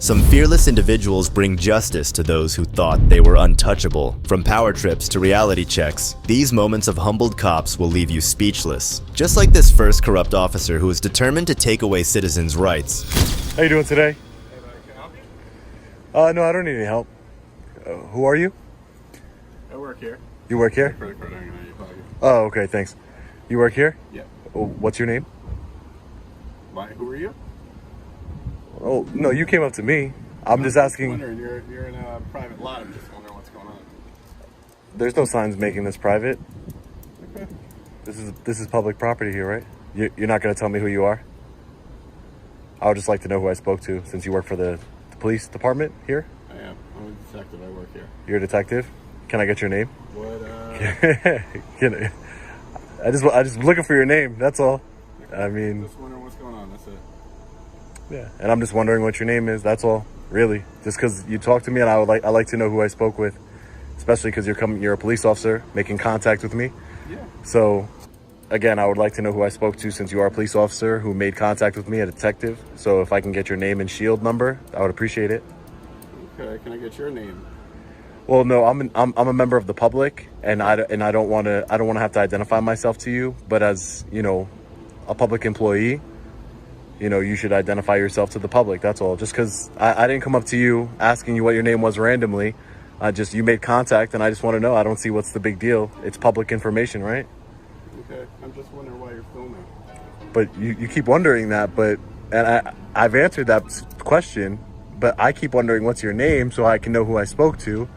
Some fearless individuals bring justice to those who thought they were untouchable. From power trips to reality checks, these moments of humbled cops will leave you speechless. Just like this first corrupt officer who is determined to take away citizens' rights. How you doing today? Hey, buddy, can I help you? No, I don't need any help. Who are you? I work here. You work here? Credit card hanging out of your pocket. Oh, okay, thanks. You work here? Yeah. Oh, what's your name? Why? Who are you? Oh, no, you came up to me. I'm just asking. Wondering, you're in a private lot. I'm just wondering what's going on. There's no signs making this private. Okay. This is public property here, right? You're not going to tell me who you are? I would just like to know who I spoke to since you work for the police department here. I am. I'm a detective. I work here. You're a detective? Can I get your name? What? I just looking for your name. That's all. I mean, Just wondering what's going on. That's it. yeah. And I'm just wondering what your name is. That's all. Really. Just because you talked to me, and I like to know who I spoke with, especially because you're a police officer making contact with me. Yeah. So, again, I would like to know who I spoke to since you are a police officer who made contact with me, a detective. So if I can get your name and shield number, I would appreciate it. Okay. Can I get your name? Well, no, I'm a member of the public, and I don't want to have to identify myself to you. But as you know, a public employee, you should identify yourself to the public. That's all. Just because I didn't come up to you asking you what your name was randomly. You made contact, and I just want to know. I don't see what's the big deal. It's public information, right? Okay. I'm just wondering why you're filming. But you keep wondering that. And I've answered that question. But I keep wondering what's your name so I can know who I spoke to.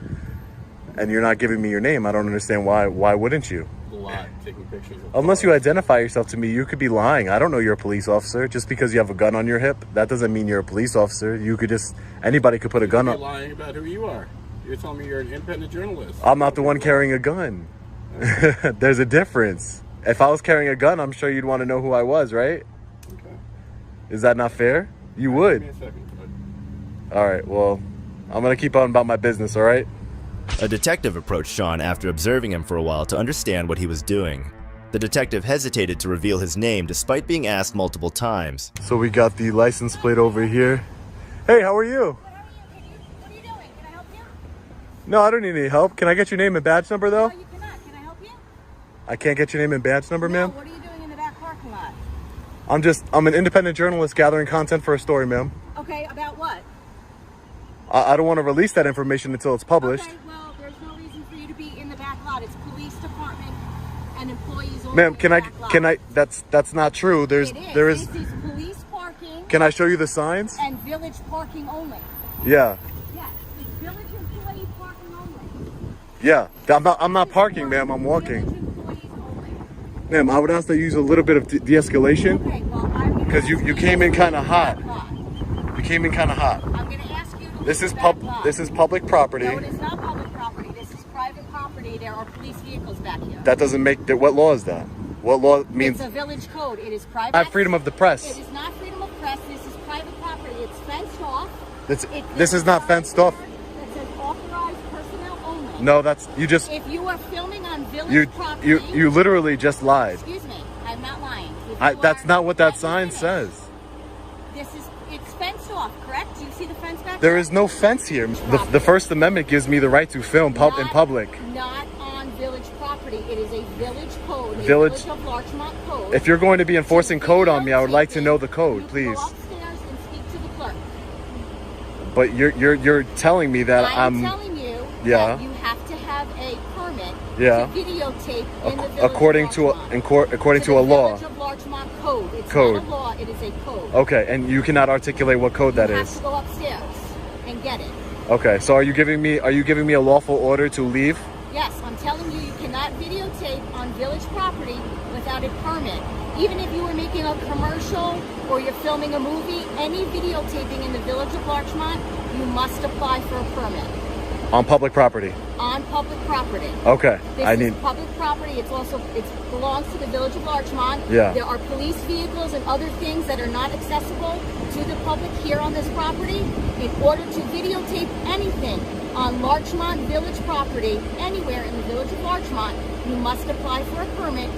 And you're not giving me your name. I don't understand why. Why wouldn't you? A lot taking pictures. Of Unless you cars. identify yourself to me, you could be lying. I don't know you're a police officer. Just because you have a gun on your hip, that doesn't mean you're a police officer. Anybody could put a gun You're on. lying about who you are. You're telling me you're an independent journalist. I'm not the one carrying a gun. There's a difference. If I was carrying a gun, I'm sure you'd want to know who I was, right? Okay. Is that not fair? You Give would. me a second, bud. All right, well, I'm going to keep on about my business, all right? A detective approached Sean after observing him for a while to understand what he was doing. The detective hesitated to reveal his name despite being asked multiple times. So we got the license plate over here. Hey, how are you? What are you doing? Can I help you? No, I don't need any help. Can I get your name and badge number, though? No, you cannot. Can I help you? I can't get your name and badge number, No, ma'am? what are you doing in the back parking lot? I'm an independent journalist gathering content for a story, ma'am. Okay, about what? I don't want to release that information until it's published. Okay, well, there's no reason for you to be in the back lot. It's police department and employees only. Ma'am, in the back lot. that's not true. There is. This is police parking Can I show you the signs? and village parking only. Yeah. Yes, it's village employee parking only. Yeah. I'm not parking, ma'am. I'm walking. Village employees only. Ma'am, I would ask that you use a little bit of de-escalation. Okay, well, I'm gonna Because you ask came in to kinda the hot. back lot. You came in kind of hot. I'm gonna ask you to This leave is the back lot. This is public property. No, it is not public property. This is private property. There are police vehicles back here. That doesn't make. What law is that? What law means? It's a village code. It is private. I have freedom of the press. It is not freedom of press. This is private property. It's fenced off. This is not fenced off. It says authorized personnel only. No, that's you just If you are filming on village property, you literally just lied. Excuse me. I'm not lying. If you That's are- not what that let me sign finish. says. It's fenced off, correct? Do you see the fence back There is no fence here. The First Amendment gives me the right to film in public. Not on village property. It is a village code. Village- of Larchmont code. If you're going to be enforcing code on me, I would like to know the code, You please. Go upstairs and speak to the clerk. But you're telling me that I'm telling you yeah. that you have to have a permit Yeah. to videotape in the village according of to Larchmont. according to the a law. Village of Larchmont code. It's Code. not a law. It is a code. Okay, and you cannot articulate what code that you have is. to go upstairs and get it. Okay, so are you giving me a lawful order to leave? Yes, I'm telling you, you cannot videotape on village property without a permit. Even if you were making a commercial or you're filming a movie, any videotaping in the village of Larchmont, you must apply for a permit On public property. on public property. Okay, This I is need. public property. It belongs to the village of Larchmont. Yeah. There are police vehicles and other things that are not accessible to the public here on this property. In order to videotape anything on Larchmont village property, anywhere in the village of Larchmont, you must apply for a permit.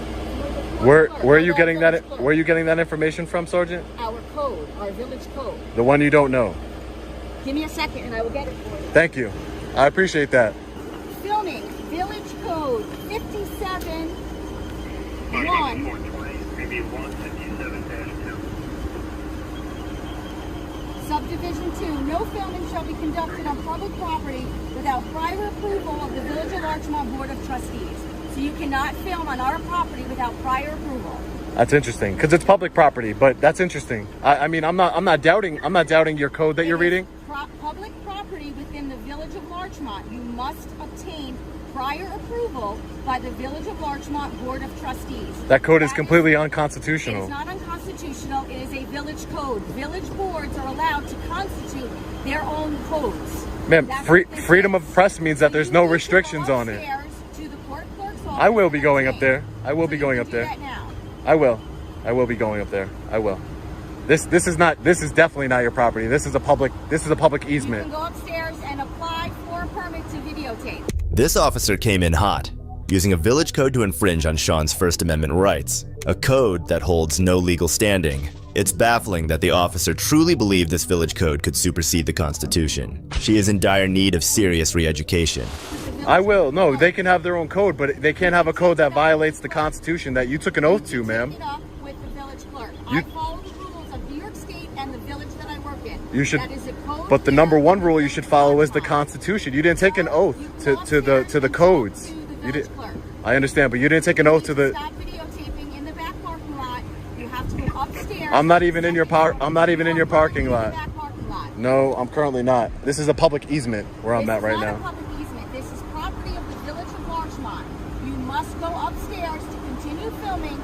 Where are you getting that? Where are you getting that information from, Sergeant? Our code, our village code. The one you don't know. Give me a second and I will get it for you. Thank you. I appreciate that. Filming, Village Code 57 1. Maybe 157-2. Subdivision 2, no filming shall be conducted on public property without prior approval of the Village of Larchmont Board of Trustees. So you cannot film on our property without prior approval. That's interesting because it's public property, but that's interesting. I mean, I'm not doubting your code that you're reading. Public property within the Village of Larchmont, you must obtain prior approval by the Village of Larchmont Board of Trustees. That code is completely It unconstitutional. is not unconstitutional. It is a village code. Village boards are allowed to constitute their own codes. Ma'am, That's what this freedom is. of press means that there's no You need to restrictions go on it. upstairs to the court clerk's office I will be and going up obtain. there. I will be So going you up can do there. that now. I will be going up there. I will. This is definitely not your property. This is a public You easement. can go upstairs and apply for a permit to videotape. This officer came in hot, using a village code to infringe on Sean's First Amendment rights, a code that holds no legal standing. It's baffling that the officer truly believed this village code could supersede the Constitution. She is in dire need of serious re-education. I will. No, they can have their own code, but they can't have a code that violates the Constitution that you took an oath to, ma'am. Take it up with the village clerk. You- I follow the rules of New York State and the village that I work in. You should, That is a code but the here number one in rule you should follow is the Larchmont. Constitution. You didn't take an oath You to go the upstairs codes. to the You village did. clerk. I understand, but you didn't take an oath to the. Stop videotaping in the back parking lot. You have to go upstairs. I'm not even in your I'm not even in your parking lot. Back parking lot. No, I'm currently not. This is a public easement where I'm at right This is now. not a public easement. This is property of the Village of Larchmont. You must go upstairs to continue filming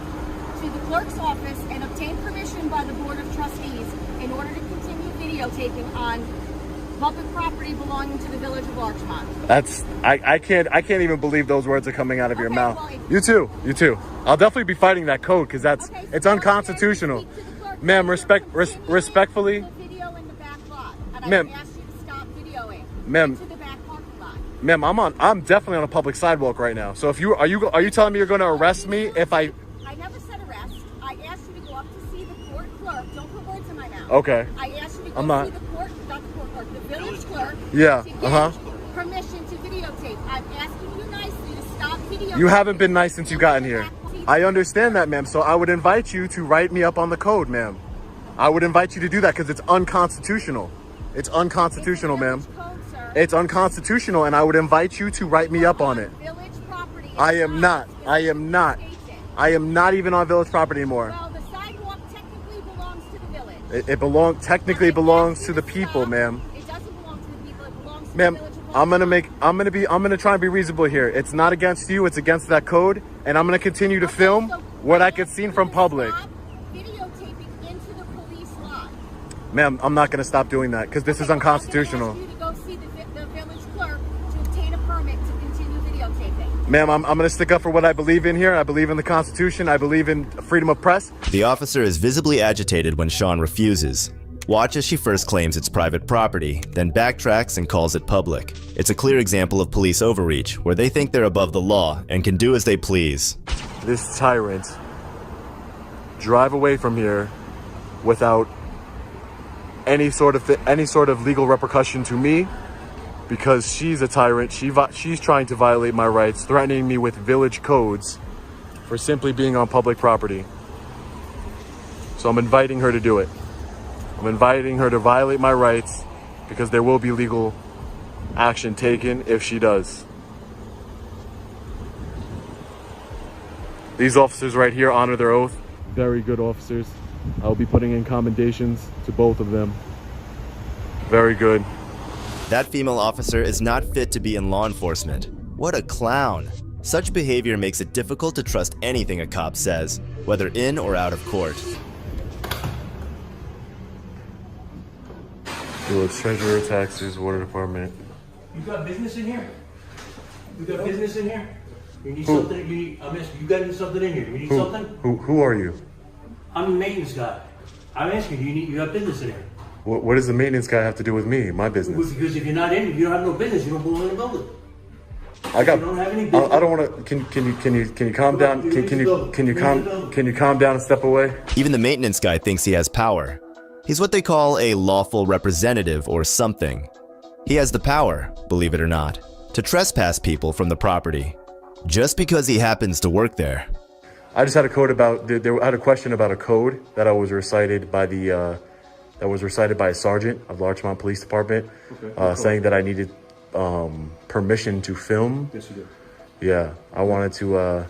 to the clerk's office and obtain permission by the Board of Trustees in order to continue videotaping on public property belonging to the Village of Larchmont. I can't even believe those words are coming out of your Okay, mouth. well, You too. I'll definitely be fighting that code because Okay, it's so go upstairs and unconstitutional. speak to the clerk. Ma'am, Continue respectfully, the video in the back lot. And Ma'am. I asked you to stop videoing. Ma'am. Into the back parking lot. ma'am, I'm definitely on a public sidewalk right now. So if are you telling me you're going to arrest me if I? I never said arrest. I asked you to go up to see the court clerk. Don't put words in my mouth. Okay. I asked you to go I'm not. see the court, not the court clerk, the village clerk. Yeah, To get uh-huh. permission to videotape. I'm asking you nicely to stop videotaping. You haven't been nice since you gotten here. I understand that, ma'am. So I would invite you to write me up on the code, ma'am. I would invite you to do that because it's unconstitutional. It's unconstitutional, ma'am. It's unconstitutional, and I would invite you to write me up on it. Village property. I am not. I am not. I am not even on village property anymore. Well, the sidewalk technically belongs to the village. It technically belongs to the people, ma'am. It doesn't belong to the people. It belongs to Ma'am, the village of I'm gonna try and be reasonable here. It's not against you, it's against that code, and I'm gonna continue to film what I could see from public. Stop videotaping into the police lot. Ma'am, I'm not gonna stop doing that because this is unconstitutional. I'm going to ask you to go see the village clerk to obtain a permit to continue videotaping. Ma'am, I'm gonna stick up for what I believe in here. I believe in the Constitution. I believe in freedom of press. The officer is visibly agitated when Sean refuses. Watch as she first claims it's private property, then backtracks and calls it public. It's a clear example of police overreach, where they think they're above the law and can do as they please. This tyrant drive away from here without any sort of legal repercussion to me because she's a tyrant. She's trying to violate my rights, threatening me with village codes for simply being on public property. So I'm inviting her to do it. I'm inviting her to violate my rights because there will be legal action taken if she does. These officers right here honor their oath. Very good officers. I'll be putting in commendations to both of them. Very good. That female officer is not fit to be in law enforcement. What a clown. Such behavior makes it difficult to trust anything a cop says, whether in or out of court. Village Treasurer, Taxes, Water Department. You got business in here? You got business in here? You need something? I'm asking, you got something in here? You need something? Who are you? I'm the maintenance guy. I'm asking you got business in here? What does the maintenance guy have to do with me, my business? Because if you're not in, if you don't have no business, you don't belong in the building. I got. You don't have any business. I don't want to. Can you calm down? Can you calm down and step away? Even the maintenance guy thinks he has power. He's what they call a lawful representative or something. He has the power, believe it or not, to trespass people from the property, just because he happens to work there. I just had a I had a question about a code that I was recited by that was recited by a sergeant of Larchmont Police Department, saying that I needed permission to film. Yes, you do. Yeah, I wanted to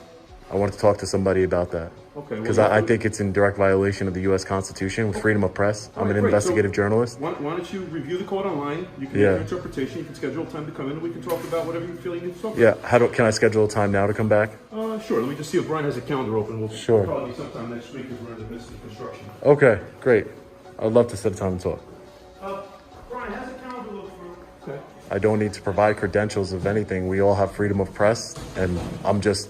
talk to somebody about that. Okay. Because I think it's in direct violation of the U.S. Constitution with freedom of press. I'm an investigative journalist. Why don't you review the code online? You can Yeah. get your interpretation. You can schedule a time to come in, and we can talk about whatever you feel you need to talk Yeah, can I schedule a time now to come back? about. Sure. Let me just see if Brian has a calendar open. We'll Sure. probably sometime next week because we're in the midst of construction. Okay, great. I'd love to set a time to talk. Brian, how's the calendar look for? Okay. I don't need to provide credentials of anything. We all have freedom of press, and I'm just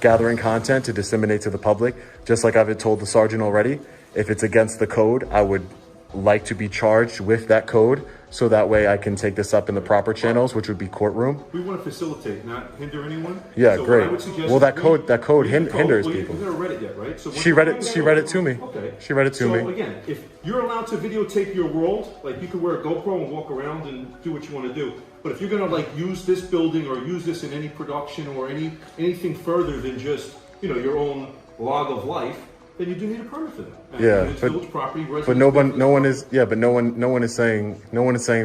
gathering content to disseminate to the public. Just like I've told the sergeant already, if it's against the code, I would like to be charged with that code, so that way I can take this up in the proper channels, which would be courtroom. We want to facilitate, not hinder anyone. Yeah, So what great. I would suggest Well, is that code read the hinders Well, people. You've never read it yet, right? So She read it to me. Okay. She read it to so me. Again, if you're allowed to videotape your world, like you could wear a GoPro and walk around and do what you want to do. But if you're gonna like use this building or use this in any production or anything further than just your own log of life, then you do need a permit for that. And Yeah, it's village property. But no one is saying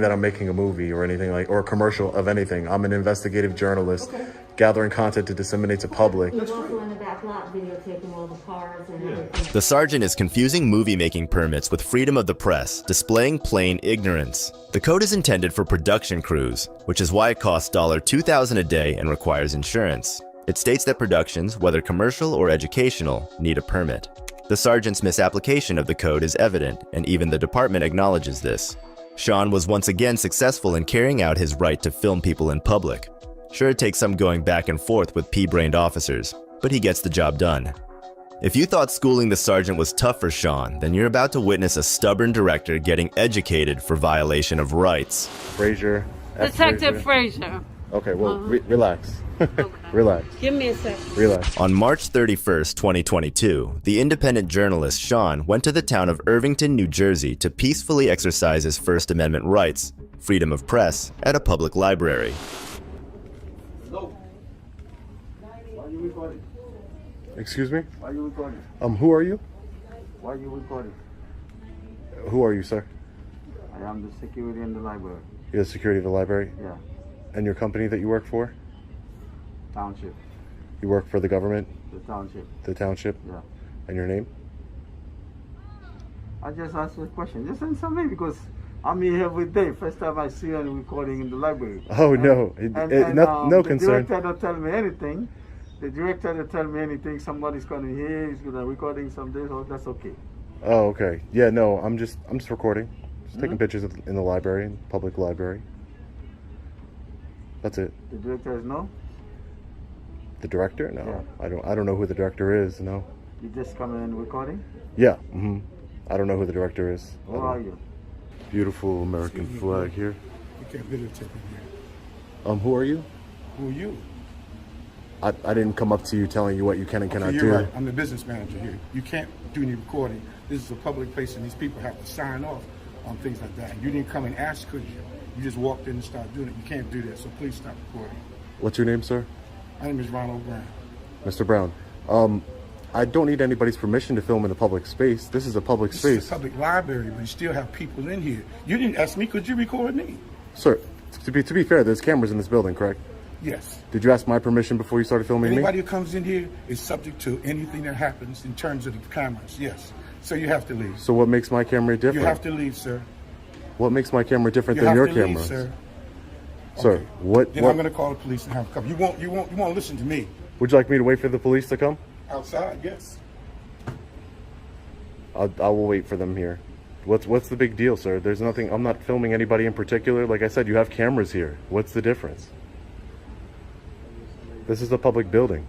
that I'm making a movie or anything or a commercial of anything. I'm an investigative journalist, gathering content to disseminate to public. He's also in the back lot videotaping all the cars and everything. The sergeant is confusing movie-making permits with freedom of the press, displaying plain ignorance. The code is intended for production crews, which is why it costs $2,000 a day and requires insurance. It states that productions, whether commercial or educational, need a permit. The sergeant's misapplication of the code is evident, and even the department acknowledges this. Sean was once again successful in carrying out his right to film people in public. Sure, it takes some going back and forth with pea-brained officers, but he gets the job done. If you thought schooling the sergeant was tough for Sean, then you're about to witness a stubborn director getting educated for violation of rights. Frazier. Detective Frazier. Okay, well, relax. Relax. Give me a second. Relax. On March 31st, 2022, the independent journalist Sean went to the town of Irvington, New Jersey to peacefully exercise his First Amendment rights, freedom of press, at a public library. Excuse me? Why are you recording? Who are you? Why are you recording? Who are you, sir? I am the security in the library. You're the security of the library? Yeah. And your company that you work for? Township. You work for the government? The township. The township? Yeah. And your name? I just asked you a question. Just answer me because I'm here every day. First time I see you recording in the library. Oh, no. No concern. The director don't tell me anything. The director don't tell me anything. Somebody's coming here. He's gonna recording something. So that's okay. Oh, okay. Yeah, no, I'm just recording. Just taking pictures in the library, public library. That's it. The director is no. The director? No, Yeah. I don't know who the director is. No. You just come in recording. Yeah. I don't know who the director is. Who are you? Beautiful American flag here. You can't videotape in here. Who are you? Who are you? I didn't come up to you telling you what you can and cannot Okay, do. you're right. I'm the business manager here. You can't do any recording. This is a public place, and these people have to sign off on things like that. You didn't come and ask, could you? You just walked in and started doing it. You can't do that, so please stop recording. What's your name, sir? My name is Ronald Brown. Mr. Brown. I don't need anybody's permission to film in a public space. This is a public This space. is a public library, but you still have people in here. You didn't ask me, could you record me? Sir, to be fair, there's cameras in this building, correct? Yes. Did you ask my permission before you started filming Anybody me? who comes in here is subject to anything that happens in terms of the cameras, yes. So you have to leave. So what makes my camera different? You have to leave, sir. What makes my camera different You than have your to leave, cameras? sir. Sir, Okay. what Then I'm going to call the police and have them come. You won't listen to me. would you like me to wait for the police to come? Outside, yes. I will wait for them here. What's the big deal, sir? There's nothing. I'm not filming anybody in particular. Like I said, you have cameras here. What's the difference? This is a public building.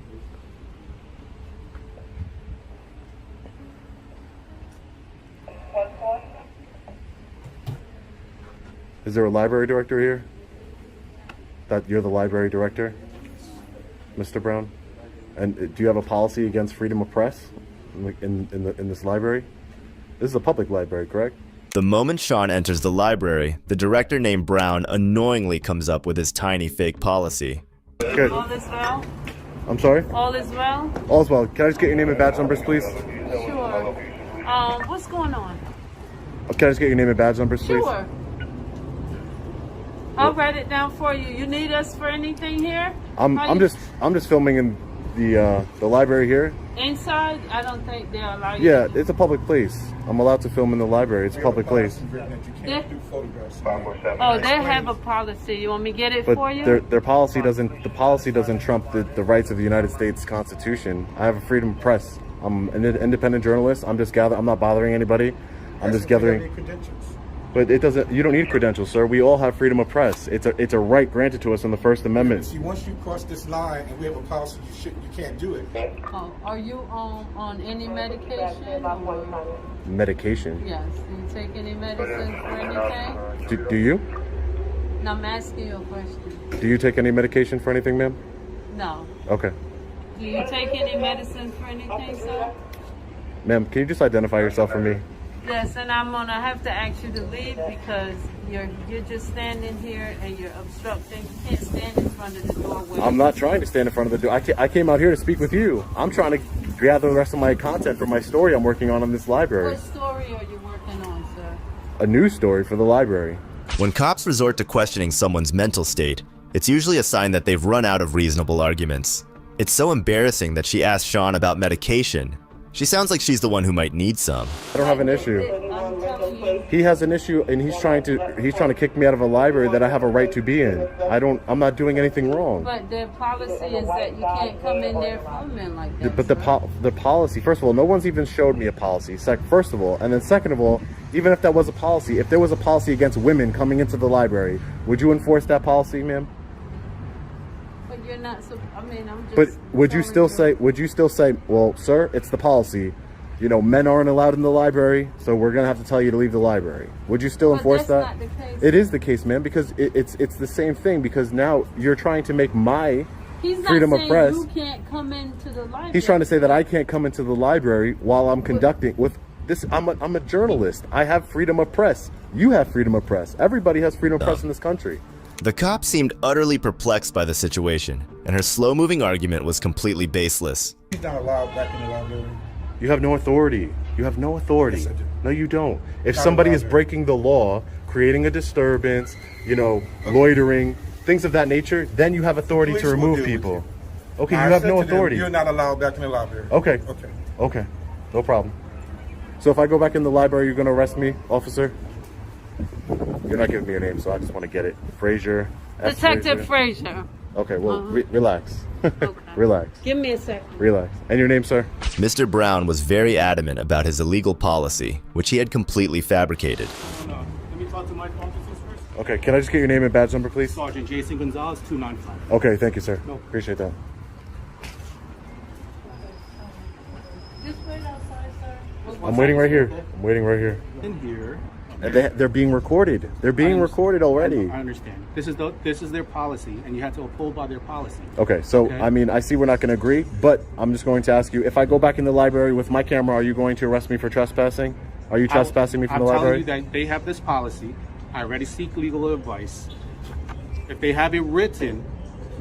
Is there a library director here? That you're the library director, Mr. Brown? And do you have a policy against freedom of press in this library? This is a public library, correct? The moment Sean enters the library, the director named Brown annoyingly comes up with his tiny fake policy. Good. All is well? I'm sorry? All is well? All's well. Can I just get your name and badge numbers, please? Sure. What's going on? Can I just get your name and badge numbers, please? Sure. I'll write it down for you. You need us for anything here? I'm just filming in the library here. Inside? I don't think they'll allow you. Yeah, it's a public place. I'm allowed to film in the library. It's a public place. Oh, they have a policy. You want me to get it But for you? their policy doesn't trump the rights of the United States Constitution. I have a freedom of press. I'm an independent journalist. I'm not bothering anybody. I'm just gathering. But it doesn't. You don't need credentials, sir. We all have freedom of press. It's a right granted to us in the First Amendment. See, once you cross this line and we have a policy, you can't do it. Oh, are you on any medication? Or? Medication. Yes. Do you take any medicine for anything? Do you? No, I'm asking you a question. Do you take any medication for anything, ma'am? No. Okay. Do you take any medicine for anything, sir? Ma'am, can you just identify yourself for me? Yes, and I'm gonna have to ask you to leave because you're just standing here and you're obstructing. You can't stand in front of the doorway. I'm not trying to stand in front of the door. I came out here to speak with you. I'm trying to gather the rest of my content for my story I'm working on in this library. What story are you working on, sir? A news story for the library. When cops resort to questioning someone's mental state, it's usually a sign that they've run out of reasonable arguments. It's so embarrassing that she asked Sean about medication. She sounds like she's the one who might need some. I don't have an issue. I'm telling you. He has an issue, and he's trying to kick me out of a library that I have a right to be in. I'm not doing anything wrong. But the policy is that you can't come in there filming like that. But the policy, first of all, no one's even showed me a policy. First of all, and then second of all, even if that was a policy, if there was a policy against women coming into the library, would you enforce that policy, ma'am? But you're not. I'm just. But would you still say, well, sir, it's the policy. You know, men aren't allowed in the library, so we're gonna have to tell you to leave the library. Would you still enforce that? Not the case. It is the case, man, because it's the same thing. Because now you're trying to make my freedom of press. You can't come into the library. He's trying to say that I can't come into the library while I'm conducting with this. I'm a journalist. I have freedom of press. You have freedom of press. Everybody has freedom of press in this country. The cop seemed utterly perplexed by the situation, and her slow-moving argument was completely baseless. He's not allowed back in the library. You have no authority. You have no authority. Yes, I do. No, you don't. If somebody is breaking the law, creating a disturbance, loitering, things of that nature, then you have authority to remove people. Okay, you have no authority. You're not allowed back in the library. Okay. No problem. So if I go back in the library, you're going to arrest me, officer? You're not giving me your name, so I just want to get it. Frazier. Detective Frazier. Okay, well, relax. Okay. Relax. Give me a second. Relax. And your name, sir? Mr. Brown was very adamant about his illegal policy, which he had completely fabricated. Let me talk to my officers first. Okay, can I just get your name and badge number, please? Sergeant Jason Gonzalez, 295. Okay, thank you, sir. No. Appreciate that. Just wait outside, sir. I'm waiting right here. I'm waiting right here. In here. And they're being recorded. They're being recorded already. I understand. This is their policy, and you have to uphold by their policy. Okay, so I mean, I see we're not going to agree, but I'm just going to ask you: if I go back in the library with my camera, are you going to arrest me for trespassing? Are you trespassing me from the library? I'm telling you that they have this policy. I already seek legal advice. If they have it written,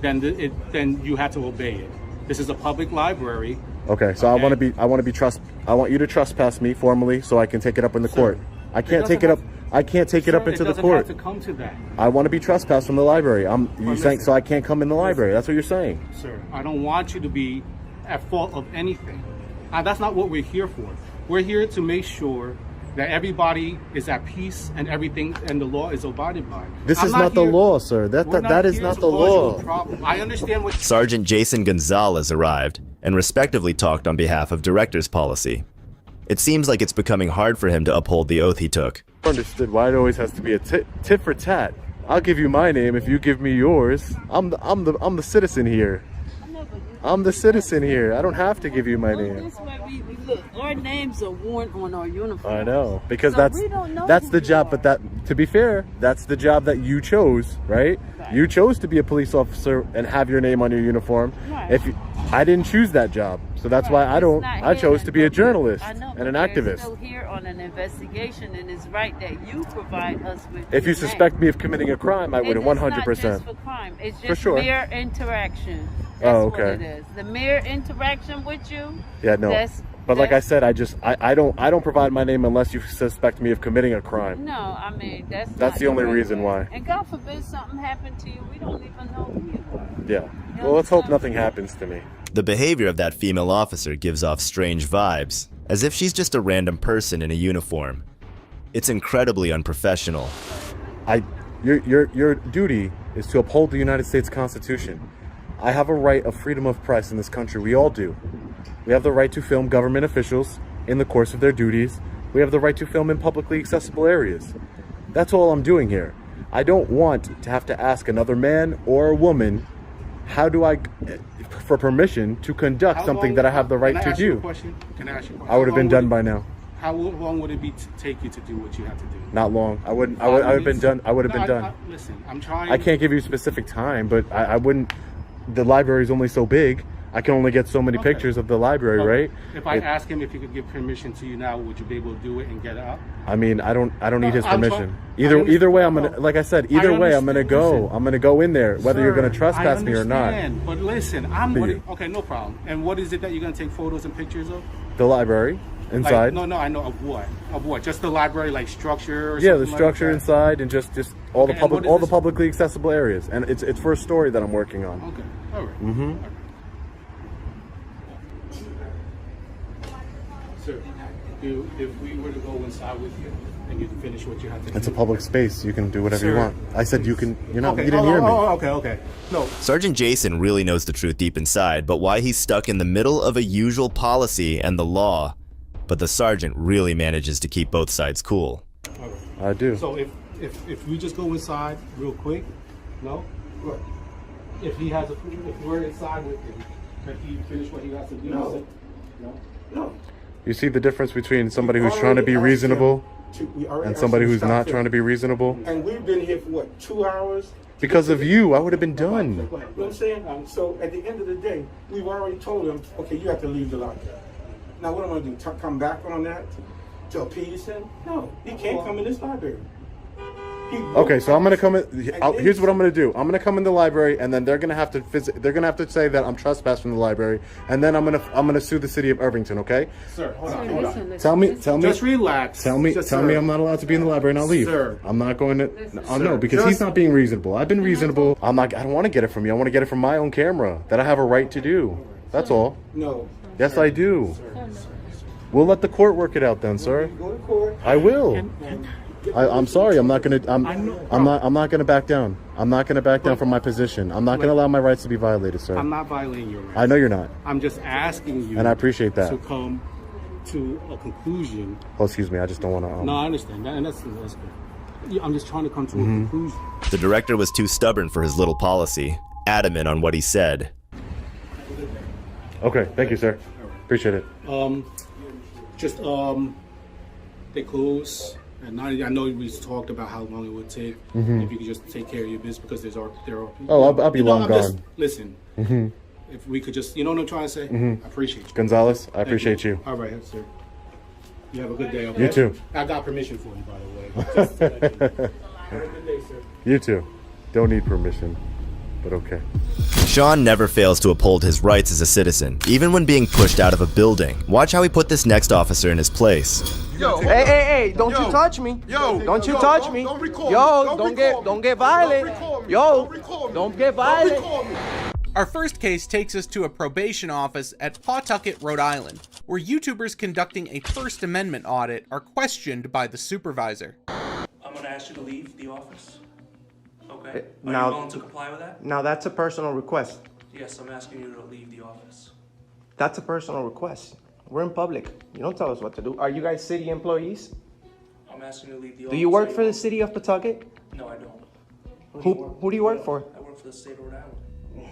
then you have to obey it. This is a public library. Okay, so I want you to trespass me formally, so I can take it up in the court. I can't take it up. I can't take it up into the court. It doesn't have to come to that. I want to be trespassed from the library. You're saying so I can't come in the library. That's what you're saying. Sir, I don't want you to be at fault of anything. That's not what we're here for. We're here to make sure that everybody is at peace and everything and the law is abided by. This is not the law, sir. That is not the law. I understand what Sergeant Jason Gonzalez arrived and respectively talked on behalf of Director's policy. It seems like it's becoming hard for him to uphold the oath he took. Understood why it always has to be a tit for tat. I'll give you my name if you give me yours. I'm the citizen here. I'm the citizen here. I don't have to give you my name. This way look, our names are worn on our uniform. I know, because So that's the job. But to be fair, that's the job that you chose, right? You chose to be a police officer and have your name on your uniform. Right. I didn't choose that job, So that's why I It's don't. not I here chose to be a until- journalist I know, and but an they're activist. still here on an investigation, and it's right that you provide us with. If you your suspect name. me of committing a crime, I would And 100%. It's not just for crime. It's just sure. mere interaction. That's Oh, what it okay. is. The mere interaction with you. Yeah, no. But like I that's- said, I don't provide my name unless you suspect me of committing a crime. No, I mean that's. That's not the only right reason way. why. And God forbid something happened to you, we don't even know who you are. Yeah. Well, let's hope nothing happens to me. The behavior of that female officer gives off strange vibes, as if she's just a random person in a uniform. It's incredibly unprofessional. Your duty is to uphold the United States Constitution. I have a right of freedom of press in this country. We all do. We have the right to film government officials in the course of their duties. We have the right to film in publicly accessible areas. That's all I'm doing here. I don't want to have to ask another man or a woman, for permission to conduct something that I have the right to do. Can I ask you a question? I would have been done by now. How long would it be to take you to do what you have to do? Not long. I would have been done. I would have been done. Listen, I'm trying. I can't give you a specific time, but I wouldn't. The library is only so big. I can only get so many Okay. pictures of the library, right? If I ask him if he could give permission to you now, would you be able to do it and get it up? I mean, I don't need his I'm permission. trying- Either way, I'm gonna, like I said, either way, I'm gonna understand. go. Listen. I'm gonna go in there, whether you're gonna Sir, trespass I me or not. understand, But listen, you. okay, no problem. And what is it that you're gonna take photos and pictures of? The library inside. Like, no, I know of what? Of what? Just the library, like structure? Or Yeah, the something like structure that? inside and just all Okay, the and what is this? publicly accessible areas, and it's for a story that I'm working on. Okay, all right. Mm-hmm. All right. Sir, if we were to go inside with you and you finish what you have to do. It's a public space. You can do whatever you Sir. want. I said you can. You're not. Okay. You didn't hear me. Okay. No, Sergeant Jason really knows the truth deep inside, but why he's stuck in the middle of a usual policy and the law. But the sergeant really manages to keep both sides cool. I do. So if we just go inside real quick, no? Look, if we're inside with him, can he finish what he has to do? No. You see the difference between somebody who's trying to be reasonable and somebody who's not trying to be reasonable? And we've been here for what, 2 hours? Because of you, I would have been done. You know what I'm saying? So at the end of the day, we've already told him, okay, you have to leave the library. Now what am I going to do? Come back on that to appease him? No, he can't come in this library. Okay, so I'm gonna come in. Here's what I'm gonna do. I'm gonna come in the library, and then they're gonna have to They're gonna have to say that I'm trespassing the library, and then I'm gonna sue the city of Irvington. Okay? Sir, hold on. Tell me. Just relax. Tell me Sir. I'm not allowed to be in the library and I'll leave. Sir. I'm not going to. Oh no, Sir, because he's not being reasonable. I've been reasonable. I don't want to get it from you. I want to get it from my own camera that I have a right to do. That's all. No. Yes, I do. We'll let the court work it out then, sir. Go to court. I will. I'm sorry. I'm not gonna. I'm not gonna back down. I'm not gonna back down from my position. I'm not gonna allow my rights to be violated, sir. I'm not violating your rights. I know you're not. I'm just asking you. And I appreciate that. To come to a conclusion. Oh, excuse me. I just don't want to. No, I understand that, and that's good. Yeah, I'm just trying to come to a conclusion. The director was too stubborn for his little policy, adamant on what he said. Okay. Thank you, sir. Appreciate it. They close. And I know we talked about how long it would take. If you could just take care of your business because there are people. Oh, I'll be long gone. Listen, if we could just, you know what I'm trying to say? I appreciate you. Gonzalez, I appreciate you. All right, sir. You have a good day. Okay? You too. I got permission for you, by the way. Just to let you know. Have a good day, sir. You too. Don't need permission, but okay. Sean never fails to uphold his rights as a citizen, even when being pushed out of a building. Watch how he put this next officer in his place. Yo, hey, don't you touch me. Don't you touch me. Yo, don't get violent. Yo, don't get violent. Our first case takes us to a probation office at Pawtucket, Rhode Island, where YouTubers conducting a First Amendment audit are questioned by the supervisor. I'm going to ask you to leave the office. Okay? Are Now- you willing to comply with that? Now that's a personal request. Yes, I'm asking you to leave the office. That's a personal request. We're in public. You don't tell us what to do. Are you guys city employees? I'm asking you to leave the office. Do you work for the city of Pawtucket? No, I don't. Who do you work for? I work for the state of Rhode Island.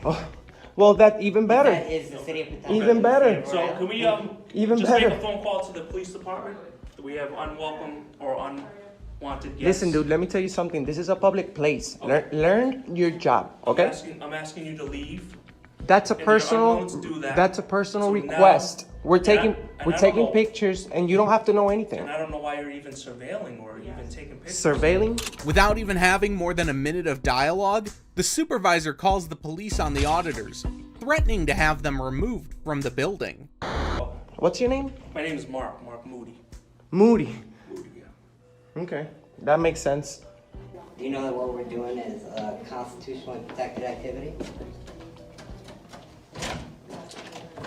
Oh, well, that even better. Is the city of Pawtucket. Even better. So can we Even just better. make a phone call to the police department? Do we have unwelcome or unwanted guests? Listen, dude, let me tell you something. This is a public place. Learn your job, okay? I'm asking you to leave That's a And you're personal. unwilling to do that. That's a personal So now- request. We're and taking. I- and We're I don't taking know- pictures, and you don't have to know anything. And I don't know why you're even surveilling or even taking pictures. Surveilling? Without even having more than a minute of dialogue, the supervisor calls the police on the auditors, threatening to have them removed from the building. What's your name? My name is Mark Moody. Moody. Okay, that makes sense. Do you know that what we're doing is constitutionally protected activity?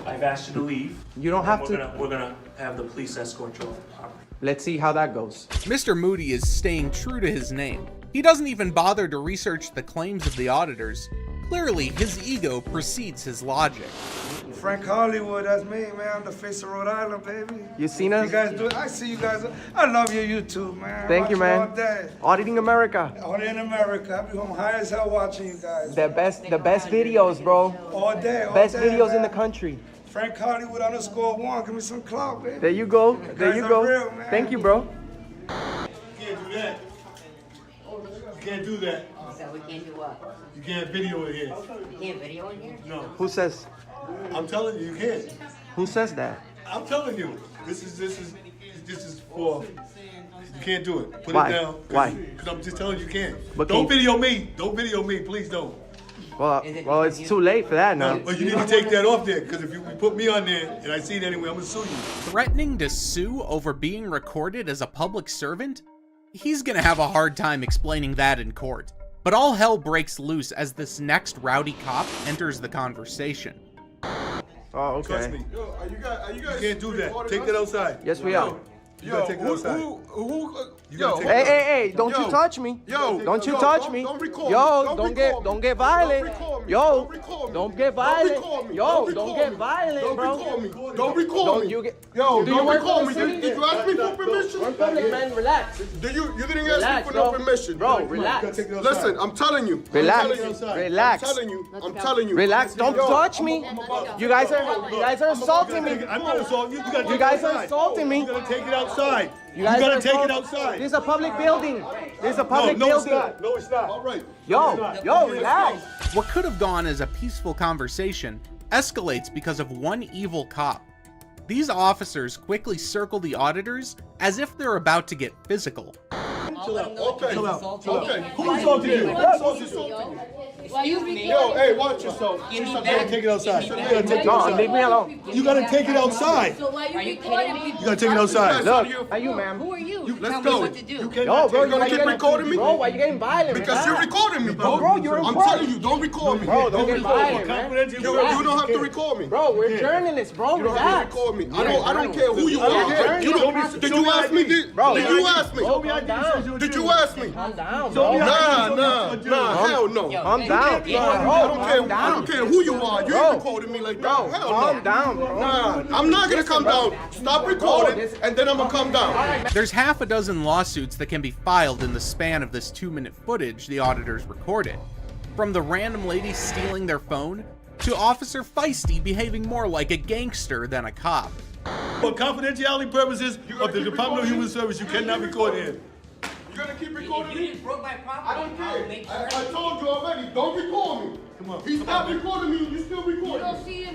I've asked you to leave. You don't have and to- We're gonna have the police escort you off the property. Let's see how that goes. Mr. Moody is staying true to his name. He doesn't even bother to research the claims of the auditors. Clearly, his ego precedes his logic. Frank Hollywood, that's me, man. I'm the face of Rhode Island, baby. You seen us? You guys do it. I see you guys. I love your YouTube, man. Thank you, Watch it man. All day. Auditing America. All day in America. I be home high as hell watching you guys. The best videos, bro. All day. Best day, videos man. in the country. Frank Hollywood _1. Give me some clout, baby. There you go. There guys you are go. real, man. Thank you, bro. You can't do that. You can't do that. So we can't do what? You can't video it here. You can't video in here? No. Who says? I'm telling you, you can't. Who says that? I'm telling you. This is for. You can't do it. Put Why? it down. Why? Because I'm just telling you, you can't. But Don't can- video me. Don't video me. Please don't. Well, it's too late for that now. But you need to take that off there, because if you put me on there and I see it anyway, I'm gonna sue you. Threatening to sue over being recorded as a public servant? He's gonna have a hard time explaining that in court. But all hell breaks loose as this next rowdy cop enters the conversation. Oh, okay. Trust me. You can't do that. Take that outside. Yes, we are. You gotta take it outside. You gotta take it outside. Hey, don't you touch me. Don't you touch me. Yo, don't get violent. Yo, don't get violent. Yo, don't get violent, bro. Don't record me. Yo, Yo, don't record me. Did you ask me for permission? We're in public, man. Relax. You didn't ask Relax, me for no bro. permission. Bro, relax. Listen, I'm telling you. Relax. I'm telling you. I'm telling you. Relax. Don't touch me. You guys are assaulting me. I'm not assaulting you. You gotta take You it guys are outside. assaulting me. You gotta take it outside. You guys gotta are take it assaulting- outside. This is a public building. This is a public no, building. it's not. No, it's not. All right. Yo, relax. What could have gone as a peaceful conversation escalates because of one evil cop. These officers quickly circle the auditors as if they're about to get physical. Chill out. Okay. Chill out. Okay. Who assaulted you? Who assaulted you? Yo, hey, watch yourself. You gotta take it outside. You gotta take it No, outside. leave me alone. You gotta take it outside. So why are you recording me? You gotta take it outside. Look, are you, ma'am? Who are you? Let's Tell go. me what to do. You Yo, cannot bro, take gonna why keep getting- recording me? Bro, why you getting violent? Because Relax. you're recording me, bro. Bro, you're I'm important. telling you, don't record me. Bro, don't get violent, man. confidential. You don't have to record me. Bro, we're journalists, bro. You don't have Relax. to record me. I don't care who you are. You don't have to Did show you me ask me? ID. Bro, Did you ask me? Show me ID says you're a Did you journalist. ask me? Calm down, Show me bro. ID. Nah, hell no. Calm down. I don't care who you are. You ain't recording me like that. Hell Calm no. down, bro. Nah, I'm not gonna come down. Stop recording, and then I'm gonna come down. There's half a dozen lawsuits that can be filed in the span of this 2-minute footage the auditors recorded. From the random lady stealing their phone, to Officer Feisty behaving more like a gangster than a cop. For confidentiality purposes of the Department of Human Service, you cannot record here. You gonna keep recording me? broke my property. I don't care. I told you already. Don't record me. Come on. He stopped recording me. You still recording me.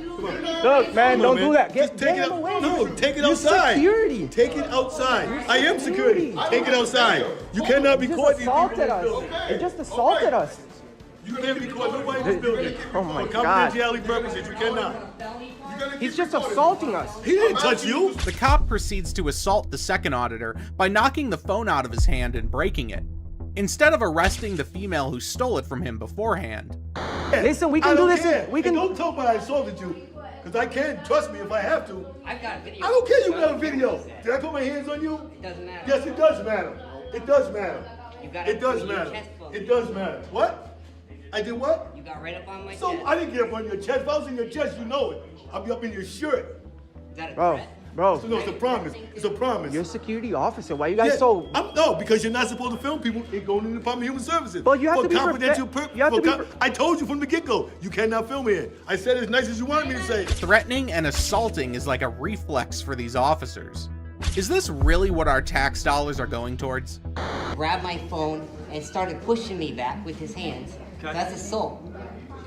Look, man, Come on, don't do that. Just take it him away. out. No, take it You're outside. security. Take it outside. I am security. Take it outside. You cannot You record just these people in assaulted this us. building. You just assaulted us. You can't record nobody in this building. Oh my For God. confidentiality purposes, you cannot. He's just assaulting us. He didn't touch you. The cop proceeds to assault the second auditor by knocking the phone out of his hand and breaking it, instead of arresting the female who stole it from him beforehand. Listen, we can I do don't this. care. We can. And don't tell me I assaulted you, because I can. Trust me if I have to. I've got a video. I don't care you got a video. Did I put my hands on you? It doesn't matter. Yes, it does matter. It does matter. You got It does your matter. chest closed. It does matter. What? I did what? You got right up on my So chest. I didn't get up on your chest. If I was in your chest, you know it. I'll be up in your shirt. Is that a Bro, threat? So no, it's a promise. It's a promise. you're a security officer. Why you guys Yeah, so? no, because you're not supposed to film people. It going in the Department of Human Services. But you have for to be confidential you have to be I told you from the get-go, you cannot film here. I said it as nice as you wanted me to say. Threatening and assaulting is like a reflex for these officers. Is this really what our tax dollars are going towards? Grab my phone, and started pushing me back with his hands. Okay. That's assault.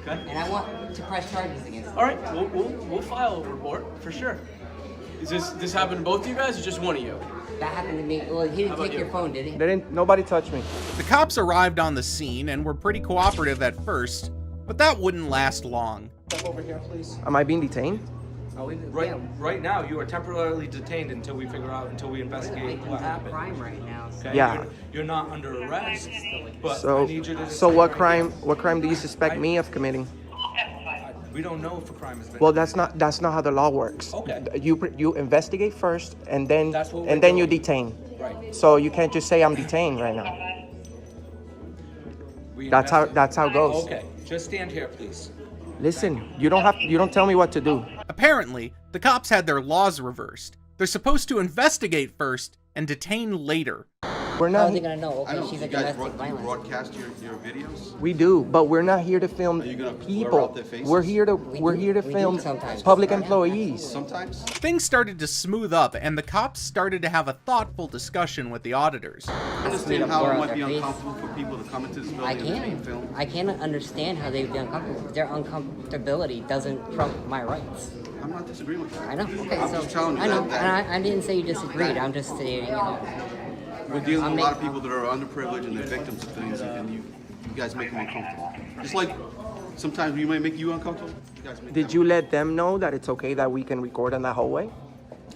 Okay. And I want to press charges against him. All right, we'll file a report for sure. Is this happened to both of you guys, or just one of you? That happened to me. Well, he didn't take your phone, did he? Nobody touched me. The cops arrived on the scene and were pretty cooperative at first, but that wouldn't last long. Step over here, please. Am I being detained? Right now, you are temporarily detained until we investigate what happened. Crime right now. So. Okay? Yeah. You're not under arrest, but So, I need you to so what decide right crime do you suspect me of committing? here. We don't know if a crime has been. Well, that's not how the law works. Okay. You investigate first, and then That's what and we're then you doing. detain. Right. So you can't just say I'm detained right now. That's how it goes. Okay, just stand here, please. Listen, you don't tell me what to do. Apparently, the cops had their laws reversed. They're supposed to investigate first and detain later. We're How are not. they gonna know? Okay, she's a domestic violence. broadcast your videos? We do, but we're not here to film Are you gonna blur people. out their faces? We're here to film public employees. Sometimes. Things started to smooth up, and the cops started to have a thoughtful discussion with the auditors. I understand how it might be uncomfortable for people to come into this I building and being can. filmed. I can't understand how they'd be uncomfortable. Their uncomfortability doesn't trump my rights. I'm not disagreeing with you. I know. Okay, I'm so just telling you I know, that and I didn't say you disagreed. I'm just stating, we're dealing with a lot of people that are underprivileged and they're victims of things, and you guys make them uncomfortable. Just like sometimes we might make you uncomfortable. You guys make Did you let them know that it's okay that we can record in that hallway?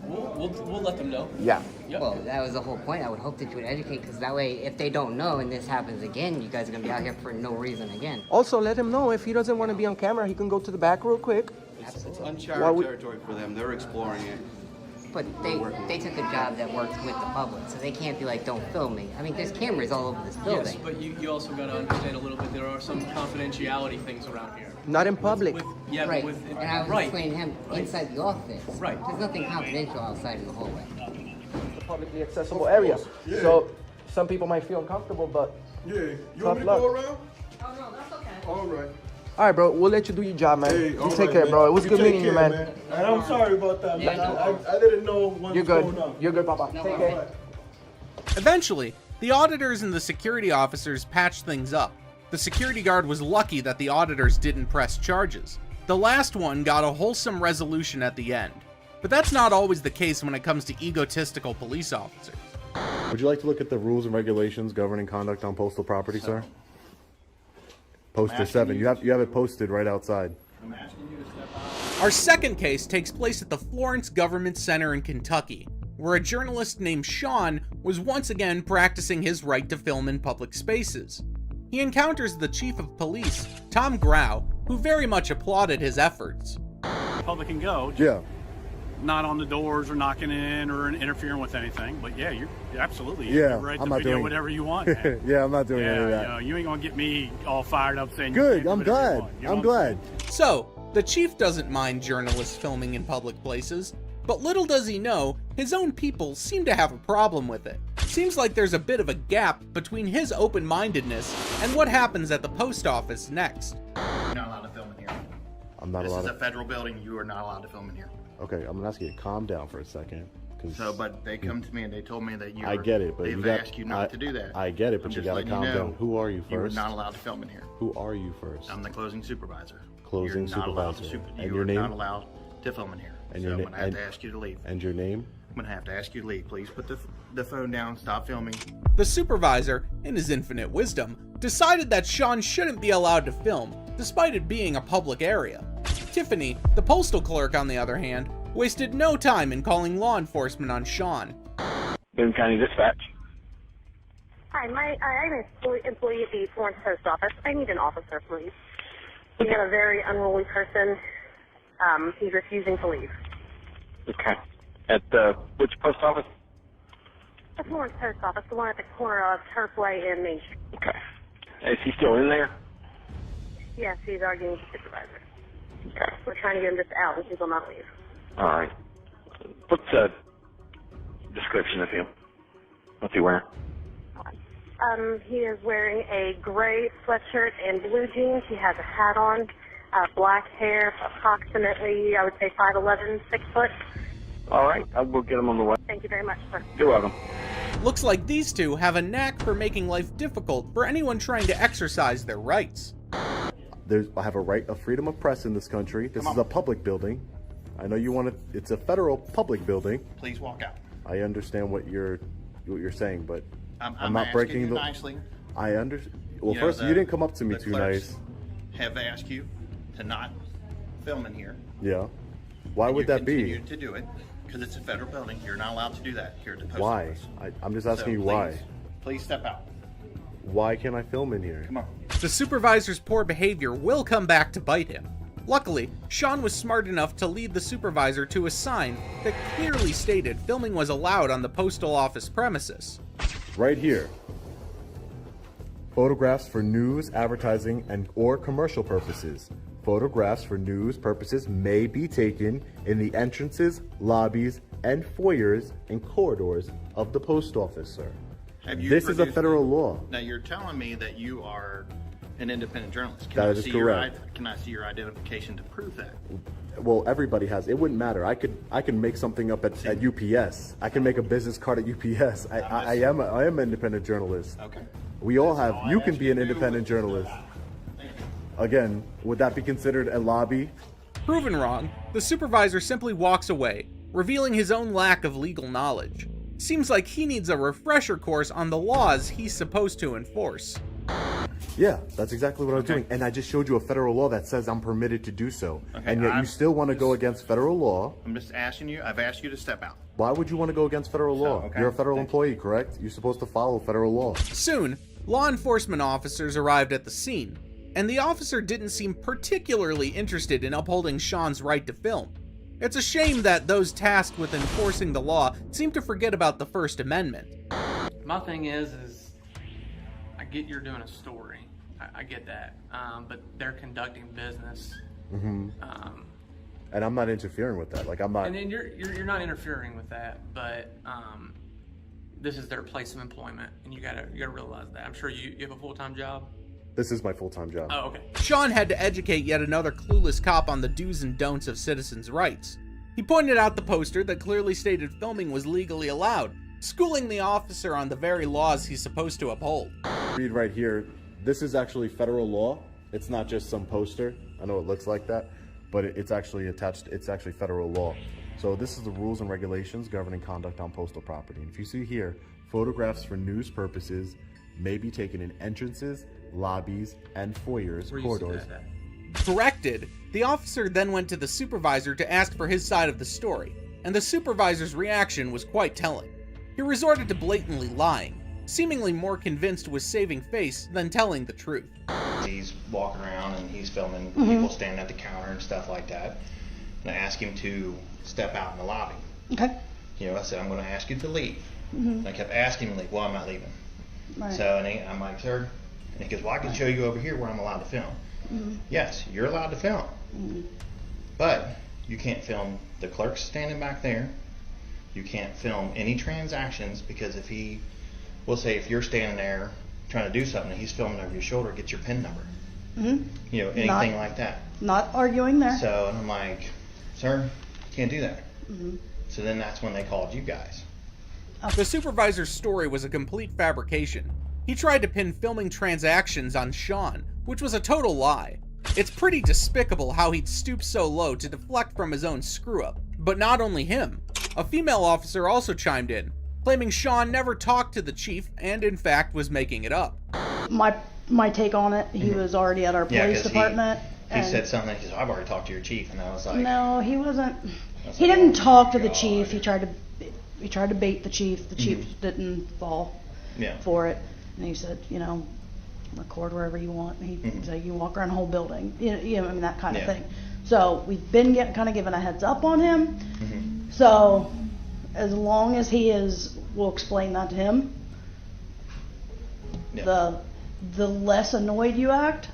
We'll let them know. Yeah. Yep. Well, that was the whole point. I would hope that you would educate, because that way, if they don't know and this happens again, you guys are gonna be out here for no reason again. Also, let him know if he doesn't want to be on camera, he can go to the back real quick. It's uncharted territory for them. They're exploring it. But they took a job that works with the public, so they can't be like, don't film me. I mean, there's cameras all over this building. Yes, but you also got to understand a little bit. There are some confidentiality things around here. Not in public. Right. And I was explaining to him inside the office. Right. There's nothing confidential outside of the hallway. It's a publicly accessible area. Yeah. So some people might feel uncomfortable, but Yeah. You tough want me to luck. go around? Oh, no, that's okay. All right. All right, bro. We'll let you do your job, man. Hey, you all take right, care, man. bro. It was You good take meeting you, care, man. And I'm sorry about that, man. I didn't know what You're was good. going on. You're good, Papa. Take care. Eventually, the auditors and the security officers patched things up. The security guard was lucky that the auditors didn't press charges. The last one got a wholesome resolution at the end. But that's not always the case when it comes to egotistical police officers. Would you like to look at the rules and regulations governing conduct on postal property, sir? Poster 7. You have it posted right outside. Our second case takes place at the Florence Government Center in Kentucky, where a journalist named Sean was once again practicing his right to film in public spaces. He encounters the chief of police, Tom Grau, who very much applauded his efforts. Public can go. Yeah. Not on the doors or knocking in or interfering with anything. But yeah, you're absolutely Yeah, you're right I'm to not video doing whatever you want. Man. Yeah, I'm not doing Yeah, any of that. you know, you ain't gonna get me all fired up saying. Good. You I'm can't do whatever you glad. want, you know I'm what glad. So, the chief doesn't mind journalists filming in public places, but little does he know, his own people seem to have a problem with it. Seems like there's a bit of a gap between his open-mindedness and what happens at the post office next. You're not allowed to film in here. I'm not This allowed is to. a federal building. You are not allowed to film in here. Okay, I'm gonna ask you to calm down for a second. So, but they come to me and they told me that you. I get it, but they've you got, asked you not to do that. I get it, I'm but you just gotta letting calm know down. Who are you You are first? not allowed to film in here. Who are you first? I'm the closing supervisor. Closing You're not allowed to supervisor. And you your are name? not allowed to film in here. And so your I'm na- gonna have and- to ask you to leave. And your name? I'm gonna have to ask you to leave. Please put the phone down. Stop filming. The supervisor, in his infinite wisdom, decided that Sean shouldn't be allowed to film, despite it being a public area. Tiffany, the postal clerk, on the other hand, wasted no time in calling law enforcement on Sean. Boone County Dispatch. Hi, I'm an employee at the Florence Post Office. I need an officer, please. We have a very unruly person. He's refusing to leave. Okay. At which post office? The Florence Post Office, the one at the corner of Turfway and Main Street. Okay. Is he still in there? Yes, he's arguing with the supervisor. Okay. We're trying to get him just out, and he will not leave. All right. What's the description of him? What's he wearing? He is wearing a gray sweatshirt and blue jeans. He has a hat on, black hair, approximately, I would say 5'11", 6 foot. All right. I will get him on the way. Thank you very much, sir. You're welcome. Looks like these two have a knack for making life difficult for anyone trying to exercise their rights. I have a right of freedom of press in this country. This is a public building. I know you want to. It's a federal public building. Please walk out. I understand what you're saying, but I'm not asking breaking you the. nicely. I understand. Well, You know, first, you didn't come up to me the too clerks nice. Have asked you to not film in here. Yeah. Why would that be? You continue to do it because it's a federal building. You're not allowed to do that here at the post Why? office. I'm just asking you why. Please step out. Why can't I film in here? Come on. The supervisor's poor behavior will come back to bite him. Luckily, Sean was smart enough to lead the supervisor to a sign that clearly stated filming was allowed on the postal office premises. Right here. Photographs for news, advertising, and or commercial purposes. Photographs for news purposes may be taken in the entrances, lobbies, and foyers and corridors of the post office, sir. This is a federal law. Now you're telling me that you are an independent journalist. That is correct. Can I see your identification to prove that? Well, everybody has. It wouldn't matter. I could make something up at UPS. I can make a business card at UPS. I am an independent journalist. Okay. We all have. You can be an independent journalist. Again, would that be considered a lobby? Proven wrong, the supervisor simply walks away, revealing his own lack of legal knowledge. Seems like he needs a refresher course on the laws he's supposed to enforce. Yeah, that's exactly what I was doing. And I just showed you a federal law that says I'm permitted to do so. Okay, And yet you still want to go against federal law. I'm just asking you. I've asked you to step out. Why would you want to go against federal law? okay. You're a federal employee, correct? You're supposed to follow federal law. Soon, law enforcement officers arrived at the scene, and the officer didn't seem particularly interested in upholding Sean's right to film. It's a shame that those tasked with enforcing the law seem to forget about the First Amendment. My thing is I get you're doing a story. I get that. But they're conducting business. Mm-hmm. And I'm not interfering with that. Like, I'm not. And then you're not interfering with that, but this is their place of employment, and you gotta realize that. I'm sure you have a full-time job. This is my full-time job. Oh, okay. Sean had to educate yet another clueless cop on the do's and don'ts of citizens' rights. He pointed out the poster that clearly stated filming was legally allowed, schooling the officer on the very laws he's supposed to uphold. Read right here. This is actually federal law. It's not just some poster. I know it looks like that, but it's actually attached. It's actually federal law. So this is the rules and regulations governing conduct on postal property. And if you see here, photographs for news purposes may be taken in entrances, lobbies, and foyers, corridors. Corrected, the officer then went to the supervisor to ask for his side of the story, and the supervisor's reaction was quite telling. He resorted to blatantly lying, seemingly more convinced with saving face than telling the truth. He's walking around and he's filming people standing at the counter and stuff like that. And I asked him to step out in the lobby. Okay. You know, I said, I'm going to ask you to leave. Mhm. And I kept asking him, like, well, I'm not leaving. Right. So, I'm like, sir? And he goes, well, I can show you over here where I'm allowed to film. Mhm. Yes, you're allowed to film. Mhm. But you can't film the clerks standing back there. You can't film any transactions, because if we'll say if you're standing there trying to do something and he's filming over your shoulder, get your PIN number. Mhm. You know, anything like that. Not arguing there. So, and I'm like, sir, can't do that. Mhm. So then that's when they called you guys. The supervisor's story was a complete fabrication. He tried to pin filming transactions on Sean, which was a total lie. It's pretty despicable how he'd stoop so low to deflect from his own screw-up. But not only him. A female officer also chimed in, claiming Sean never talked to the chief and in fact was making it up. My take on it, he was already at our police department. He said something, he said, I've already talked to your chief, and I was like... No, he wasn't. He didn't talk to the chief. He tried to bait the chief. The chief didn't fall for it. And he said, record wherever you want. And he said, you can walk around the whole building. That kind of thing. So we've been kind of given a heads up on him. So as long as we'll explain that to him. The less annoyed you act,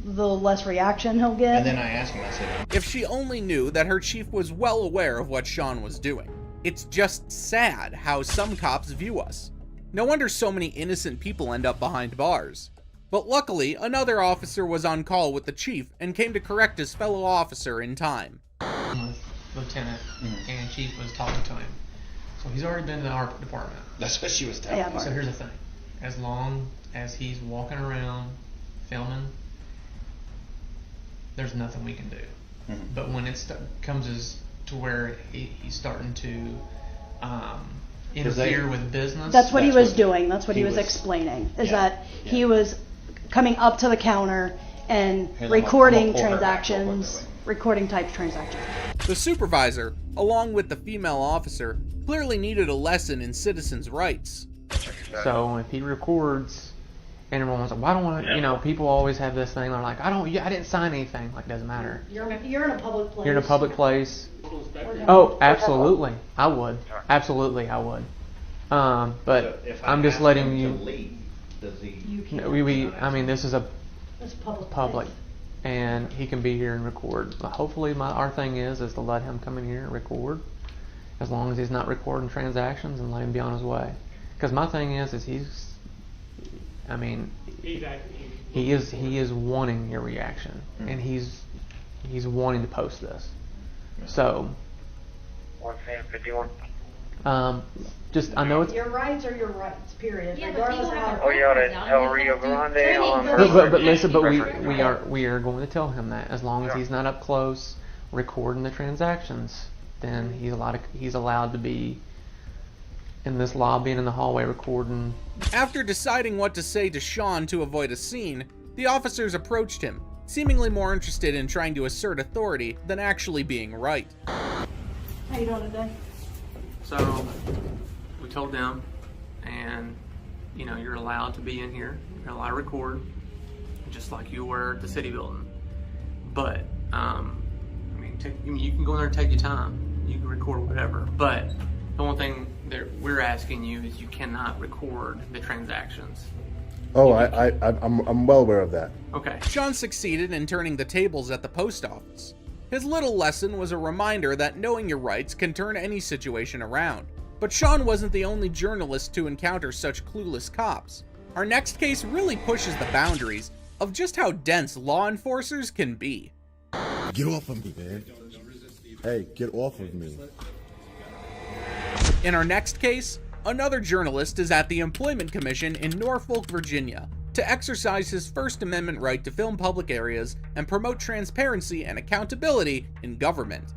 the less reaction he'll get. And then I asked him, I said... If she only knew that her chief was well aware of what Sean was doing. It's just sad how some cops view us. No wonder so many innocent people end up behind bars. But luckily, another officer was on call with the chief and came to correct his fellow officer in time. Lieutenant and chief was talking to him. So he's already been to our department. That's what she was telling me. So here's the thing. As long as he's walking around filming, there's nothing we can do. But when it comes to where he's starting to interfere with business. That's what he was doing. That's what he was explaining. Is that he was coming up to the counter and recording transactions, recording type transactions. The supervisor, along with the female officer, clearly needed a lesson in citizens' rights. So if he records, and everyone's like, "Why don't want to?" You know, people always have this thing. They're like, "I didn't sign anything." Like, doesn't matter. You're in a public place. You're in a public place. Oh, absolutely, I would. Absolutely, I would. But I'm just letting you. I mean, this is a public, and he can be here and record. But hopefully, our thing is to let him come in here and record, as long as he's not recording transactions, and let him be on his way. Because my thing is he's. I mean, he is wanting your reaction, and he's wanting to post this. So. 151. Just I know it's. Your rights are your rights. Period. Yeah, regardless of how. Oh, you're at El Rio Grande on. But listen, but we are going to tell him that as long as he's not up close recording the transactions, then he's allowed to be in this lobby and in the hallway recording. After deciding what to say to Sean to avoid a scene, the officers approached him, seemingly more interested in trying to assert authority than actually being right. How you doing today? So we told them, and you're allowed to be in here. You're allowed to record, just like you were at the city building. But you can go in there and take your time. You can record whatever. But the one thing that we're asking you is you cannot record the transactions. Oh, I'm well aware of that. Okay. Sean succeeded in turning the tables at the post office. His little lesson was a reminder that knowing your rights can turn any situation around. But Sean wasn't the only journalist to encounter such clueless cops. Our next case really pushes the boundaries of just how dense law enforcers can be. Get off of me, man. Hey, get off of me. In our next case, another journalist is at the Employment Commission in Norfolk, Virginia, to exercise his First Amendment right to film public areas and promote transparency and accountability in government.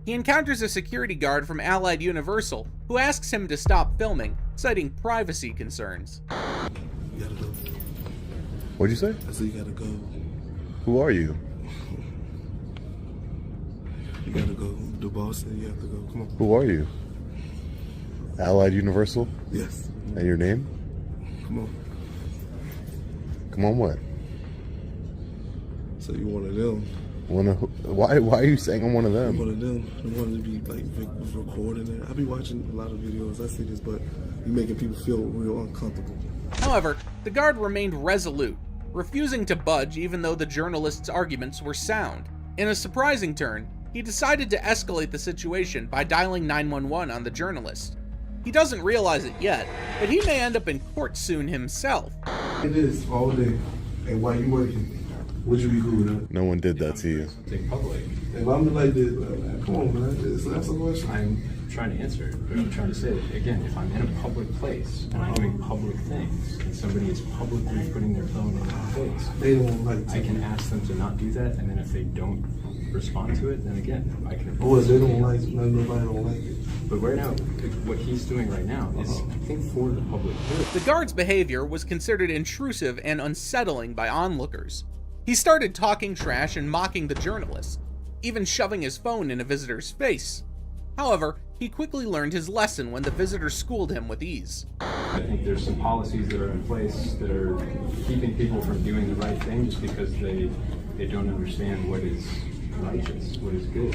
He encounters a security guard from Allied Universal who asks him to stop filming, citing privacy concerns. You gotta go. What'd you say? I said you gotta go. Who are you? You gotta go. The boss said you have to go. Come on. Who are you? Allied Universal? Yes. And your name? Come on. Come on, what? So you one of them? Why are you saying I'm one of them? I'm one of them. I wanted to be like recording it. I be watching a lot of videos. I see this, but you making people feel real uncomfortable. However, the guard remained resolute, refusing to budge even though the journalist's arguments were sound. In a surprising turn, he decided to escalate the situation by dialing 911 on the journalist. He doesn't realize it yet, but he may end up in court soon himself. It is all day. And while you working, would you be cool with that? No one did that to you. Take public. If I'm like this, come on, man. That's a question. I'm trying to answer it, but I'm trying to say that, again, if I'm in a public place and I'm doing public things and somebody is publicly putting their phone in my face, they don't like to. I can ask them to not do that, and then if they don't respond to it, then again, I can. Or they don't like it, nobody don't like it. But right now, what he's doing right now is, I think, for the public good. The guard's behavior was considered intrusive and unsettling by onlookers. He started talking trash and mocking the journalist, even shoving his phone in a visitor's face. However, he quickly learned his lesson when the visitor schooled him with ease. I think there's some policies that are in place that are keeping people from doing the right thing just because they don't understand what is righteous, what is good.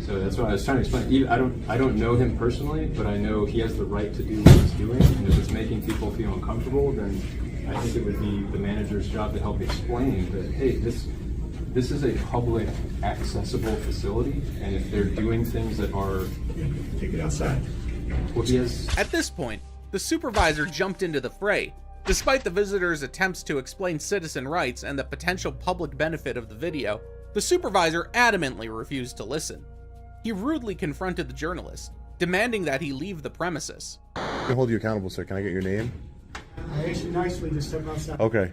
So that's what I was trying to explain. I don't know him personally, but I know he has the right to do what he's doing. And if it's making people feel uncomfortable, then I think it would be the manager's job to help explain that, hey, this is a public accessible facility, and if they're doing things that are, take it outside. Well, he has. At this point, the supervisor jumped into the fray. Despite the visitor's attempts to explain citizen rights and the potential public benefit of the video, the supervisor adamantly refused to listen. He rudely confronted the journalist, demanding that he leave the premises. I can hold you accountable, sir. Can I get your name? I asked you nicely to step outside. Okay.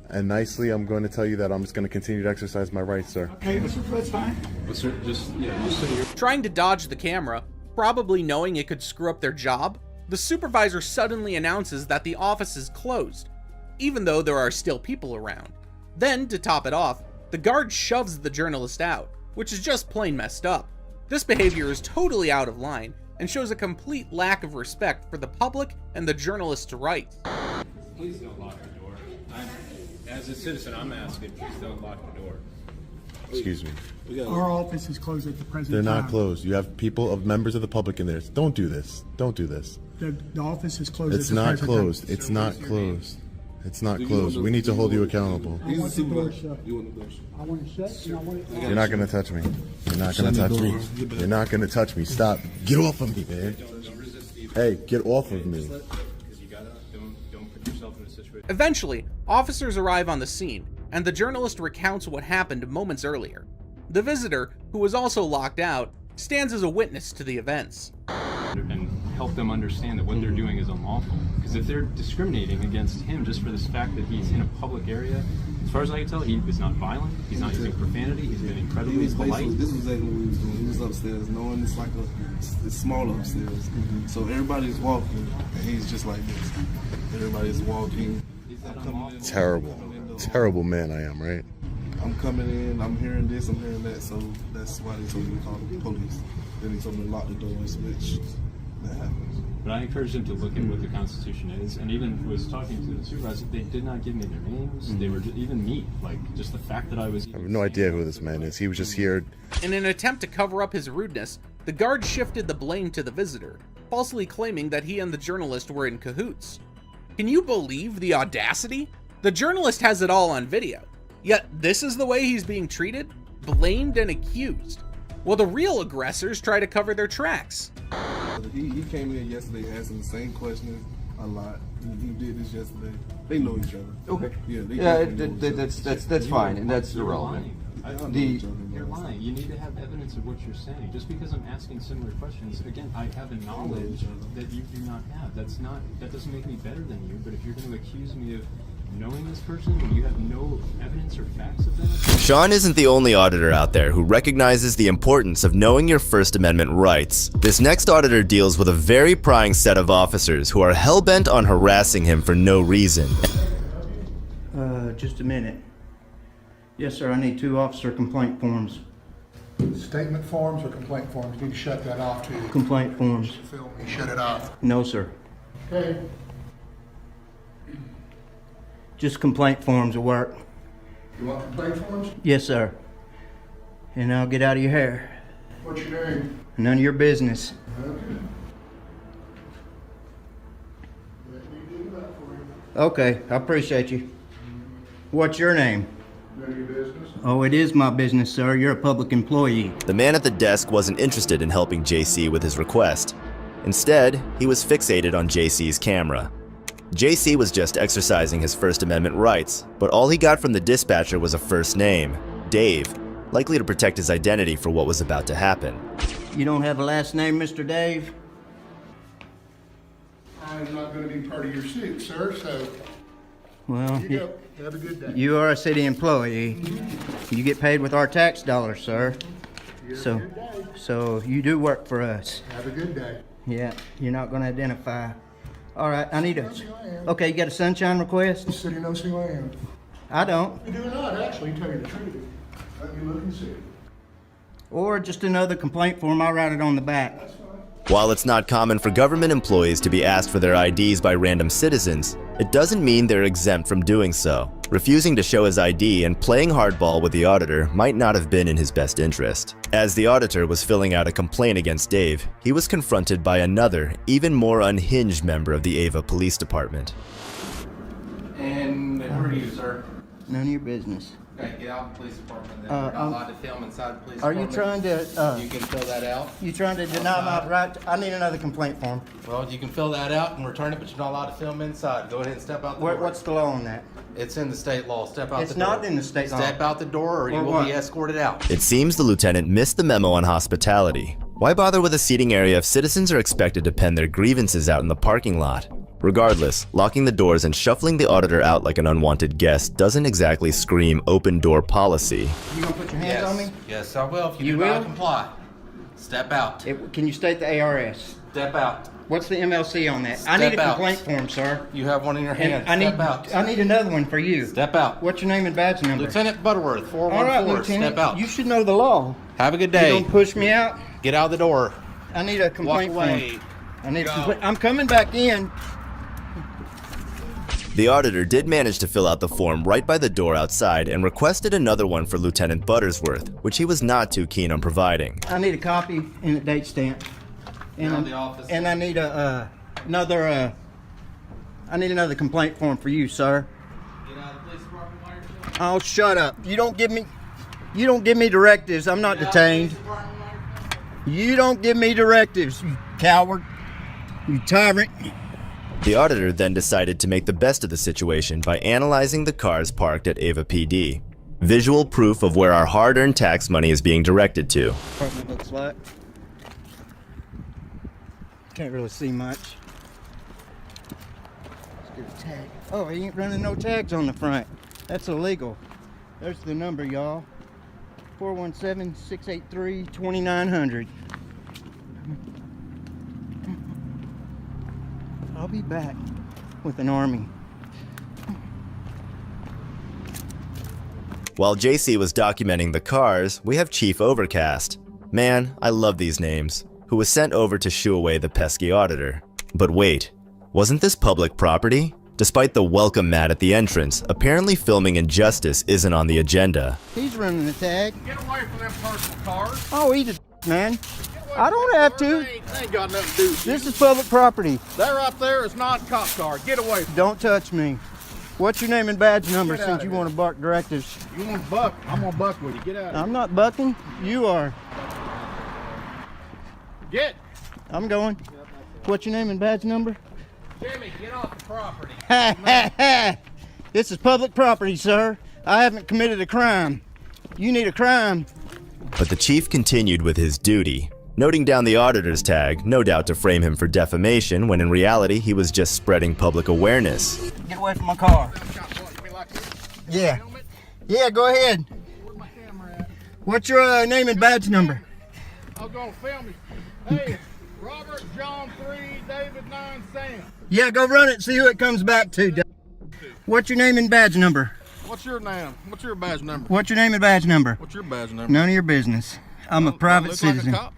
And nicely, I'm going to tell you that I'm just going to continue to exercise my rights, sir. Okay, that's fine. But sir, just so you're Trying to dodge the camera, probably knowing it could screw up their job, the supervisor suddenly announces that the office is closed, even though there are still people around. Then, to top it off, the guard shoves the journalist out, which is just plain messed up. This behavior is totally out of line and shows a complete lack of respect for the public and the journalist's rights. Please don't lock the door. As a citizen, I'm asking, please don't lock the door. Excuse me. Our office is closed at the present They're time. not closed. You have members of the public in there. Don't do this. Don't do this. The office is closed It's at the not present closed. time. It's not closed. It's not closed. We need to hold you accountable. I want the door shut. I want it shut, and I want it... You're not going to touch me. You're not going to touch me. You're not going to touch me. Stop. Get off of me, man. Hey, get off of me. Eventually, officers arrive on the scene, and the journalist recounts what happened moments earlier. The visitor, who was also locked out, stands as a witness to the events. And help them understand that what they're doing is unlawful. Because if they're discriminating against him just for this fact that he's in a public area, as far as I can tell, he is not violent, he's not using profanity, he's been incredibly polite. This was exactly what he was doing. He was upstairs, knowing it's like it's small upstairs. So everybody's walking, and he's just like this. Everybody's walking. Terrible man I am, right? I'm coming in, I'm hearing this, I'm hearing that, so that's why they told me to call the police. Then he told me to lock the doors, which that happens. But I encouraged him to look at what the Constitution is, and even was talking to the supervisor, they did not give me their names, they were even me, like just the fact that I was... I have no idea who this man is. He was just here. In an attempt to cover up his rudeness, the guard shifted the blame to the visitor, falsely claiming that he and the journalist were in cahoots. Can you believe the audacity? The journalist has it all on video, yet this is the way he's being treated, blamed and accused. Well, the real aggressors try to cover their tracks. He came in yesterday asking the same questions a lot. He did this yesterday. They know each other. Okay. Yeah, that's fine, and that's irrelevant. You're lying. You need to have evidence of what you're saying. Just because I'm asking similar questions, again, I have a knowledge that you do not have. That doesn't make me better than you. But if you're going to accuse me of knowing this person when you have no evidence or facts of that... Sean isn't the only auditor out there who recognizes the importance of knowing your First Amendment rights. This next auditor deals with a very prying set of officers who are hell-bent on harassing him for no reason. Just a minute. Yes, sir, I need 2 officer complaint forms. Statement forms or complaint forms? You need to shut that off too. Complaint forms. Film me, shut it off. No, sir. Okay. Just complaint forms will work. You want complaint forms? Yes, sir. And I'll get out of your hair. What's your name? None of your business. Okay. Okay, I appreciate you. What's your name? None of your business? Oh, it is my business, sir. You're a public employee. The man at the desk wasn't interested in helping JC with his request. Instead, he was fixated on JC's camera. JC was just exercising his First Amendment rights, but all he got from the dispatcher was a first name, Dave, likely to protect his identity for what was about to happen. You don't have a last name, Mr. Dave? I'm not going to be part of your suit, sir, so... Well, you go. Have a good day. You are a city employee. You get paid with our tax dollars, sir. So you do work for us. Have a good day. Yeah, you're not going to identify. All right, I need a... Okay, you got a sunshine request? The city knows who I am. I don't. You do not, actually, tell you the truth. Let me look and see. Or just another complaint form, I'll write it on the back. While it's not common for government employees to be asked for their IDs by random citizens, it doesn't mean they're exempt from doing so. Refusing to show his ID and playing hardball with the auditor might not have been in his best interest. As the auditor was filling out a complaint against Dave, he was confronted by another, even more unhinged member of the Ava Police Department. And who are you, sir? None of your business. Okay, get out of the police department then. We're not allowed to film inside the police Are department. you trying to... you can fill that out. You trying to deny my right? I need another complaint form. Well, you can fill that out and return it, but you're not allowed to film inside. Go ahead and step out the door. What's the law on that? It's in the state law. Step out It's the door. not in the state law. Step out the door or you Or will what? be escorted out. It seems the lieutenant missed the memo on hospitality. Why bother with a seating area if citizens are expected to pen their grievances out in the parking lot? Regardless, locking the doors and shuffling the auditor out like an unwanted guest doesn't exactly scream open door policy. You gonna put your hands on me? Yes, I will if you, You do not will? comply. Step out. Can you state the ARS? Step out. What's the MLC on that? I need a Step out. complaint form, sir. You have one in your And hand. Step out. I need another one for you. Step out. What's your name and badge number? Lieutenant Butterworth, 414. All right, Lieutenant. Step out. You should know the law. Have a good day. You gonna push me out? Get out of the door. I need a complaint Walk away. form. I need a complaint. I'm coming back in. The auditor did manage to fill out the form right by the door outside and requested another one for Lieutenant Buttersworth, which he was not too keen on providing. I need a copy and a date stamp. And the office. And I need another complaint form for you, sir. Get out of the police department while you're Oh, shut up. You don't give me directives. I'm not detained. You don't give me directives, you coward. You tyrant. The auditor then decided to make the best of the situation by analyzing the cars parked at Ava PD. Visual proof of where our hard-earned tax money is being directed to. Apartment looks like. Can't really see much. Let's get a tag. Oh, he ain't running no tags on the front. That's illegal. There's the number, y'all. 417-683-2900. I'll be back with an army. While JC was documenting the cars, we have Chief Overcast. Man, I love these names. Who was sent over to shoo away the pesky auditor. But wait, wasn't this public property? Despite the welcome mat at the entrance, apparently filming injustice isn't on the agenda. He's running the tag. Get away from them personal cars. Oh, eat it, man. I don't have to. They ain't got nothing to do with you. This is public property. That right there is not a cop car. Get away from Don't touch me. What's your name and badge number Get out since of you here. want to bark directives? You want to buck? I'm going to buck with you. Get out of here. I'm not bucking. You are. Get. I'm going. What's your name and badge number? Jimmy, get off the property. Ha ha ha! This is public property, sir. I haven't committed a crime. You need a crime. But the chief continued with his duty, noting down the auditor's tag, no doubt to frame him for defamation, when in reality he was just spreading public awareness. Get away from my car. Yeah. Yeah, go ahead. What's your name and badge number? I'm going to film you. Hey, Robert John 3, David 9, Sam. Yeah, go run it. See who it comes back to. What's your name and badge number? What's your name? What's your badge number? What's your name and badge number? What's your badge number? None of your business. I'm a private look citizen. Like a cop?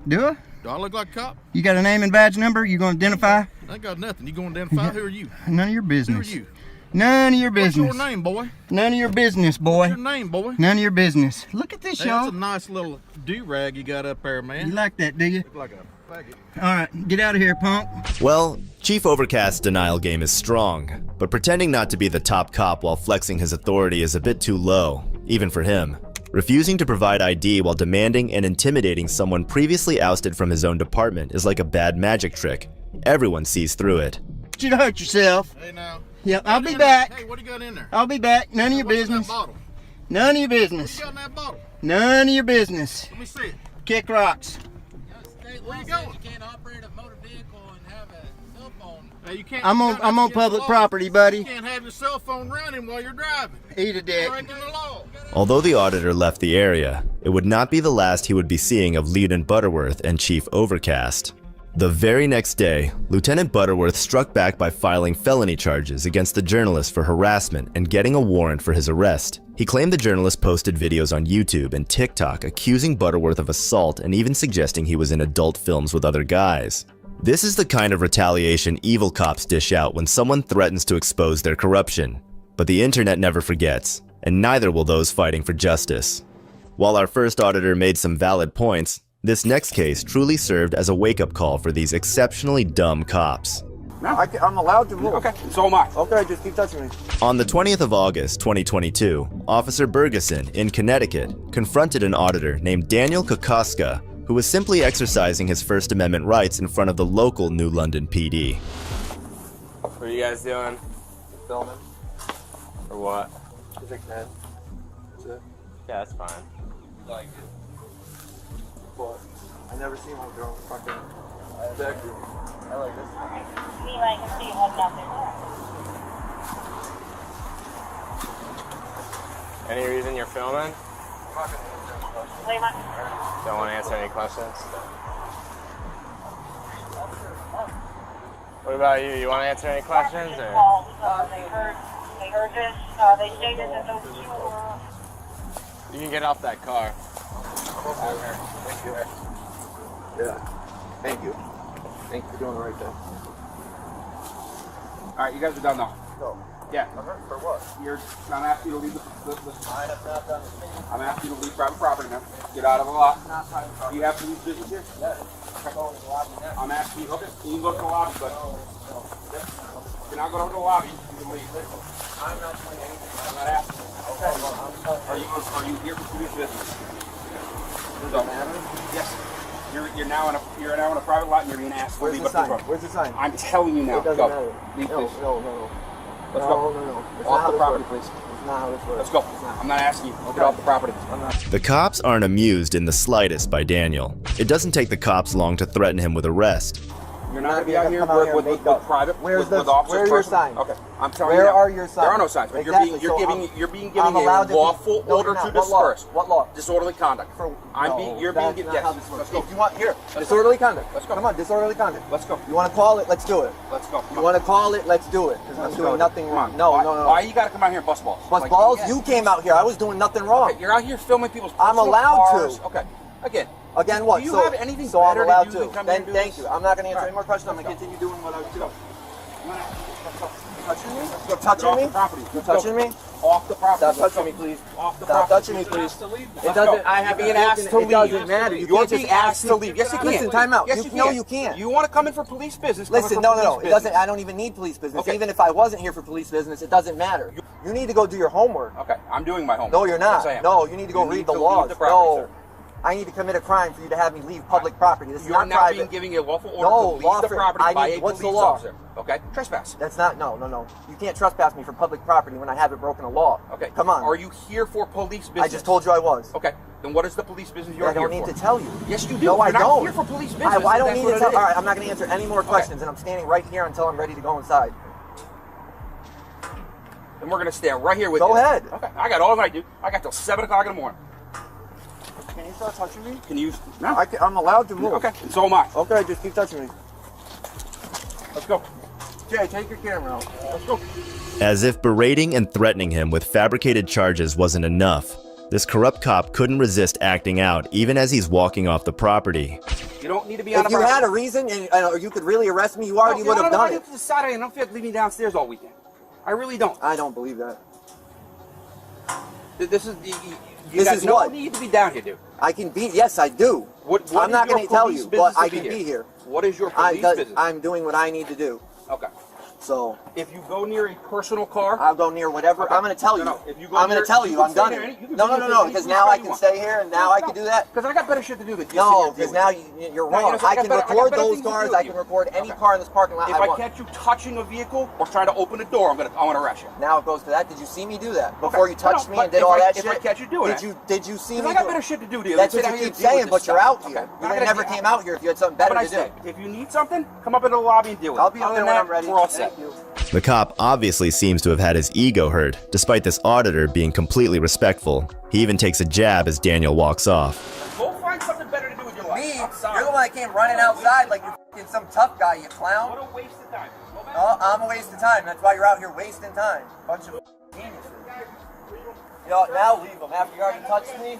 Do I? Do I look like a cop? You got a name and badge number? You gonna identify? I ain't got nothing. You going to identify? Who are you? None of your business. Who are you? None of your business. What's your name, boy? None of your business, boy. What's your name, boy? None of your business. Look at this, Hey, y'all. that's a nice little do-rag you got up there, man. You like that, do you? Look like a faggot. All right, get out of here, punk. Well, Chief Overcast's denial game is strong, but pretending not to be the top cop while flexing his authority is a bit too low, even for him. Refusing to provide ID while demanding and intimidating someone previously ousted from his own department is like a bad magic trick. Everyone sees through it. You don't hurt yourself. Hey, now. Yep, I'll be back. Hey, what do you got in there? I'll be back. None of your What's in that business. bottle? None of your What business. you got in that bottle? None of your business. Let me see it. Kick rocks. Where you going? You can't operate a motor vehicle and have a cell phone. Hey, you can't. I'm on public property, buddy. You can't have your cell phone running while you're driving. Eat a dick. Breaking the law. Although the auditor left the area, it would not be the last he would be seeing of Lieutenant Butterworth and Chief Overcast. The very next day, Lieutenant Butterworth struck back by filing felony charges against the journalist for harassment and getting a warrant for his arrest. He claimed the journalist posted videos on YouTube and TikTok accusing Butterworth of assault and even suggesting he was in adult films with other guys. This is the kind of retaliation evil cops dish out when someone threatens to expose their corruption. But the internet never forgets, and neither will those fighting for justice. While our first auditor made some valid points, this next case truly served as a wake-up call for these exceptionally dumb cops. No, I'm allowed to move. Okay, so am I. Okay, just keep touching me. On the 20th of August, 2022, Officer Bergeson in Connecticut confronted an auditor named Daniel Kokoska, who was simply exercising his First Amendment rights in front of the local New London PD. What are you guys doing? Filming. Or what? Is it good? Is it? Yeah, that's fine. Like it. What? I never seen one girl fucking. Thank you. I like this. I can see one nothing. Any reason you're filming? Don't want to answer any questions? What about you? You want to answer any questions? Or? They heard this. They stated that those two were. You can get off that car. Thank you. Yeah. Thank you. Thank you for doing the right thing. All right, you guys are done now. Go. Yeah. For what? I'm asking you to leave I'm asking you to leave private property now. Get out of the lot. Do you have police business here? Yes. I'm asking you. Okay. You can go to the lobby, but you're not going to the lobby. You can leave. I'm not doing anything. I'm not asking. Okay. Are you here for police business? Does it matter? Yes. You're now in a private lot and you're being asked to Where's leave. the sign? Where's the sign? I'm telling you now. It doesn't Go. matter. Leave, No. please. No. Let's go. No. It's Off not the how property, this please. works. It's not how this works. Let's go. I'm not asking you. Get off the property. The cops aren't amused in the slightest by Daniel. It doesn't take the cops long to threaten him with arrest. You're not going to be out here with private, with officers. Where are your signs? Okay, I'm telling you Where now. are your signs? There are no signs. But Exactly. You're being given I'm a allowed to lawful No, order you're not. to disperse. What law? Disorderly conduct. You're that's being yes. how this works. Let's go. If you want here, disorderly conduct. Let's go. Come on, disorderly conduct. Let's go. You want to call it? Let's do it. Let's go. You want to call it? Let's do it. Because I'm doing nothing wrong. No. Why you got to come out here and bust balls? Bust balls? You came out here. I was doing nothing wrong. Okay, you're out here filming people's I'm personal allowed cars. to. Okay. Again, what? Do you so, have anything so better I'm allowed to do than come Then here and do thank this? you. I'm not going to answer Right. any more questions. I'm going to Let's go. continue doing what I was doing. Touching me? Let's go. Touching me? Off the property. You touching me? Off the property. Stop touching me, please. Off the Stop property. touching me, please. It doesn't. I have been asked to leave. It doesn't matter. You You're can't being just ask asked me to leave. Yes, you can. Listen, time out. Yes, No, you can't. You want to come in for police business? come in Listen, for no. police It business. doesn't. I don't even need police business. Okay. Even if I wasn't here for police business, it doesn't matter. You need to go do your homework. Okay, I'm doing my homework. No, you're not. Yes, I am. No, you need to go read the leave laws. the property, No. I need to commit a crime for you to have me leave public property. This is You're not now private. being given a lawful order No, to leave the lawful- property I by need- a what's the police law? officer. Okay, trespass. That's not. No. You can't trespass me for public property when I haven't broken a law. Okay, Come on. Are you here for police business? I just told you I was. Okay, then what is the police business you're I don't here need for? to tell you. Yes, you do. No, You're I not don't. here for police business. I don't That's need what to it tell. is. All right, I'm not going to answer any more questions, and I'm standing right here until I'm ready to go inside. And we're gonna stand right here with Go you. ahead. Okay, I got all I do. I got till 7 o'clock in the morning. Can you start touching me? Can you? No. I'm allowed to move. Okay, and so am I. Okay, just keep touching me. Let's go. Jay, take your camera out. Let's go. As if berating and threatening him with fabricated charges wasn't enough, this corrupt cop couldn't resist acting out even as he's walking off the property. You don't need to be on If the you property. had a reason or you could really arrest me, you already would have done it. To the side, I don't feel like leaving downstairs all weekend. I really don't. I don't believe that. This is you This got is no what? need to be down here, dude. I can be. Yes, I do. What I'm is not your going to tell police you, business but I to can be here. What is your police business? I'm doing what I need to do. Okay. So if you go near a personal car, I'll go near whatever. Okay. I'm going to tell you. No, if you go I'm going near- to tell you you. can I'm stay done. there any- you can No, videotape because any now I car you can want. stay here and now I can do that. Because I got better shit to do than No, because now you're No, you wrong. know, so I can I got record better those things to cars. do I with can you. record any car in this parking lot If I I want. catch you touching a vehicle or trying to open a door, I'm gonna arrest you. Now it goes to that. Did you see me do that before you touched me but and did if all I- that if shit? I catch you doing did it. Did you see me? I got do- better shit to do, dude. That's Sit what down you here keep and deal with saying, this but you're stuff. out here. Okay. You Not would gonna never do- came out here if you had something What better I to do. say? If you need something, come up into the lobby and deal with it. I'll be up Other there than when I'm that, ready. We're all Thank set. you. The cop obviously seems to have had his ego hurt, despite this auditor being completely respectful. He even takes a jab as Daniel walks off. Go find something better to do with your life. Me? Outside. You're the one that came running outside like you're f***ing some tough guy, you clown. What a waste of time. Go back. Oh, I'm a waste of time. That's why you're out here wasting time. Bunch of geniuses. You know, now leave them. After you already touched me,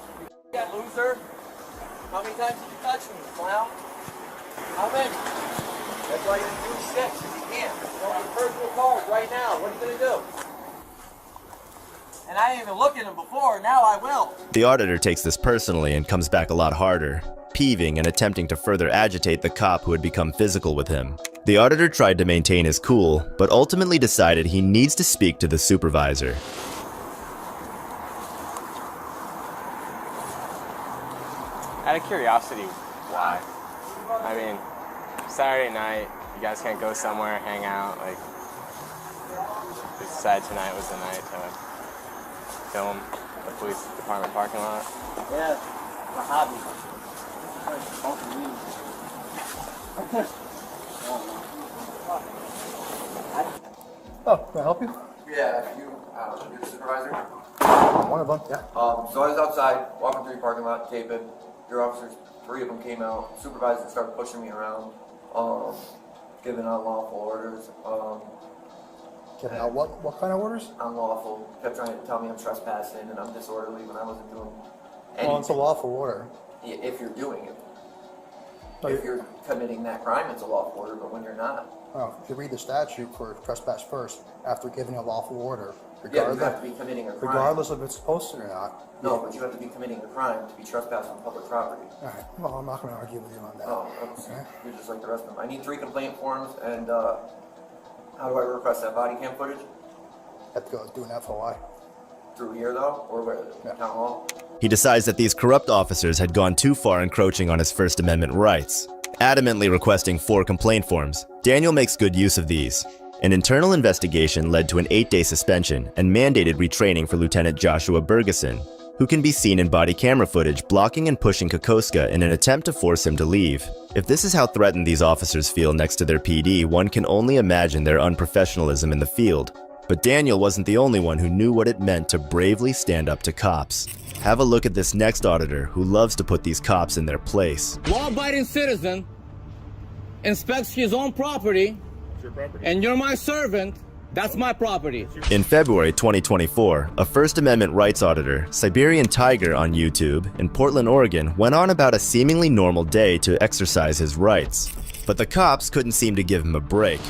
you loser. How many times did you touch me, clown? How many? That's why you didn't do shit, 'cause you can't. You want your personal cars right now. What are you going to do? And I didn't even look at them before. Now I will. The auditor takes this personally and comes back a lot harder, peeving and attempting to further agitate the cop who had become physical with him. The auditor tried to maintain his cool, but ultimately decided he needs to speak to the supervisor. Out of curiosity, why? I mean, Saturday night, you guys can't go somewhere, hang out, like, we decided tonight was the night to film the police department parking lot. Yeah, it's a hobby. Oh, can I help you? Yeah, you're the supervisor? One of them, yeah. So I was outside, walking through the parking lot, taping. Your officers, 3 of them came out. Supervisor started pushing me around, giving unlawful orders. Giving out what kind of orders? Unlawful. Kept trying to tell me I'm trespassing and I'm disorderly when I wasn't doing anything. Well, it's a lawful order. If you're doing it. Oh, If you're committing that crime, it's a lawful order, but when you're not. Oh, if you read the statute for trespass first, after giving a lawful order, Yeah, you have to be committing a crime. regardless if it's posted or not. No, but you have to be committing a crime to be trespassing on public property. All right, well, I'm not going to argue with you on that. Oh, okay. You're just like the rest of them. I need 3 complaint forms, and how do I request that body cam footage? Have to go do an FOI. Through here, though? Or where? Town hall? He decides that these corrupt officers had gone too far encroaching on his First Amendment rights. Adamantly requesting 4 complaint forms, Daniel makes good use of these. An internal investigation led to an 8-day suspension and mandated retraining for Lieutenant Joshua Bergeson, who can be seen in body camera footage blocking and pushing Kokoska in an attempt to force him to leave. If this is how threatened these officers feel next to their PD, one can only imagine their unprofessionalism in the field. But Daniel wasn't the only one who knew what it meant to bravely stand up to cops. Have a look at this next auditor who loves to put these cops in their place. Law-abiding citizen inspects his own property, and you're my servant, that's my property. In February 2024, a First Amendment rights auditor, Siberian Tiger on YouTube in Portland, Oregon, went on about a seemingly normal day to exercise his rights. But the cops couldn't seem to give him a break.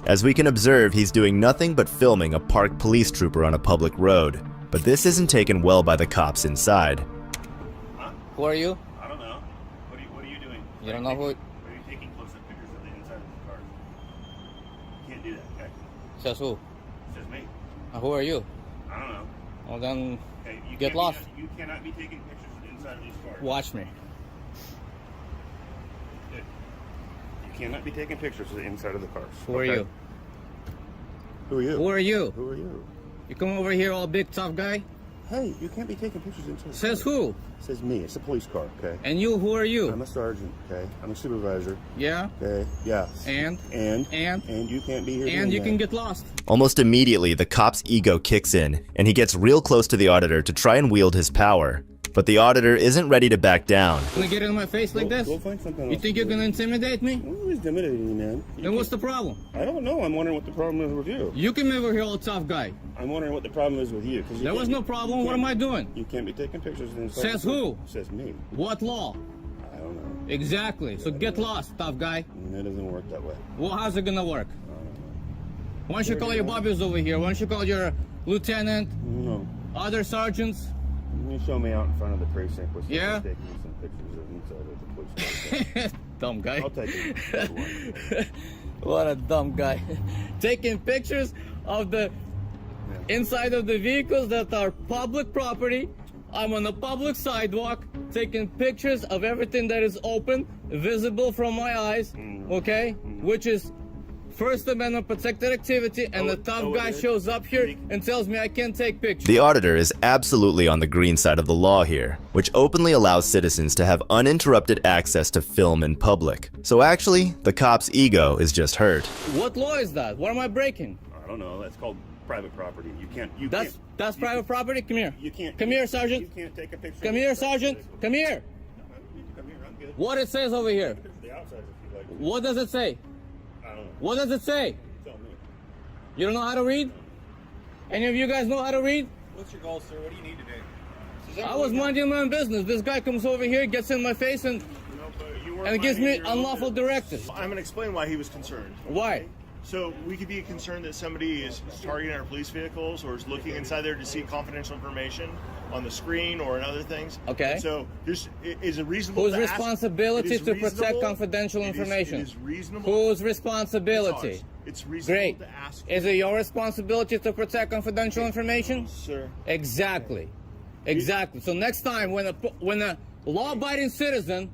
As we can observe, he's doing nothing but filming a parked police trooper on a public road. But this isn't taken well by the cops inside. Who are you? I don't know. What are you doing? You don't know who? Are you taking close-up pictures of the inside of the car? You can't do that, okay? Says who? Says me. Who are you? I don't know. Well then, Okay, get lost. You cannot be taking pictures of the inside of these cars. Watch me. You cannot be taking pictures of the inside of the cars. Who are you? Who are you? Who are you? Who are you? You come over here all big tough guy? Hey, you can't be taking pictures inside. Says who? Says me. It's a police car, okay? And you, who are you? I'm a sergeant, okay? I'm a supervisor. Yeah? Okay, yeah. And you can't be here and doing you that. can get lost. Almost immediately, the cop's ego kicks in, and he gets real close to the auditor to try and wield his power. But the auditor isn't ready to back down. Gonna get in my face like this? Go find something You else think to you're do. gonna intimidate me? Who's intimidating you, man? Then what's the problem? I don't know. I'm wondering what the problem is with you. You came over here all tough guy. I'm wondering what the problem is with you. 'Cause you There can't was be- no problem. you What can't- am I doing? You can't be taking pictures of the inside. Says of the who? car. Says me. What law? I don't know. Exactly. So get lost, tough guy. That doesn't work that way. Well, how's it gonna work? Why don't you call your bobbies over here? Why don't you call your lieutenant? No. Other sergeants? You show me out in front of the precinct with Yeah? taking some pictures of inside of the police car. Dumb guy. I'll take it. What a dumb guy. Taking pictures of the inside of the vehicles that are public property. I'm on a public sidewalk taking pictures of everything that is open, visible from my eyes, okay? Which is First Amendment protected activity, and the tough guy shows up here and tells me I can't take pictures. The auditor is absolutely on the green side of the law here, which openly allows citizens to have uninterrupted access to film in public. So actually, the cop's ego is just hurt. What law is that? What am I breaking? I don't know. That's called private property. You can't. That's private property? Come here. You can't. Come here, Sergeant. You can't take a picture. Come here, Sergeant. Come here. Come here. I'm good. What it says over here? The outside, if you like. What does it say? I don't know. What does it say? Tell me. You don't know how to read? Any of you guys know how to read? What's your goal, sir? What do you need today? I was minding my own business. This guy comes over here, gets in my face, and gives me unlawful directives. I'm going to explain why he was concerned. Why? So we could be concerned that somebody is targeting our police vehicles or is looking inside there to see confidential information on the screen or in other things. Okay. So there's is it reasonable? Whose to ask- responsibility it is to protect reasonable- confidential it is- information? It is reasonable. Whose responsibility? It's ours. It's reasonable Great. to ask. Is it your responsibility to protect confidential information? Sir. Exactly. Exactly. So next time when a law-abiding citizen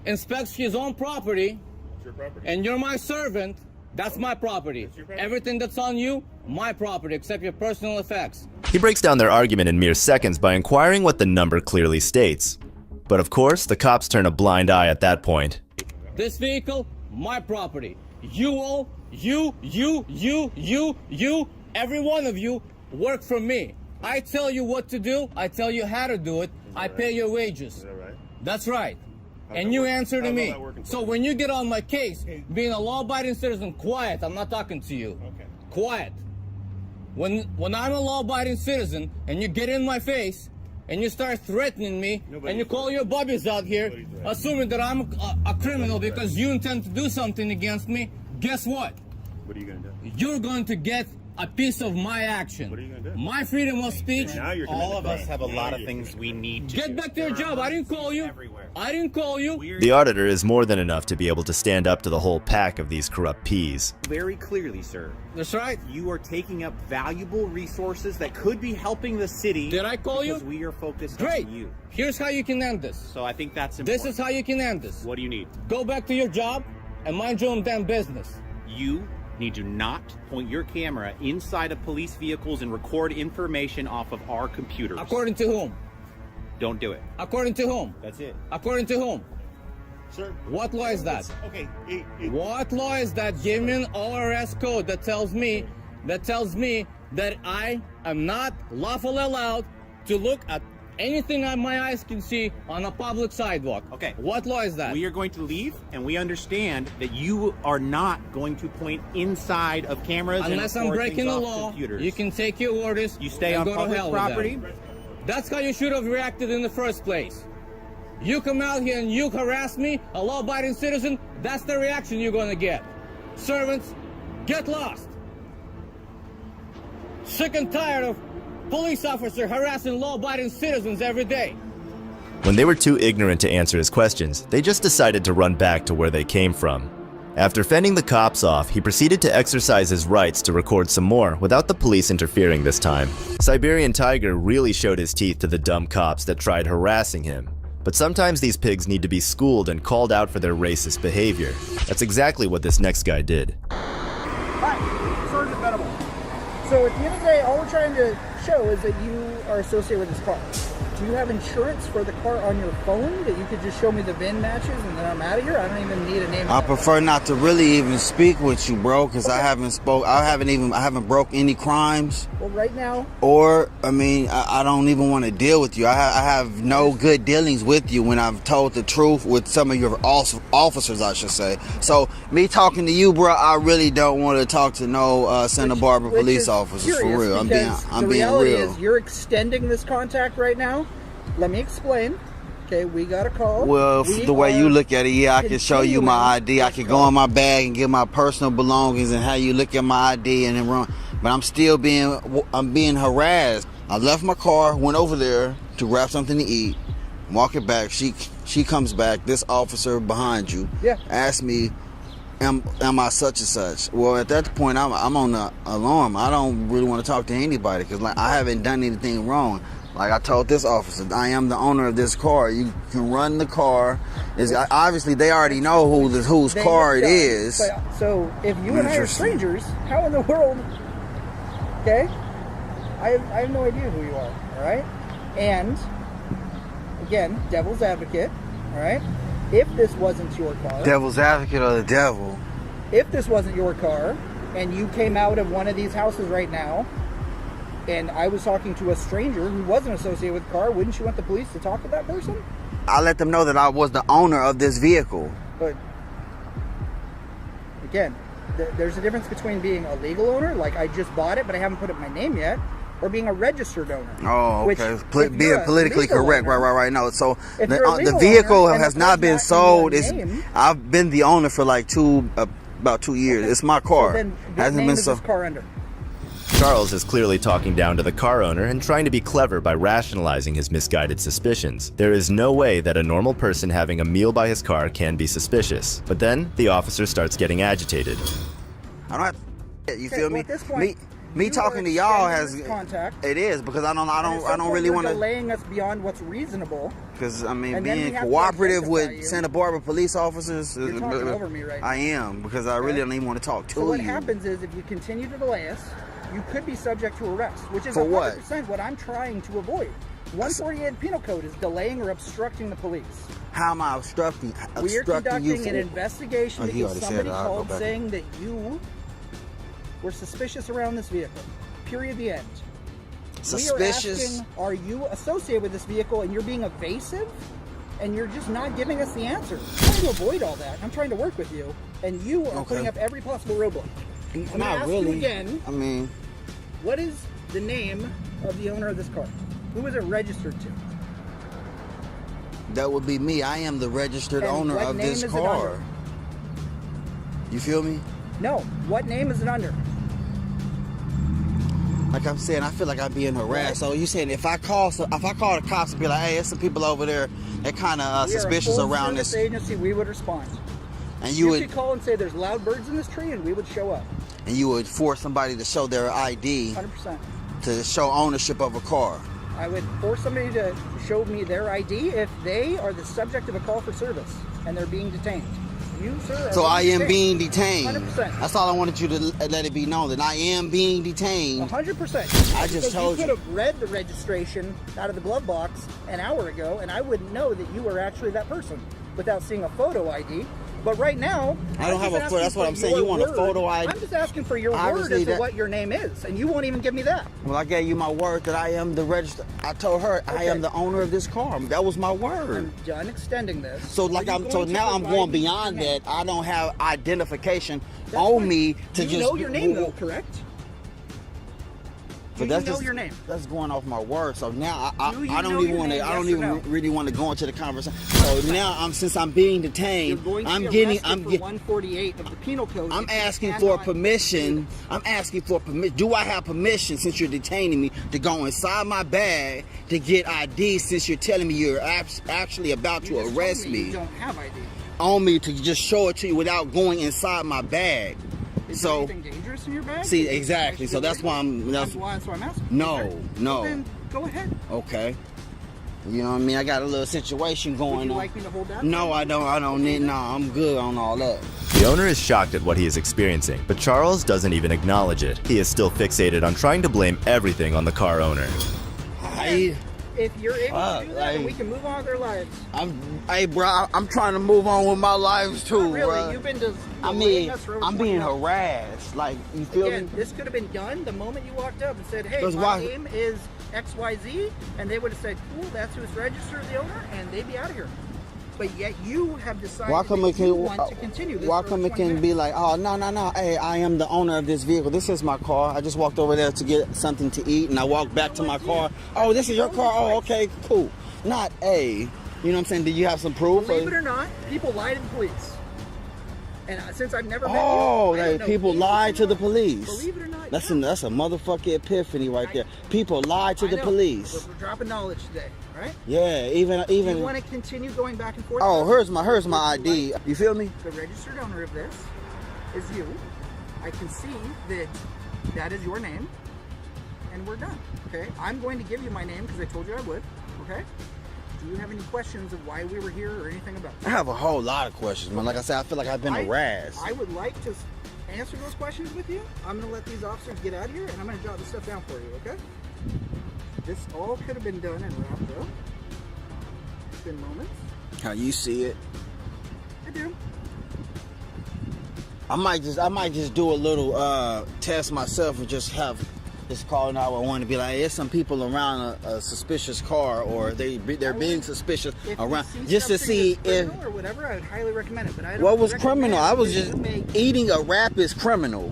inspects his own property, It's your property. and you're my servant, that's my property. Everything that's on you, my property, except your personal effects. He breaks down their argument in mere seconds by inquiring what the number clearly states. But of course, the cops turn a blind eye at that point. This vehicle, my property. You all, you, every one of you work for me. I tell you what to do, I tell you how to do it, I pay your wages. Is that right? That's right. And you answer to me. So when you get on my case, being a law-abiding citizen, quiet, I'm not talking to you. Okay. Quiet. When I'm a law-abiding citizen and you get in my face and you start threatening me and you call your bobbies out here, assuming that I'm a criminal because you intend to do something against me, guess what? What are you going to do? You're going to get a piece of my action. What are you going to do? My freedom of speech. All of us have a lot of things we need to Get do. back to your job. I didn't call you. I didn't call you. The auditor is more than enough to be able to stand up to the whole pack of these corrupt peas. Very clearly, sir. That's right. You are taking up valuable resources that could be helping the city. Did I call you? Because we are focused Great. on you. Here's how you can end this. So I think that's This important. is how you can end this. What do you need? Go back to your job and mind your own damn business. You need to not point your camera inside of police vehicles and record information off of our computers. According to whom? Don't do it. According to whom? That's it. According to whom? Sir. What law is that? Okay. What law is that? Give me an ORS code that tells me that I am not lawfully allowed to look at anything that my eyes can see on a public sidewalk. Okay. What law is that? We are going to leave, and we understand that you are not going to point inside of cameras Unless and I'm record breaking things the off law, computers. you can take your orders. You stay and on go to public hell with property. them. That's how you should have reacted in the first place. You come out here and you harass me, a law-abiding citizen, that's the reaction you're gonna get. Servants, get lost. Sick and tired of police officers harassing law-abiding citizens every day. When they were too ignorant to answer his questions, they just decided to run back to where they came from. After fending the cops off, he proceeded to exercise his rights to record some more without the police interfering this time. Siberian Tiger really showed his teeth to the dumb cops that tried harassing him. But sometimes these pigs need to be schooled and called out for their racist behavior. That's exactly what this next guy did. Hi, Sergeant Venable. So at the end of the day, all we're trying to show is that you are associated with this car. Do you have insurance for the car on your phone that you could just show me the VIN matches and then I'm out of here? I don't even need a name. I prefer not to really even speak with you, bro, because I haven't broke any crimes. Well, right now. Or, I don't even want to deal with you. I have no good dealings with you when I've told the truth with some of your officers, I should say. So, me talking to you, bro, I really don't want to talk to no Santa Barbara police officers, for real. I'm being the reality real. is you're extending this contact right now. Let me explain. Okay, we got a call. Well, the way you look at it, yeah, I can show you my ID. I can go in my bag and get my personal belongings and how you look at my ID and then run. But I'm being harassed. I left my car, went over there to grab something to eat, walk it back. She comes back. This officer behind you asked me, am I such and such? Well, at that point, I'm on the alarm. I don't really want to talk to anybody because I haven't done anything wrong. Like I told this officer, I am the owner of this car. You can run the car. Obviously, they already know whose car it is. So if you and I are strangers, how in the world? Okay, I have no idea who you are. All right, and again, devil's advocate. All right, if this wasn't your car, devil's advocate or the devil. If this wasn't your car, and you came out of one of these houses right now, and I was talking to a stranger who wasn't associated with the car, wouldn't you want the police to talk to that person? I let them know that I was the owner of this vehicle. But again, there's a difference between being a legal owner, like I just bought it but I haven't put up my name yet, or being a registered owner. Oh, okay. Being politically correct, owner, right. No, so if you're a the legal vehicle owner and has the not been car's not in sold. your name, I've been the owner for like about 2 years. It's my car. So then, what Hasn't name been is so. this car under? Charles is clearly talking down to the car owner and trying to be clever by rationalizing his misguided suspicions. There is no way that a normal person having a meal by his car can be suspicious. But then, the officer starts getting agitated. I don't have to, you feel well, me? at this point, Me you talking are to y'all extending has this contact. it is because I don't really You're want to. delaying us beyond what's reasonable. Because I mean, And then we being have to cooperative identify with you. Santa Barbara police officers. You're talking over me right now. I am because I really don't even want to talk to So what you. happens is, if you continue to delay us, you could be subject to arrest, which is For what? 100% what I'm trying to avoid. 148 Penal Code is delaying or obstructing the police. How am I obstructing? We are Obstructing you conducting for? an investigation Oh, he because already said somebody it. I'll go called back. saying that you were suspicious around this vehicle. Period. The end. Suspicious? We are asking, are you associated with this vehicle, and you're being evasive, and you're just not giving us the answer. I'm trying to avoid all that. I'm trying to work with you, and you are putting up every possible roadblock. I'm gonna Not ask really. you again. I mean, What is the name of the owner of this car? Who is it registered to? that would be me. I am the registered And owner what of name this is it car. under? You feel me? No. What name is it under? Like I'm saying, I feel like I'm being harassed. So you saying if I call the cops and be like, hey, there's some people over there that kind of suspicious we are a around full-service this, agency, we would respond. and you could call and say there's loud birds in this tree, and we would show up. would force somebody to show their ID 100%. to show ownership of a car. I would force somebody to show me their ID if they are the subject of a call for service and they're being detained. You, sir, are So I am being detained. detained. 100%. That's all I wanted you to let it be known, that I am being detained. 100%. I just told you you. could have read the registration out of the glove box an hour ago, and I wouldn't know that you were actually that person without seeing a photo ID. But right now, I don't I'm have just a photo. That's asking what for I'm saying. You your want a word. photo ID? I'm just asking for your word Obviously as to that- what your name is, and you won't even give me that. Well, I gave you my word that I am the register. I told her I am the owner of this car. That was my word. I'm done extending this. So like Are you so going to now I'm provide going me beyond your name? that. I don't have identification That's on fine. me to You just know your name, though, correct? But Do that's you know just, your name? That's going off my word. So now I Do you don't know even your want to. name, I don't yes or even no? really want to go into the conversation. So now since I'm being detained, You're going to I'm be getting. arrested I'm for getting. 148 of the Penal Code. I'm if you asking for cannot- permission. I'm asking for permission. Do I have permission, since you're detaining me, to go inside my bag to get ID, since you're telling me you're actually about You to just told arrest me. You me don't have ID. on me, to just show it to you without going inside my bag? Is So there anything dangerous in your bag? see, Is it- exactly. So that's why I'm. That's why I'm asking. No, Okay. no. Well, then go ahead. Okay. You know what I mean? I got a little situation going Would you on. like me to hold that? No, I don't. I don't need. No, I'm good on all that. The owner is shocked at what he is experiencing, but Charles doesn't even acknowledge it. He is still fixated on trying to blame everything on the car owner. If you're able to do that, then Hey. we can move on with our lives. Hey, bro, I'm trying to move on with my life too, Not really. bro. You've been just I delaying mean, us for over I'm being 20 hours. harassed. Like, you feel Again, me? this could have been done the moment you walked up and said, hey, Because my why- name is XYZ, and they would have said, cool, that's who's registered, the owner, and they'd be out of here. But yet you have decided Why come that it you can? want to continue this Why for come it 20 can minutes. be like, oh no? Hey, I am the owner of this vehicle. This is my car. I just walked over there to get something to eat, and I walked back to my car. Oh, this is your car. Oh, okay, cool. Not a. You know what I'm saying? Do you have some proof? Believe it or not, people lie to the police. And since I've never met you, Oh, I don't like know people if lie you to the know. police. Believe it or not, That's a motherfucking epiphany right there. People lie to I the know. police. We're dropping knowledge today, right? Yeah, even. You want to continue going back and forth? Oh, here's my ID. You feel me? The registered owner of this is you. I can see that that is your name, and we're done. Okay, I'm going to give you my name because I told you I would. Okay. Do you have any questions of why we were here or anything about I that? have a whole lot of questions, man. Like I said, I feel like I've been harassed. I would like to answer those questions with you. I'm going to let these officers get out of here, and I'm going to jot this stuff down for you, okay? This all could have been done and wrapped up. It's been moments. How you see it? I do. I might just do a little test myself and just call 911 to be like, there's some people around a suspicious car, or they're being suspicious If around, you just to something see that's if. criminal or whatever, I would highly recommend it. But I don't What was recommend criminal? I was that just you make- eating a wrap is criminal.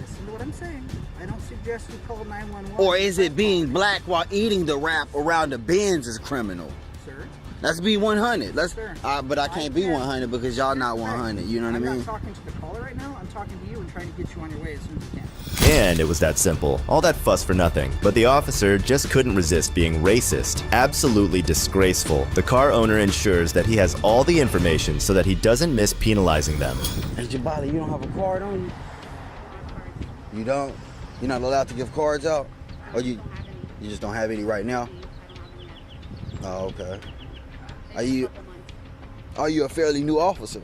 Listen to what I'm saying. I don't suggest you call 911. Or is it being black while eating the wrap around the bins is criminal? Sir, Let's be 100. Let's. Sure. But I can't be 100 because y'all not 100. You know what I I'm mean? not talking to the caller right now. I'm talking to you and trying to get you on your way as soon as you can. And it was that simple. All that fuss for nothing. But the officer just couldn't resist being racist. Absolutely disgraceful. The car owner ensures that he has all the information so that he doesn't miss penalizing them. Hey, Jabali, you don't have a card on you? You don't? You're not allowed to give cards out? Or you just don't have any right now? Oh, okay. Are you a fairly new officer?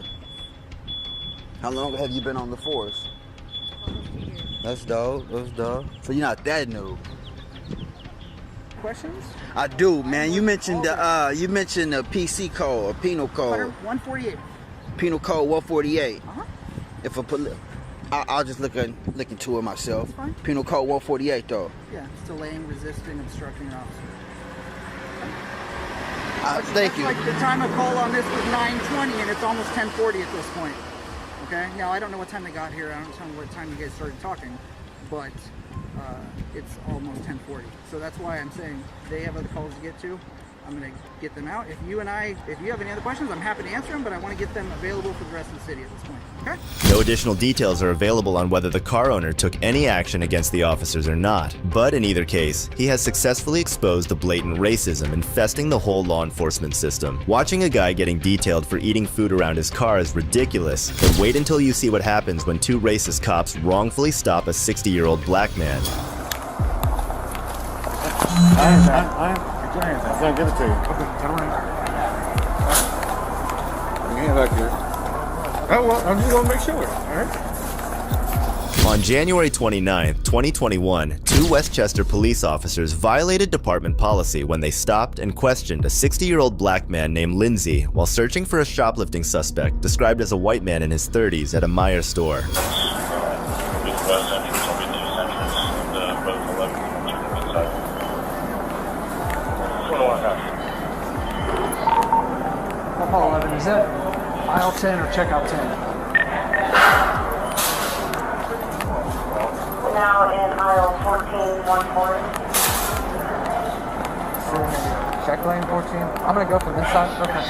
How long have you been on the force? That's dope. That's dope. So you're not that new. Questions? I do, man. You mentioned the PC code or penal code. 148. Penal code 148. Uh-huh. If I'll just look into it myself. That's fine. Penal code 148 though. Yeah, it's delaying, resisting, obstructing your officer. Thank you. Like the time of call on this was 9:20 and it's almost 10:40 at this point. Okay. Now I don't know what time they got here. I don't know what time you guys started talking, but it's almost 10:40. So that's why I'm saying they have other calls to get to. I'm gonna get them out. If you have any other questions, I'm happy to answer them, but I want to get them available for the rest of the city at this point. Okay? No additional details are available on whether the car owner took any action against the officers or not. But in either case, he has successfully exposed the blatant racism infesting the whole law enforcement system. Watching a guy getting detailed for eating food around his car is ridiculous, but wait until you see what happens when two racist cops wrongfully stop a 60-year-old black man. I'm gonna give it to you. Okay, turn around. Hand back here. Oh, well, I'm just gonna make sure. All right. On January 29th, 2021, two Westchester police officers violated department policy when they stopped and questioned a 60-year-old black man named Lindsay while searching for a shoplifting suspect described as a white man in his 30s at a Meijer store. Paul 11, is that aisle 10 or checkout 10? Now in aisle 14, 140. Check lane 14. I'm going to go from this side. Okay.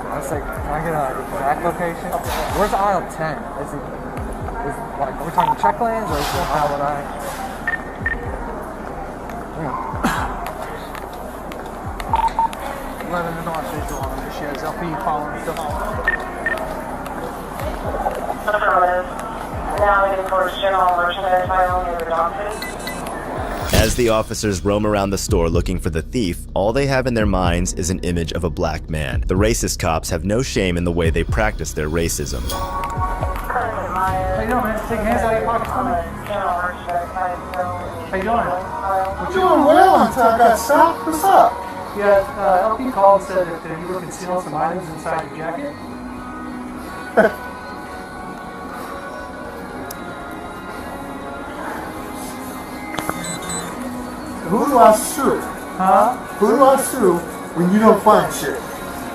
I say, can I get an exact location? Where's aisle 10? Is like, are we talking check lanes or is it aisle what I? Let them know I'm visual on this shit. Is LP following stuff? Affirmative. Now heading towards general merchandise aisle near the dog food. As the officers roam around the store looking for the thief, all they have in their minds is an image of a black man. The racist cops have no shame in the way they practice their racism. How you doing, man? Take your hands out of your pockets for me. How you doing? I'm doing well until I got stopped. What's up? Yeah, LP called and said that you were concealing some items inside your jacket. Who do I sue? Huh? Who do I sue when you don't find shit?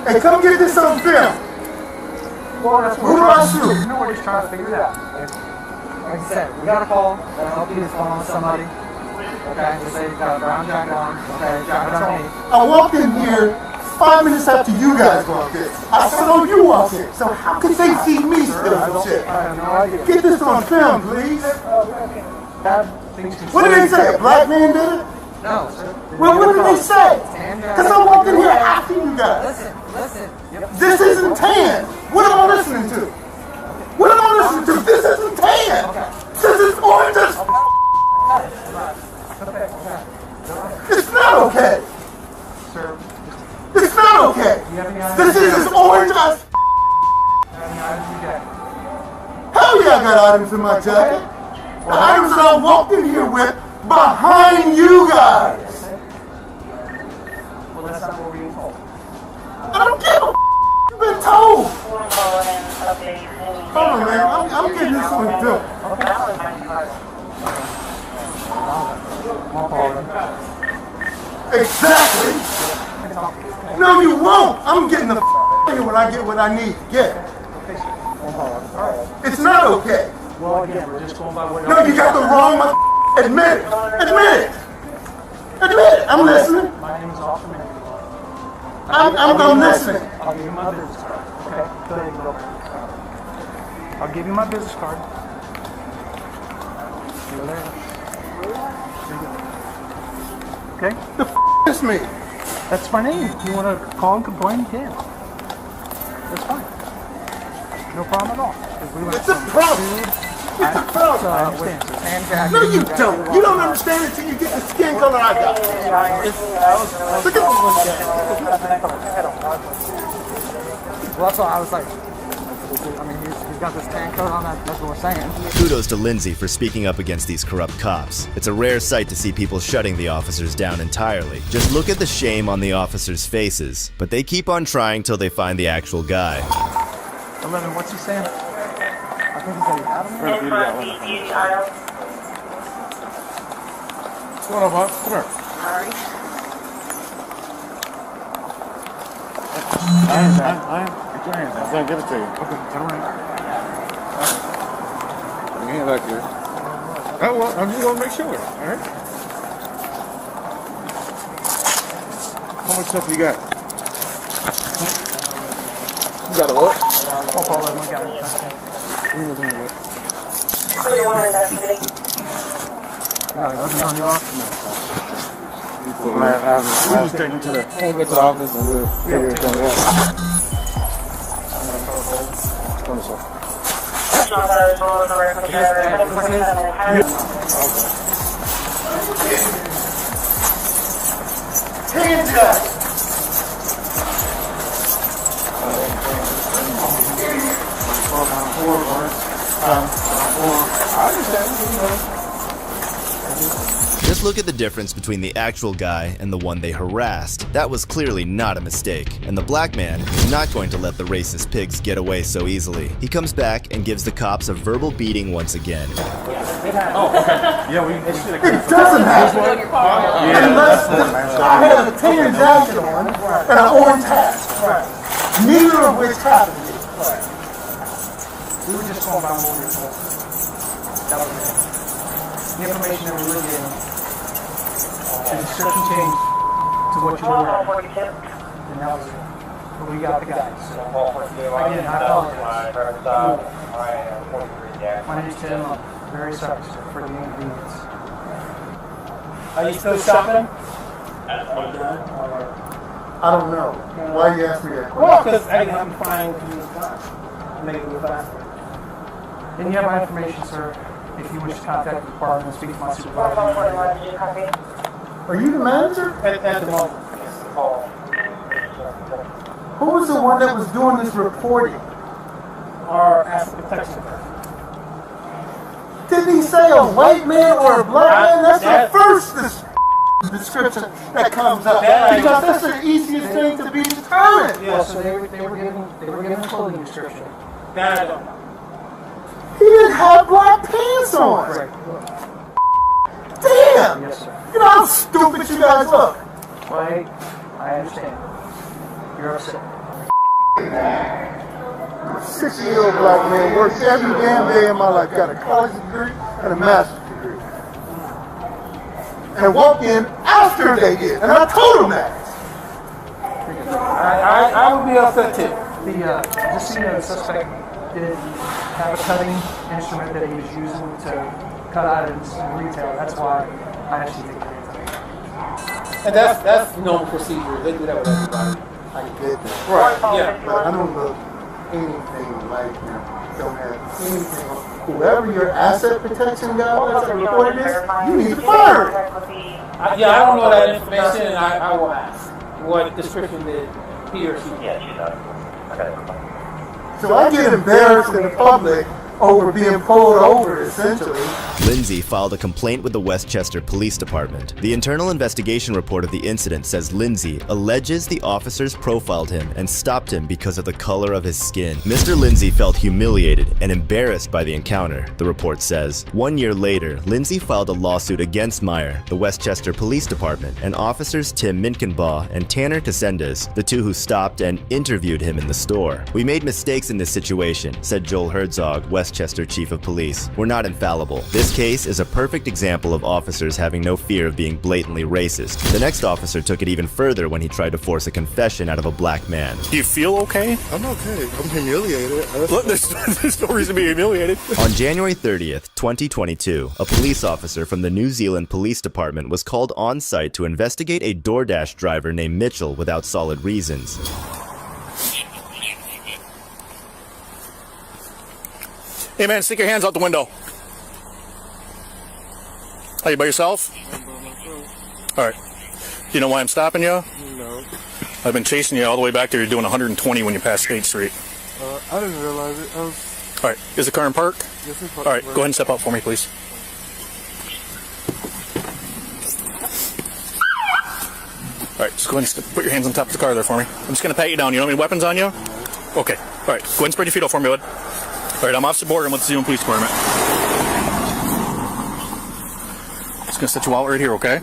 Hey, come get this on film. Well, that's Who do I sue? You know, we're just trying to figure it out. Like I said, we got a call that LP is following somebody. Okay, they say you've got a brown jacket on. Okay, jacket on me. I walked in here 5 minutes after you guys walked in. I saw you walk in. So how could they see me steal some shit? I have no idea. Get this on film, please. What did they say? A black man did it? No, sir. Well, what did they say? Because I walked in here after you guys. Listen. Yep. This isn't tan. What am I listening to? What am I listening to? This isn't tan. This is orange as It's not okay. Sir. It's not okay. This is as orange as Hell yeah, I got items in my jacket. The items that I walked in here with behind you guys. Well, that's not what we were told. I don't give a you've been told. Hold on, man. I'm getting this one too. Exactly. No, you won't. I'm getting the here when I get what I need to get. It's not okay. Well, again, we're just going by what. No, you got the wrong. Admit it. Admit it. Admit it. I'm listening. My name is Officer Manning. I'm listening. I'll give you my business card. Okay. Go ahead and go. I'll give you my business card. Go there. Okay. The is me. That's my name. If you want to call and complain, you can. That's fine. No problem at all. It's a problem. It's a problem. I understand. No, you don't. You don't understand it until you get the skin color I got. Look at Well, that's all I was like. I mean, he's got this tan coat on. That's what we're saying. Kudos to Lindsay for speaking up against these corrupt cops. It's a rare sight to see people shutting the officers down entirely. Just look at the shame on the officers' faces. But they keep on trying till they find the actual guy. 11, what's he saying? I think he's like, Adam. What's going on, boss? Come here. Sorry. I am. Get your hands down. I'm going to give it to you. Okay, turn around. Your hand back here. Oh, well, I'm just going to make sure. All right? How much stuff you got? You got a what? I'll follow him. I got it. What are you doing with? No, it wasn't on your office. We'll just take him to the office and we'll figure everything out. Hands up! Just look at the difference between the actual guy and the one they harassed. That was clearly not a mistake, and the black man is not going to let the racist pigs get away so easily. He comes back and gives the cops a verbal beating once again. It doesn't happen unless I have a tan jacket on and an orange hat. Neither of which happened. We were just going by what we were told. That was it. The information that we were given, the description changed to what you were wearing. And that was it. But we got the guys. So, again, I apologize. My name's Tim. I'm very sorry, sir, for the inconvenience. Are you still shopping? I don't know. Why you ask me that question? Well, because I'm trying to use time. Make it move faster. And you have my information, sir. If you wish to contact the department and speak to my supervisor. Are you the manager? At the moment. Who was the one that was doing this reporting? Our asset protection person. Did he say a white man or a black man? That's the first description that comes up. Because that's the easiest thing to be determined. Yeah, so they were given a clothing description. That I don't know. He didn't have black pants on. Right. Damn! Yes, sir. You know how stupid you guys look. Well, I understand. You're upset. A 60-year-old black man works every damn day in my life. Got a college degree and a master's degree. And walked in after they did. And I told them that. I would be upset too. Just so you know, the suspect did have a cutting instrument that he was using to cut items in retail. That's why I actually think And that's normal procedure. They do that with everybody. I get that. Right, yeah. But I don't know anything like you. Don't have anything. Whoever your asset protection guy was that reported this, you need to fire him. I don't know that information, and I will ask what description did he or she. Yeah, she does. So I get embarrassed in the public over being pulled over, essentially. Lindsay filed a complaint with the Westchester Police Department. The internal investigation report of the incident says Lindsay alleges the officers profiled him and stopped him because of the color of his skin. Mr. Lindsay felt humiliated and embarrassed by the encounter, the report says. 1 year later, Lindsay filed a lawsuit against Meyer, the Westchester Police Department, and officers Tim Minkenbaugh and Tanner Tessendes, the two who stopped and interviewed him in the store. "We made mistakes in this situation," said Joel Herzog, Westchester Chief of Police. "We're not infallible. This case is a perfect example of officers having no fear of being blatantly racist." The next officer took it even further when he tried to force a confession out of a black man. Do you feel okay? I'm okay. I'm humiliated. Look, there's no reason to be humiliated. On January 30th, 2022, a police officer from the New Zealand Police Department was called on site to investigate a DoorDash driver named Mitchell without solid reasons. Hey man, stick your hands out the window. Are you by yourself? Alright. Do you know why I'm stopping you? No. I've been chasing you all the way back there. You're doing 120 when you pass State Street. I didn't realize it. Alright, is the car in park? Yes, it's parked. Alright, go ahead and step out for me, please. Alright, just go ahead and put your hands on top of the car there for me. I'm just going to pat you down. You don't have any weapons on you? Okay. Alright, go ahead and spread your feet out for me, bud. Alright, I'm Officer Border. I'm with the Zealand Police Department. Just going to set you out right here, okay?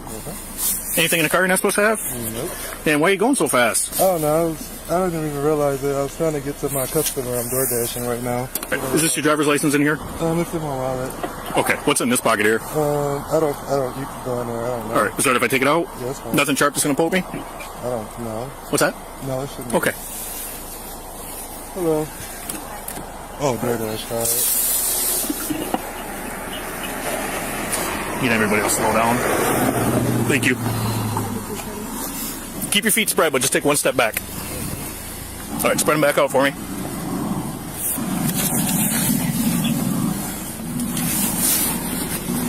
Anything in the car you're not supposed to have? Nope. And why are you going so fast? Oh, no. I didn't even realize it. I was trying to get to my customer. I'm door dashing right now. Right, is this your driver's license in here? It's in my wallet. Okay, what's in this pocket here? I don't, you can go in there. I don't know. Alright, is that if I take it out? Yes, fine. Nothing sharp that's going to poke me? I don't know. What's that? No, it shouldn't. Okay. Hello. Oh, DoorDash card. Need everybody else to slow down. Thank you. Keep your feet spread, but just take one step back. All right, spread them back out for me.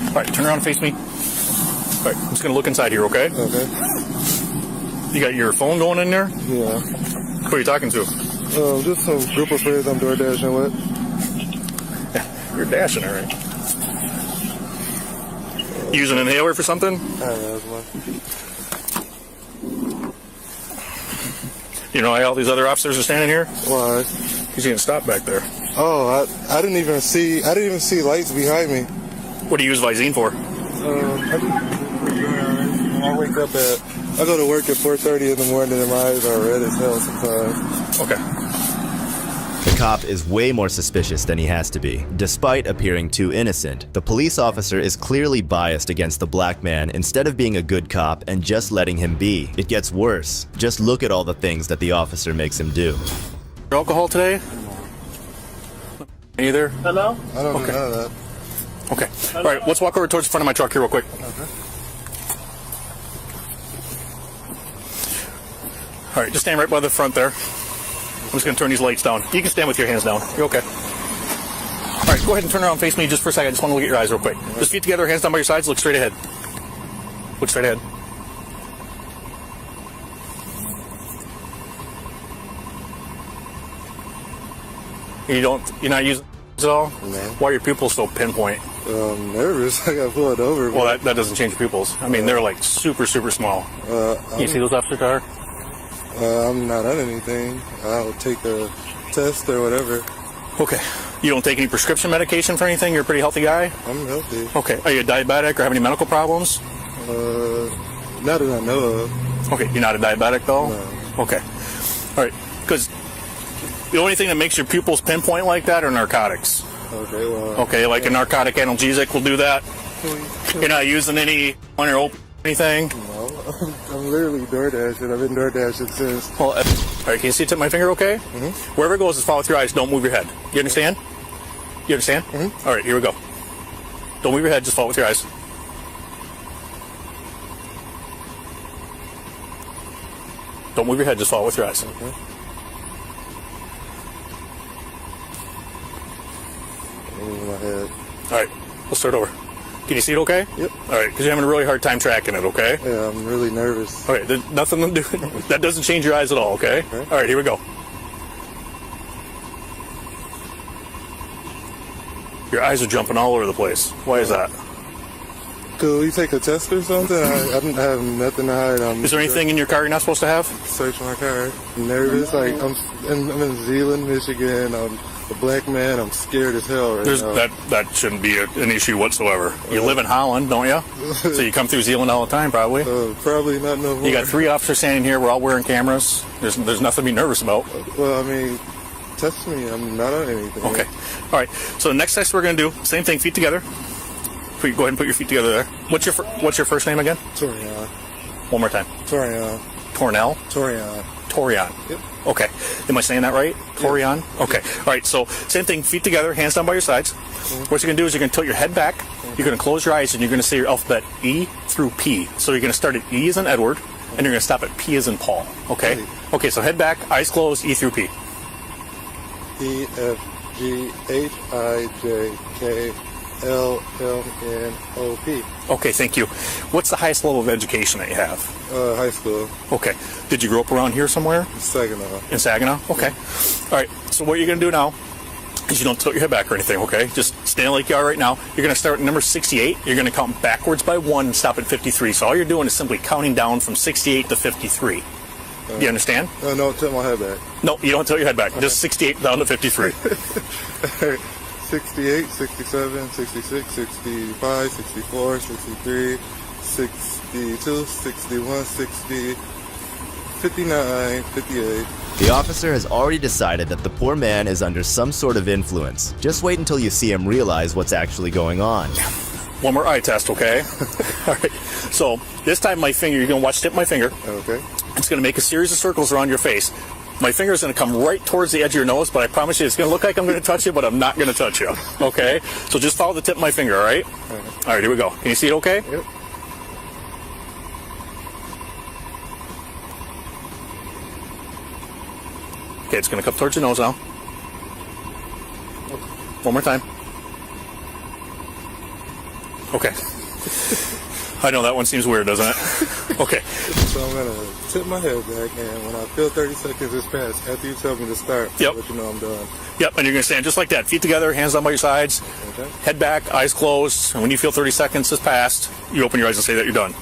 All right, turn around and face me. All right, I'm just going to look inside here, okay? Okay. You got your phone going in there? Yeah. Who are you talking to? Just some group of friends I'm door dashing with. You're dashing, all right. Using an inhaler for something? You know why all these other officers are standing here? Why? Because you didn't stop back there. Oh, I didn't even see lights behind me. What do you use Visine for? I go to work at 4:30 in the morning and my eyes are red as hell sometimes. Okay. The cop is way more suspicious than he has to be. Despite appearing too innocent, the police officer is clearly biased against the black man instead of being a good cop and just letting him be. It gets worse. Just look at all the things that the officer makes him do. Alcohol today? Either? Hello? I don't know none of that. Okay. All right, let's walk over towards the front of my truck here real quick. Okay. All right, just stand right by the front there. I'm just going to turn these lights down. You can stand with your hands down. You're okay. All right, go ahead and turn around and face me just for a second. I just want to look at your eyes real quick. Just feet together, hands down by your sides, look straight ahead. Look straight ahead. You're not using at all? No. Why are your pupils so pinpoint? I'm nervous. I got pulled over. Well, that doesn't change your pupils. I mean, they're like super, super small. You see those officer car? I'm not on anything. I'll take a test or whatever. Okay. You don't take any prescription medication for anything? You're a pretty healthy guy? I'm healthy. Okay. Are you a diabetic or have any medical problems? Not that I know of. Okay. You're not a diabetic though? No. Okay. All right. Because the only thing that makes your pupils pinpoint like that are narcotics. Okay, well. Okay, like a narcotic analgesic will do that. You're not using any on your open anything? No. I'm literally door dashing. I've been door dashing since. Well, all right, can you see the tip of my finger okay? Mm-hmm. Wherever it goes, just follow with your eyes. Don't move your head. You understand? You understand? Mm-hmm. All right, here we go. Don't move your head, just follow with your eyes. Don't move your head, just follow with your eyes. Okay. Move my head. All right, let's start over. Can you see it okay? Yep. All right, because you're having a really hard time tracking it, okay? Yeah, I'm really nervous. All right, there's nothing to do. That doesn't change your eyes at all, okay? All right, here we go. Your eyes are jumping all over the place. Why is that? Could we take a test or something? I don't have nothing to hide. Is there anything in your car you're not supposed to have? Search my car. I'm nervous. Like I'm in Zeeland, Michigan. I'm a black man. I'm scared as hell right now. That shouldn't be an issue whatsoever. You live in Holland, don't you? So you come through Zeeland all the time, probably. Probably not no more. You got 3 officers standing here. We're all wearing cameras. There's nothing to be nervous about. Well, I mean, test me. I'm not on anything. Okay. All right. So the next test we're going to do, same thing, feet together. Go ahead and put your feet together there. What's your first name again? Torian. One more time. Torian. Tornell? Torian. Torian. Yep. Okay. Am I saying that right? Torian? Yep. Okay. All right. So same thing, feet together, hands down by your sides. What you're going to do is you're going to tilt your head back. You're going to close your eyes and you're going to say your alphabet E through P. So you're going to start at E as in Edward and you're going to stop at P as in Paul. Okay? Okay. So head back, eyes closed, E through P. E, F, G, H, I, J, K, L, M, N, O, P. Okay, thank you. What's the highest level of education that you have? High school. Okay. Did you grow up around here somewhere? Saginaw. In Saginaw? Okay. All right. So what you're going to do now is you don't tilt your head back or anything, okay? Just stand like you are right now. You're going to start at number 68. You're going to count backwards by 1 and stop at 53. So all you're doing is simply counting down from 68 to 53. Do you understand? No, tilt my head back. No, you don't tilt your head back. Just 68 down to 53. 68, 67, 66, 65, 64, 63, 62, 61, 60, 59, 58. The officer has already decided that the poor man is under some sort of influence. Just wait until you see him realize what's actually going on. One more eye test, okay? All right. So this time my finger, you're going to watch tip my finger. Okay. It's going to make a series of circles around your face. My finger is going to come right towards the edge of your nose, but I promise you it's going to look like I'm going to touch you, but I'm not going to touch you. Okay? So just follow the tip of my finger, all right? All right, here we go. Can you see it okay? Yep. Okay, it's going to come towards your nose now. One more time. Okay. I know that one seems weird, doesn't it? Okay. So I'm going to tip my head back, and when I feel 30 seconds is passed, after you tell me to start, I'll let you know I'm done. Yep, and you're going to stand just like that. Feet together, hands down by your sides, head back, eyes closed, and when you feel 30 seconds has passed, you open your eyes and say that you're done.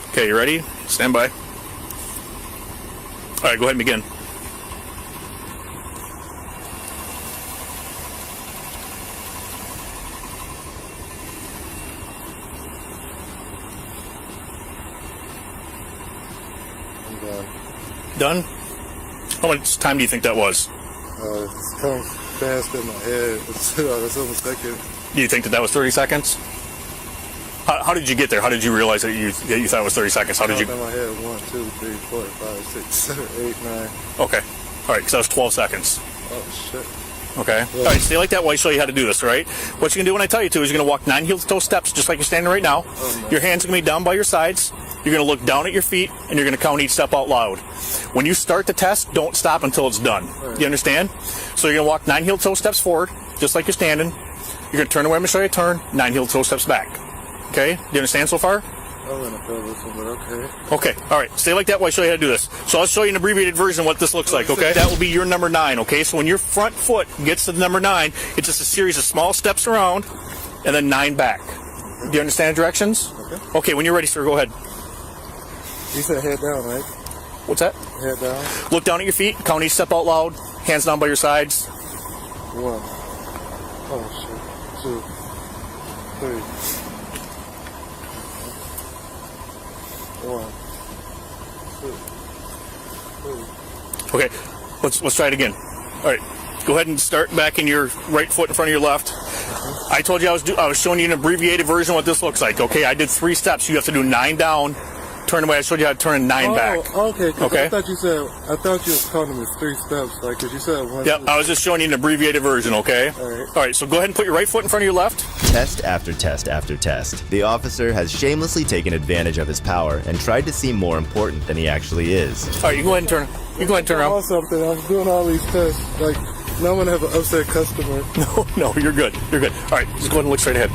Okay, you ready? Stand by. All right, go ahead and begin. Done? How much time do you think that was? It's coming fast in my head. It's almost second. Do you think that was 30 seconds? How did you get there? How did you realize that you thought it was 30 seconds? How did you? In my head, 1, 2, 3, 4, 5, 6, 7, 8, 9. Okay. All right, because that was 12 seconds. Oh, shit. Okay. All right, stay like that while I show you how to do this, all right? What you're going to do when I tell you to is you're going to walk 9 heel-to-toe steps just like you're standing right now. Your hands are going to be down by your sides. You're going to look down at your feet, and you're going to count each step out loud. When you start the test, don't stop until it's done. You understand? So you're going to walk 9 heel-to-toe steps forward, just like you're standing. You're going to turn away. I'm going to show you a turn. 9 heel-to-toe steps back. Okay? Do you understand so far? I'm going to feel this one, but okay. Okay, all right. Stay like that while I show you how to do this. So I'll show you an abbreviated version of what this looks like, okay? That will be your number 9, okay? So when your front foot gets to the number 9, it's just a series of small steps around and then 9 back. Do you understand the directions? Okay, when you're ready, sir, go ahead. You said head down, right? What's that? Head down. Look down at your feet, count each step out loud, hands down by your sides. 1. Oh, shit. 2, 3. 1, 2, 3. Okay, let's try it again. All right, go ahead and start back in your right foot in front of your left. I told you I was showing you an abbreviated version of what this looks like. Okay, I did 3 steps. You have to do 9 down. Turn away. I showed you how to turn 9 back. Okay. Okay. I thought you were counting them as 3 steps, like, because you said 1. Yep, I was just showing you an abbreviated version, okay? All right, so go ahead and put your right foot in front of your left. Test after test after test. The officer has shamelessly taken advantage of his power and tried to seem more important than he actually is. All right, you go ahead and turn. You go ahead and turn around. Something. I was doing all these tests. Like, now I'm gonna have an upset customer. No, you're good. You're good. All right, just go ahead and look straight ahead.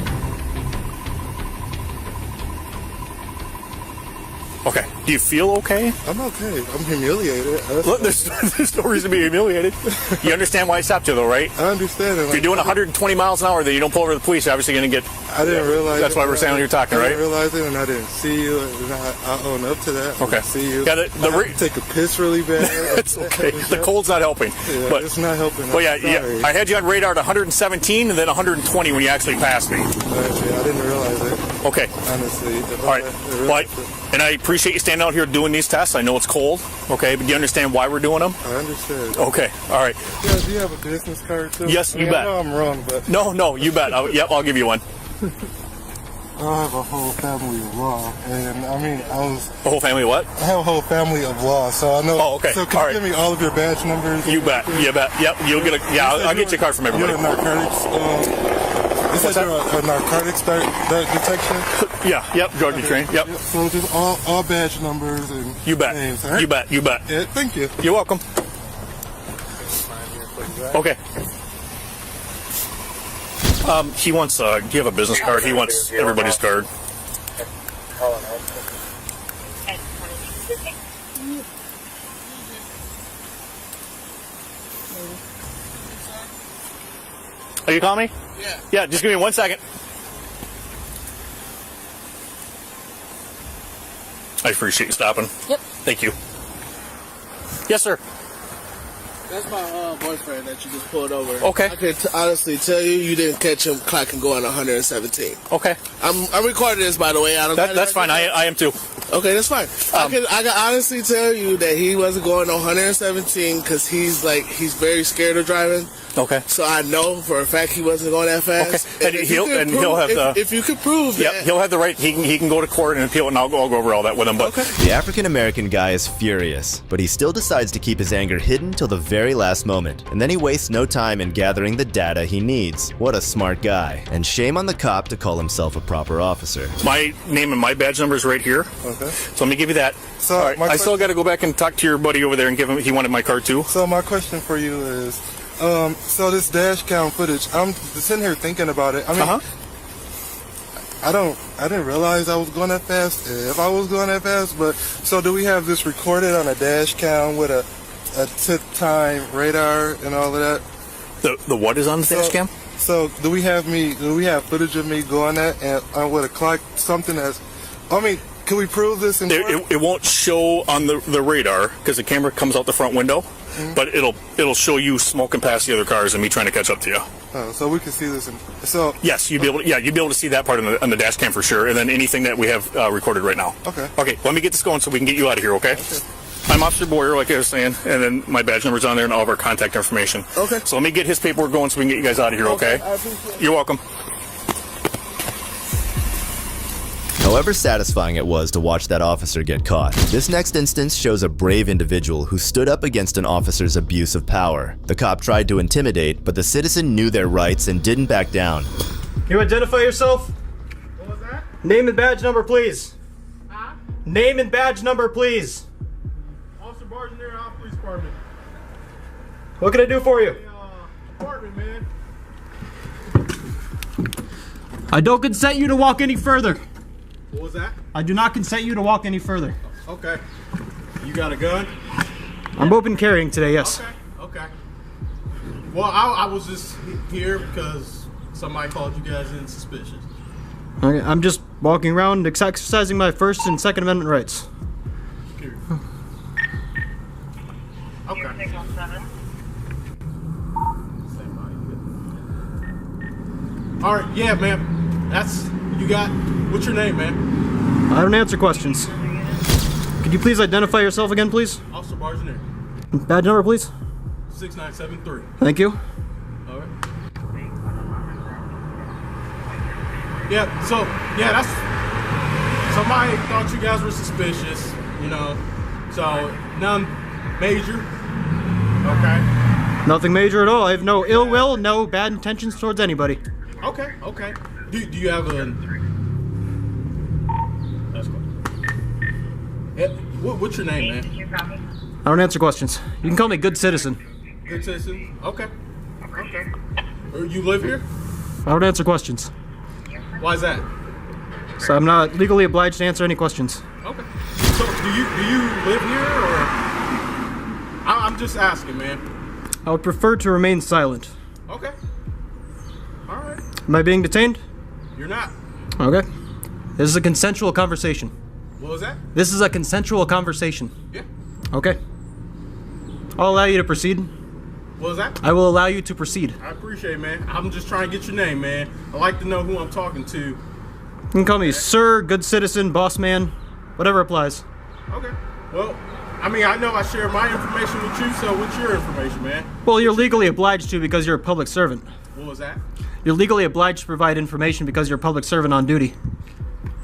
Okay. Do you feel okay? I'm okay. I'm humiliated. Look, there's no reason to be humiliated. You understand why I stopped you, though, right? I understand it. If you're doing 120 miles an hour, then you don't pull over the police, you're obviously going to get... I didn't realize That's why we're saying when you're talking, right? I didn't realize it, and I didn't see you, and I own up to that. I Okay. didn't see you. Yeah, I had to take a piss really bad. It's okay. The cold's not helping. Yeah, but it's not helping. Well, yeah, Sorry. I had you on radar at 117 and then 120 when you actually passed me. Yeah, I didn't realize it. Okay. Honestly. All right. And I appreciate you standing out here doing these tests. I know it's cold, okay, but do you understand why we're doing them? I understand. Okay. All right. Yeah, do you have a business card too? Yes, you bet. I know I'm wrong, but No, you bet. I'll give you one. I have a whole family of law, and I mean, A whole family of what? I have a whole family of law, so I know. Oh, okay. So can All you right. give me all of your badge numbers? You bet. Yep, you'll get a. Yeah, I'll get you a card from everybody. You're a narcotics. You said you're a narcotics detection. Yeah. Yep. Drug train. Yep. So just all badge numbers and You bet. names. All right? You bet. Yeah, thank you. You're welcome. Okay. He wants. Do you have a business card? He wants everybody's card. Are you calling me? Yeah. Yeah. Just give me 1 second. I appreciate you stopping. Yep. Thank you. Yes, sir. That's my boyfriend that you just pulled over. Okay. I can honestly tell you didn't catch him clocking going 117. Okay. I'm recording this, by the way. That's fine. I am too. Okay, that's fine. I can honestly tell you that he wasn't going 117 because he's very scared of driving. Okay. So I know for a fact he wasn't going that fast. Okay. And he'll have the. If you could prove Yep. that. He'll have the right. He can go to court and appeal it, and I'll go over all that with him. But The African-American guy is furious, but he still decides to keep his anger hidden till the very last moment, and then he wastes no time in gathering the data he needs. What a smart guy. And shame on the cop to call himself a proper officer. my name and my badge number is right here. Okay. So let me give you that. So all right. my I still got to go back and talk to your buddy over there and give him. He wanted my card too. So my question for you is, so this dash cam footage, I'm sitting here thinking about it. I mean, I didn't realize I was going that fast. If I was going that fast, but so do we have this recorded on a dash cam with a tip time radar and all of that? The what is on the dash cam? So do we have footage of me going that and with a clock, something that's, I mean, can we prove this in court? It won't show on the radar because the camera comes out the front window, but it'll show you smoking past the other cars and me trying to catch up to you. Oh, so we can see this. So yes, you'd be able to see that part on the dash cam for sure, and then anything that we have recorded right now. Okay. Okay. Let me get this going so we can get you out of here. Okay. I'm Officer Boyer, like I was saying, and then my badge number's on there and all of our contact information. Okay. So let me get his paperwork going so we can get you guys out of here. Okay. I appreciate it. You're welcome. However satisfying it was to watch that officer get caught, this next instance shows a brave individual who stood up against an officer's abuse of power. The cop tried to intimidate, but the citizen knew their rights and didn't back down. Can you identify yourself? What was that? Name and badge number, please. Name and badge number, please. Officer Bargener, Off Police Department. What can I do for you? Department, man. I don't consent you to walk any further. What was that? I do not consent you to walk any further. Okay. You got a gun? I'm open carrying today, yes. Okay. Well, I was just here because somebody called you guys in suspicious. Okay, I'm just walking around exercising my First and Second Amendment rights. Okay. All right, yeah, man. You got, what's your name, man? I don't answer questions. Could you please identify yourself again, please? Officer Bargener. Badge number, please. 6973. Thank you. All right. Yeah, so, that's, somebody thought you guys were suspicious, so none major. Okay. Nothing major at all. I have no ill will, no bad intentions towards anybody. Okay. Do you have a... That's cool. Yeah, what's your name, man? I don't answer questions. You can call me Good Citizen. Good citizen? Okay. You live here? I don't answer questions. Why is that? So I'm not legally obliged to answer any questions. Okay. So do you live here, or? I'm just asking, man. I would prefer to remain silent. Okay. All right. Am I being detained? You're not. Okay. This is a consensual conversation. What was that? This is a consensual conversation. Yeah. Okay. I'll allow you to proceed. What was that? I will allow you to proceed. I appreciate it, man. I'm just trying to get your name, man. I like to know who I'm talking to. You can call me sir, good citizen, boss man, whatever applies. Okay. Well, I mean, I know I share my information with you, so what's your information, man? Well, you're legally obliged to because you're a public servant. What was that? You're legally obliged to provide information because you're a public servant on duty.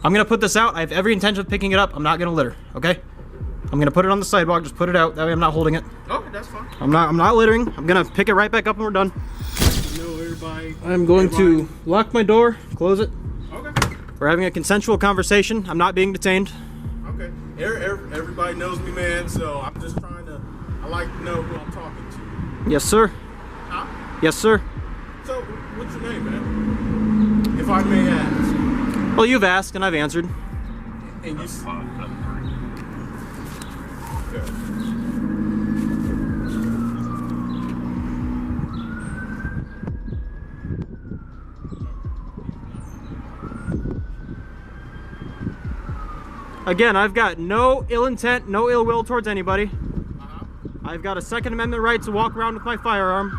I'm gonna put this out. I have every intention of picking it up. I'm not gonna litter, okay? I'm gonna put it on the sidewalk, just put it out. That way I'm not holding it. Okay, that's fine. I'm not littering. I'm gonna pick it right back up when we're done. Everybody. I'm going to lock my door, close it. Okay. We're having a consensual conversation. I'm not being detained. Okay. Everybody knows me, man, so I'm just trying to, I like to know who I'm talking to. Yes, sir. Huh? Yes, sir. So, what's your name, man? If I may ask. Well, you've asked and I've answered. And you... Okay. Again, I've got no ill intent, no ill will towards anybody. I've got a Second Amendment right to walk around with my firearm.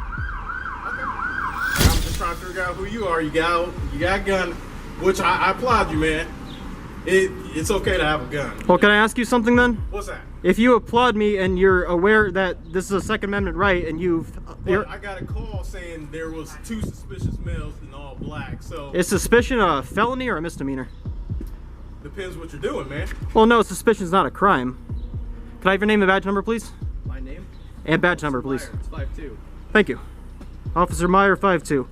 I'm just trying to figure out who you are. You got a gun, which I applaud you, man. It's okay to have a gun. Well, can I ask you something then? What's that? If you applaud me and you're aware that this is a Second Amendment right and I got a call saying there was 2 suspicious males in all black, so... Is suspicion a felony or a misdemeanor? Depends what you're doing, man. Well, no, suspicion is not a crime. Can I have your name and badge number, please? My name? And badge number, please. It's 5'2". Thank you. Officer Meyer, 5'2".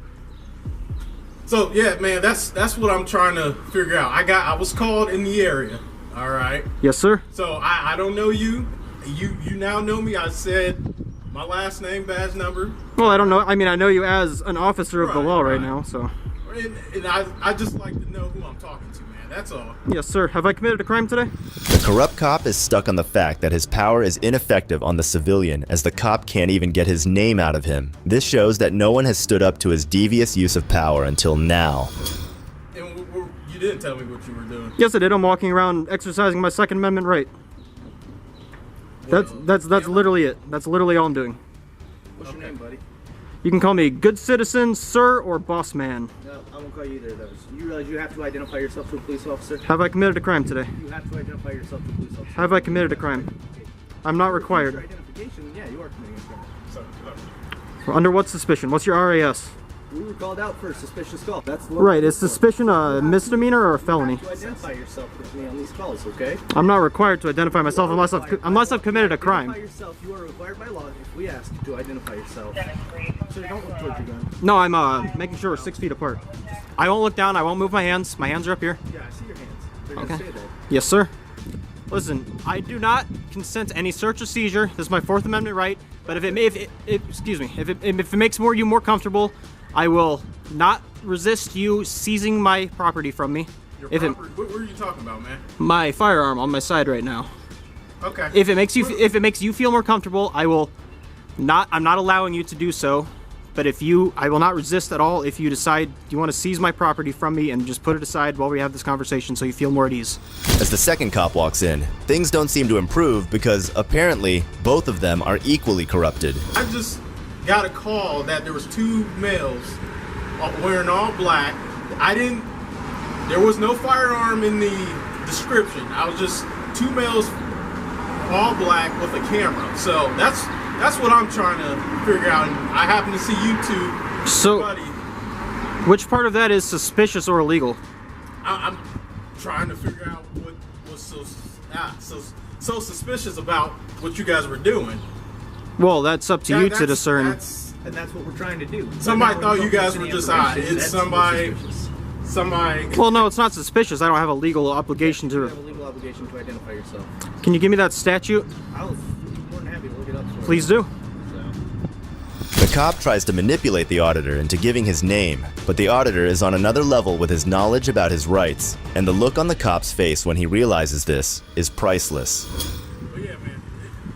So yeah, man, that's what I'm trying to figure out. I was called in the area. All right. Yes, sir. So I don't know you. You now know me. I said my last name, badge number. Well, I don't know. I mean, I know you as an officer of the law right now, so. And I just like to know who I'm talking to, man. That's all. Yes, sir. Have I committed a crime today? The corrupt cop is stuck on the fact that his power is ineffective on the civilian, as the cop can't even get his name out of him. This shows that no one has stood up to his devious use of power until now. And you didn't tell me what you were doing. Yes, I did. I'm walking around exercising my Second Amendment right. That's literally it. That's literally all I'm doing. What's your name, buddy? You can call me good citizen, sir, or boss man. No, I won't call you either of those. You realize you have to identify yourself to a police officer? Have I committed a crime today? You have to identify yourself to a police officer. Have I committed a crime? I'm not required. Your identification, yeah, you are committing a crime. Under what suspicion? What's your RAS? We were called out for a suspicious call. That's Right, is suspicion a misdemeanor or a felony? You identify yourself with me on these calls, okay? I'm not required to identify myself unless I've committed a crime. Identify yourself. You are required by law if we ask you to identify yourself. So don't look towards your gun. No, I'm making sure we're 6 feet apart. I won't look down. I won't move my hands. My hands are up here. Yeah, I see your hands. They're Okay. gonna stay there. Yes, sir. Listen, I do not consent to any search or seizure. This is my Fourth Amendment right. But if it makes you more comfortable, I will not resist you seizing my property from me. Your property? What were you talking about, man? My firearm on my side right now. Okay. If it makes you feel more comfortable, I'm not allowing you to do so. But I will not resist at all if you decide you want to seize my property from me and just put it aside while we have this conversation so you feel more at ease. As the second cop walks in, things don't seem to improve because apparently both of them are equally corrupted. I just got a call that there was 2 males wearing all black. There was no firearm in the description. I was just 2 males all black with a camera. So that's what I'm trying to figure out. And I happen to see you 2. So, which part of that is suspicious or illegal? I'm trying to figure out what was so suspicious about what you guys were doing. Well, that's up to you to discern. And that's what we're trying to do. Somebody thought you guys were just it's somebody. Well, no, it's not suspicious. I don't have a legal obligation to. You have a legal obligation to identify yourself. Can you give me that statute? I'll be more than happy to look it up for you. Please do. The cop tries to manipulate the auditor into giving his name, but the auditor is on another level with his knowledge about his rights, and the look on the cop's face when he realizes this is priceless. But yeah, man,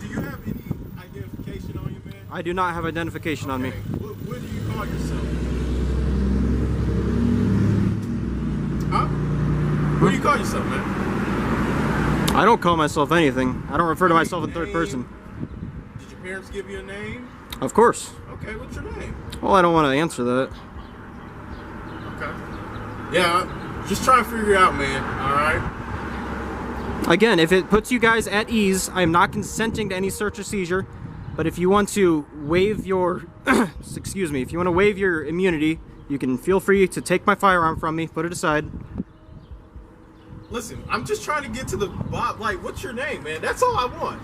do you have any identification on you, man? I do not have identification on me. What do you call yourself? Huh? What do you call yourself, man? I don't call myself anything. I don't refer to myself in third person. Did your parents give you a name? Of course. Okay, what's your name? Well, I don't want to answer that. Okay. Yeah, just try to figure it out, man. All right? Again, if it puts you guys at ease, I am not consenting to any search or seizure. But if you want to waive your, excuse me, if you want to waive your immunity, you can feel free to take my firearm from me, put it aside. Listen, I'm just trying to get to the bottom. Like, what's your name, man? That's all I want.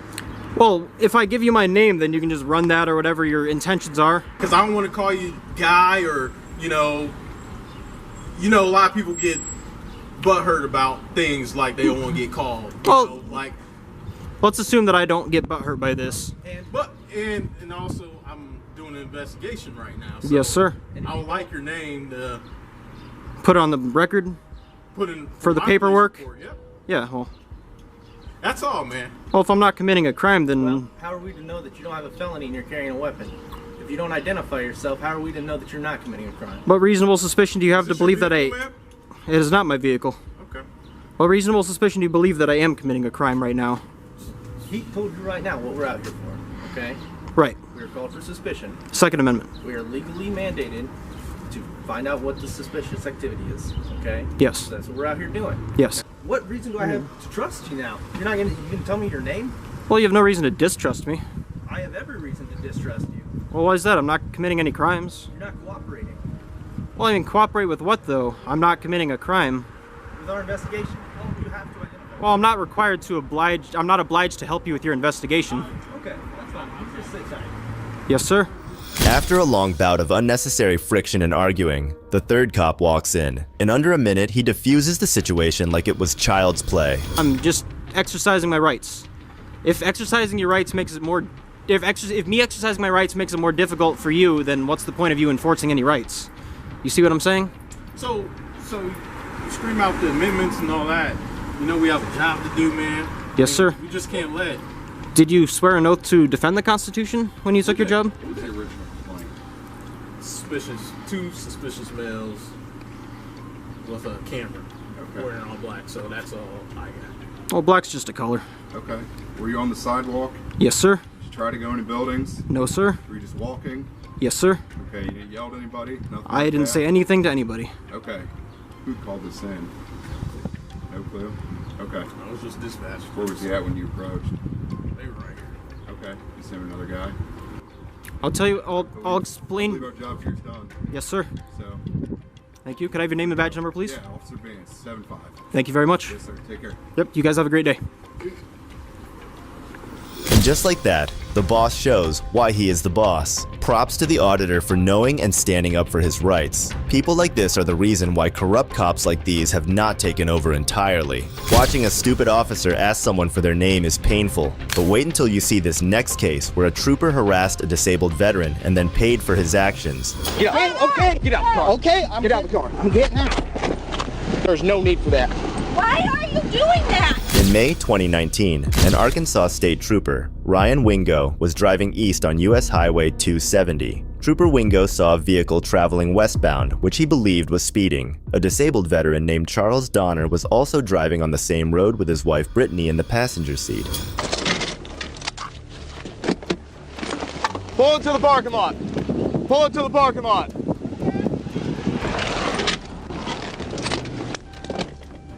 Well, if I give you my name, then you can just run that or whatever your intentions are. Because I don't want to call you Guy or, you know, a lot of people get butthurt about things like they don't want to get called. You know, like, let's assume that I don't get butthurt by this. And also I'm doing an investigation right now. So Yes, sir. I would like your name to Put it on the record put in for the my paperwork. police report. Yep. Yeah, well, That's all, man. well, if I'm not committing a crime, then How are we to know that you don't have a felony and you're carrying a weapon? If you don't identify yourself, how are we to know that you're not committing a crime? what reasonable suspicion do you have to believe that I? vehicle, ma'am? It is not my vehicle. Okay. What reasonable suspicion do you believe that I am committing a crime right now? He told you right now what we're out here for, okay? Right. We're called for suspicion. Second Amendment. We are legally mandated to find out what the suspicious activity is, okay? Yes. So that's what we're out here doing. Yes. What reason do I have to trust you now? You're not gonna tell me your name? Well, you have no reason to distrust me. I have every reason to distrust you. Well, why is that? I'm not committing any crimes. You're not cooperating Well, I mean, cooperate with what, though? I'm not committing a crime. with our investigation. Well, you have to identify. Well, I'm not required to oblige. I'm not obliged to help you with your investigation. Okay, that's fine. You just sit tight. Yes, sir. After a long bout of unnecessary friction and arguing, the third cop walks in. In under a minute, he diffuses the situation like it was child's play. I'm just exercising my rights. If exercising your rights makes it more, if me exercising my rights makes it more difficult for you, then what's the point of you enforcing any rights? You see what I'm saying? So you scream out the amendments and all that. You know we have a job to do, man. Yes, sir. We just can't let. Did you swear an oath to defend the Constitution when you took your job? What was the original complaint? Two suspicious males with a camera. Wearing all black, so that's all I got. Well, black's just a color. Okay. Were you on the sidewalk? Yes, sir. Did you try to go into buildings? No, sir. Were you just walking? Yes, sir. Okay. You didn't yell at anybody? Nothing I like didn't that? say anything to anybody. Okay. Who called this in? No clue? Okay. I was just dispatched. Where was he at when you approached? They were right here. Okay. You sent another guy? I'll tell you. I'll explain. I believe our job here's done. Yes, sir. So. Thank you. Could I have your name and badge number, please? Yeah, Officer Vance, 7-5. Thank you very much. Yes, sir. Take care. Yep. You guys have a great day. And just like that, the boss shows why he is the boss. Props to the auditor for knowing and standing up for his rights. People like this are the reason why corrupt cops like these have not taken over entirely. Watching a stupid officer ask someone for their name is painful, but wait until you see this next case where a trooper harassed a disabled veteran and then paid for his actions. Get out. Okay. Get out the car. Okay, Get out the car. I'm getting out. There's no need for that. Why are you doing that? In May 2019, an Arkansas state trooper, Ryan Wingo, was driving east on US Highway 270. Trooper Wingo saw a vehicle traveling westbound, which he believed was speeding. A disabled veteran named Charles Donner was also driving on the same road with his wife Brittany in the passenger seat. Pull into the parking lot. Pull into the parking lot.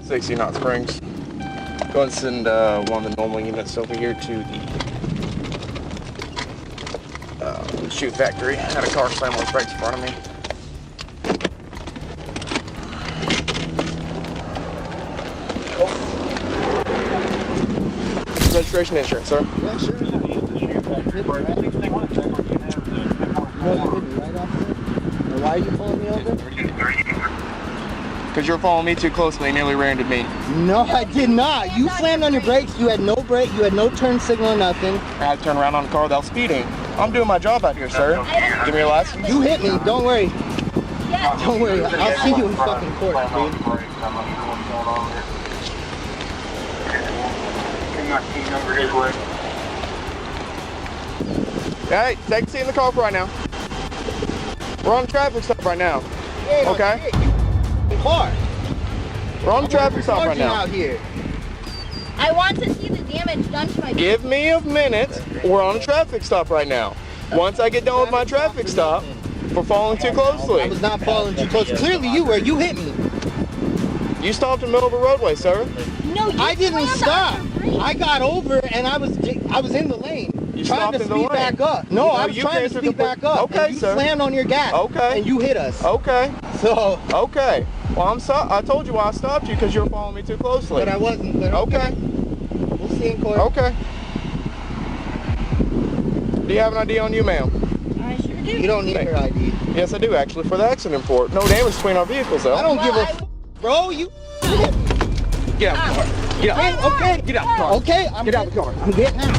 60 Knot Springs. Go and send one of the normal units over here to the shoe factory. I had a car slam on the brakes in front of me. Registration insurance, sir. Yeah, sure. Why are you pulling me over? Because you were following me too closely and nearly ran into me. No, I did not. You slammed on your brakes. You had no brake. You had no turn signal or nothing. I had to turn around on a car that was speeding. I'm doing my job out here, sir. Give me your license. You hit me. Don't worry. Don't worry. I'll see you in fucking court, dude. Hey, take a seat in the car right now. We're on a traffic stop right now. Okay? Car. We're on a traffic stop right now. Out here. I want to see the damage done to my Give me a minute. We're on a traffic stop right now. Once I get done with my traffic stop, we're following too closely. I was not following too close. Clearly you were. You hit me. You stopped in the middle of the roadway, sir. No, you I didn't slammed stop. on the brakes. I got over and I was in the lane. You trying stopped to in the speed lane. back up. No, I was trying to speed back up. Okay, and you sir. slammed on your gas. Okay. And you hit us. Okay. So. Okay. Well, I'm sorry. I told you why I stopped you because you were following me too closely. But I wasn't. But okay. We'll see in court. Okay. Do you have an ID on you, ma'am? I sure do. You don't need your ID. Yes, I do, actually, for the accident report. No damage between our vehicles, though. I don't give a... Bro, you... Get out of the car. Get out. Okay. Get out of the car. Okay. Get out of the car. I'm getting out.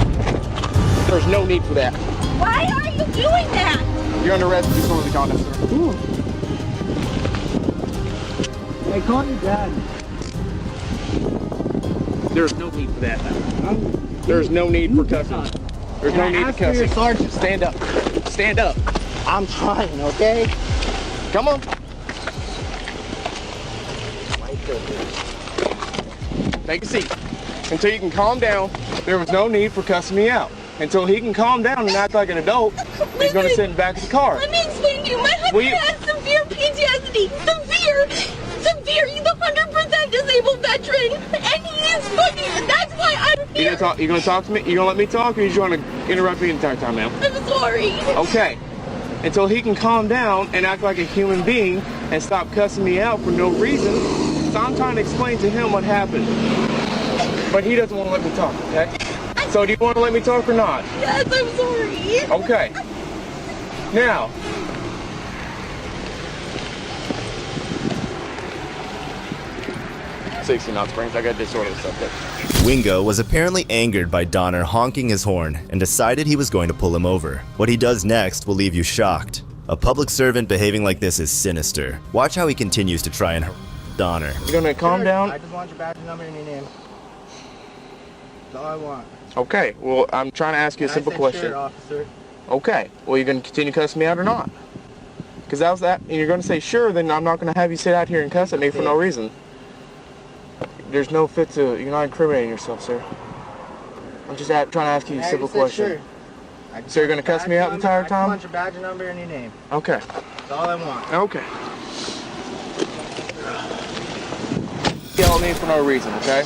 There's no need for that. Why are you doing that? You're under arrest for disorderly conduct, sir. Ooh. Hey, call your dad. There's no need for that. There's no need for cussing. There's no need for cussing. Sergeant. Stand up. Stand up. I'm trying, okay? Come on. Take a seat. Until you can calm down, there was no need for cussing me out. Until he can calm down and act like an adult, he's going to sit in the back of the car. Let me explain to you. My husband has severe PTSD. Severe. He's a 100% disabled veteran. And he is fucking, that's why I'm here. You going to talk to me? You going to let me talk, or you just want to interrupt me the entire time, ma'am? I'm sorry. Okay. Until he can calm down and act like a human being and stop cussing me out for no reason. So I'm trying to explain to him what happened. But he doesn't want to let me talk, okay? So do you want to let me talk or not? Yes, I'm sorry. Okay. Now. 60 Knot Springs, I got disorderly subject. Wingo was apparently angered by Donner honking his horn and decided he was going to pull him over. What he does next will leave you shocked. A public servant behaving like this is sinister. Watch how he continues to try and harass Donner. You gonna calm down? I just want your badge number and your name. That's all I want. Okay, well, I'm trying to ask you a simple question. Sure, officer. Okay, well, you're gonna continue cussing me out or not? Because that was that, and you're gonna say sure, then I'm not gonna have you sit out here and cuss at me for no reason. There's no fit to, you're not incriminating yourself, sir. I'm just trying to ask you a simple question. Sure. So you're gonna cuss me out the entire I just time? want your badge number and your name. Okay. That's all I want. Okay. Yell at me for no reason, okay?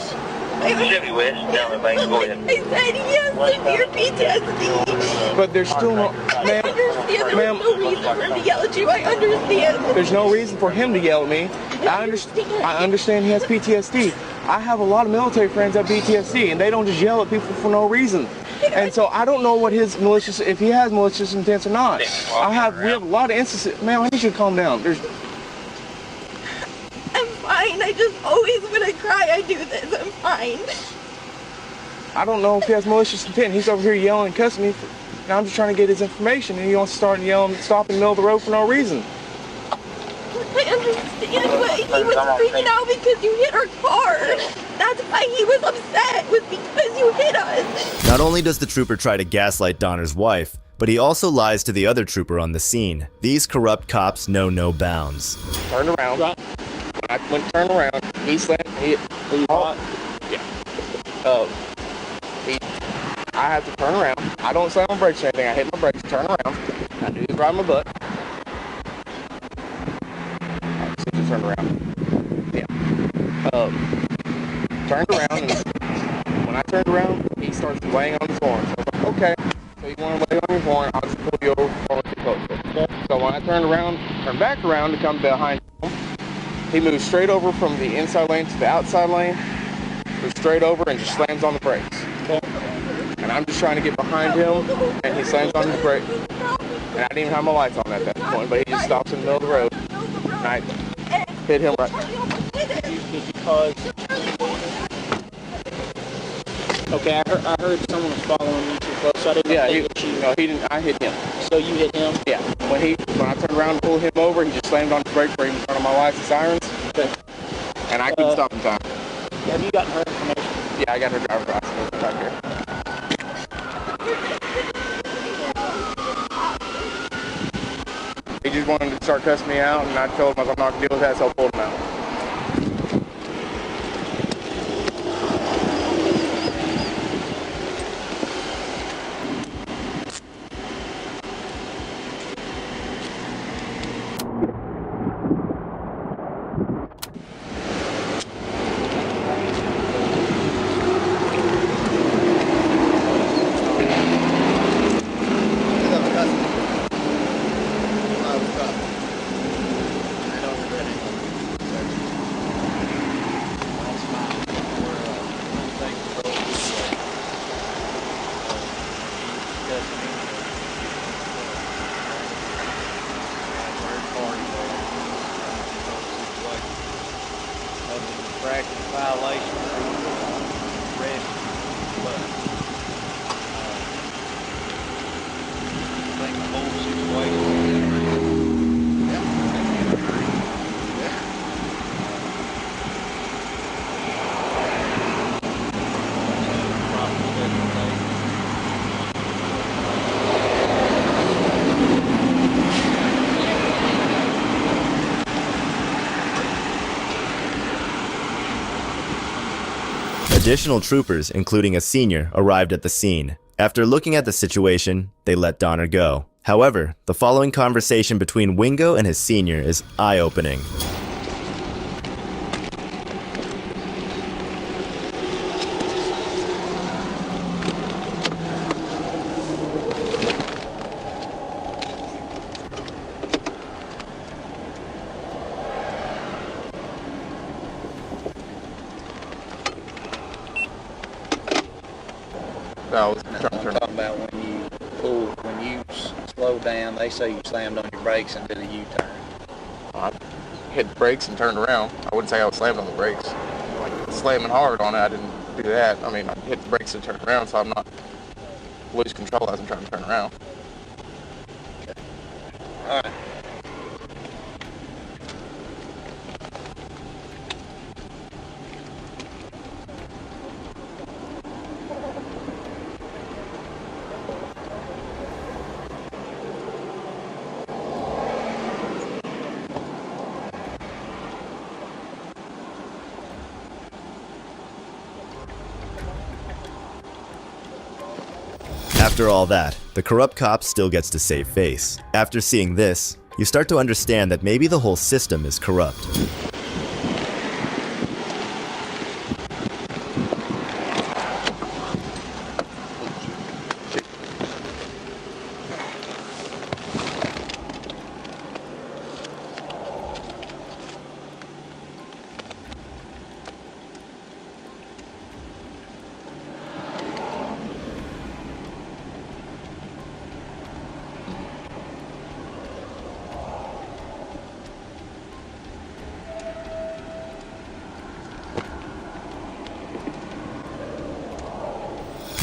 Chevy West, down the bank, go ahead. I said he has severe PTSD. But there's still no, ma'am, I understand there's no reason for him to yell at you. I understand. There's no reason for him to yell at me. I understand he has PTSD. I have a lot of military friends that have PTSD, and they don't just yell at people for no reason. And so I don't know what his malicious, if he has malicious intents or not. We have a lot of instances. Man, I need you to calm down. I'm fine. I just always, when I cry, I do this. I'm fine. I don't know if he has malicious intent. He's over here yelling and cussing me. And I'm just trying to get his information, and he wants to start yelling, stop in the middle of the road for no reason. I understand, but he was freaking out because you hit our car. That's why he was upset, was because you hit us. Not only does the trooper try to gaslight Donner's wife, but he also lies to the other trooper on the scene. These corrupt cops know no bounds. Turned around. When I went to turn around, he slammed. I had to turn around. I don't slam on brakes or anything. I hit my brakes, turn around. I knew he was riding my butt. Just turn around. Yeah. Turned around, and when I turned around, he starts laying on his horn. So I was like, okay. So you want to lay on your horn, I'll just pull you over for you closer. So when I turned back around to come behind him, he moves straight over from the inside lane to the outside lane, moves straight over and just slams on the brakes. And I'm just trying to get behind him, and he slams on his brake. And I didn't even have my lights on at that point, but he just stops in the middle of the road. And I hit him right. Because... Okay, I heard someone was following me. close. I didn't know Yeah, if they hit you. no, he didn't. I hit him. So you hit him? Yeah. When I turned around to pull him over, he just slammed on the brake for him in front of my lights and sirens. And I couldn't stop in time. Have you gotten her information? Yeah, I got her driver's license right here. He just wanted to start cussing me out, and I told him I was not going to deal with that, so I pulled him out. Additional troopers, including a senior, arrived at the scene. After looking at the situation, they let Donner go. However, the following conversation between Wingo and his senior is eye-opening. Talking about when you slow down, they say you slammed on your brakes and did a U-turn. I hit the brakes and turned around. I wouldn't say I was slammed on the brakes. Like slamming hard on it, I didn't do that. I mean, I hit the brakes and turned around, so I'm not lose control as I'm trying to turn around. All right. After all that, the corrupt cop still gets to save face. After seeing this, you start to understand that maybe the whole system is corrupt.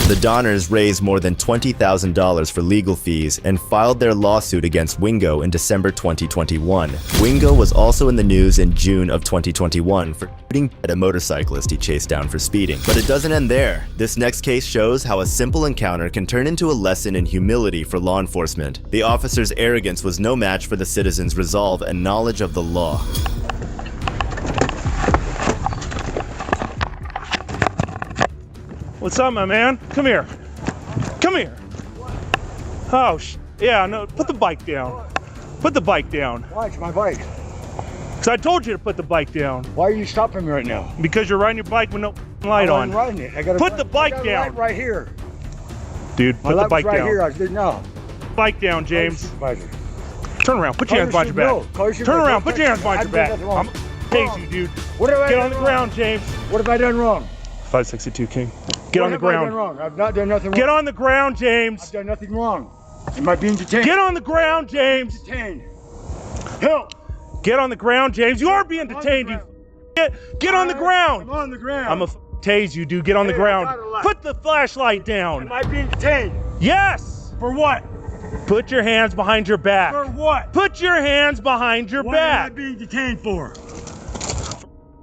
The Donners raised more than $20,000 for legal fees and filed their lawsuit against Wingo in December 2021. Wingo was also in the news in June of 2021 for shooting at a motorcyclist he chased down for speeding. But it doesn't end there. This next case shows how a simple encounter can turn into a lesson in humility for law enforcement. The officer's arrogance was no match for the citizens' resolve and knowledge of the law. What's up, my man? Come here. Come here. Oh, yeah, no, put the bike down. Put the bike down. Why? It's my bike. Because I told you to put the bike down. Why are you stopping me right now? Because you're riding your bike with no light on. I'm riding it. I gotta put the bike down. Right here. Dude, put the bike down. Right here. I did now. Bike down, James. Turn around. Put your hands behind your back. Turn around. Put your hands behind your back. I'm tasing you, dude. What have I Get on the ground, James. What have I done wrong? 562 King. Get on the ground. What have I done wrong? I've not done nothing wrong. Get on the ground, James. I've done nothing wrong. Am I being detained? Get on the ground, James. Detained. Help. Get on the ground, James. You are being detained. You get on the ground. I'm on the ground. I'm a tase you, dude. Get on the ground. Put the flashlight down. Am I being detained? Yes. For what? Put your hands behind your back. For what? Put your hands behind your What back. am I being detained for?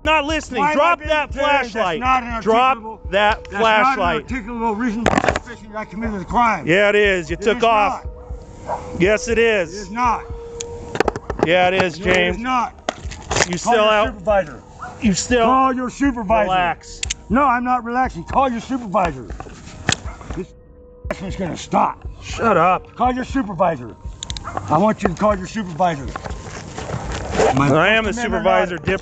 Not listening. Why am I Drop being that detained? flashlight. That's not an Drop that That's flashlight. not an articulable reasonable suspicion that I committed a crime. Yeah, it is. You took is off. Yes, it is. It is not. Yeah, it is, No, James. it is not. You Call still your out. supervisor. You still. Call your supervisor. Relax. No, I'm not relaxing. Call your supervisor. This is gonna stop. Shut up. Call your supervisor. I want you to call your supervisor. I am the supervisor. Shut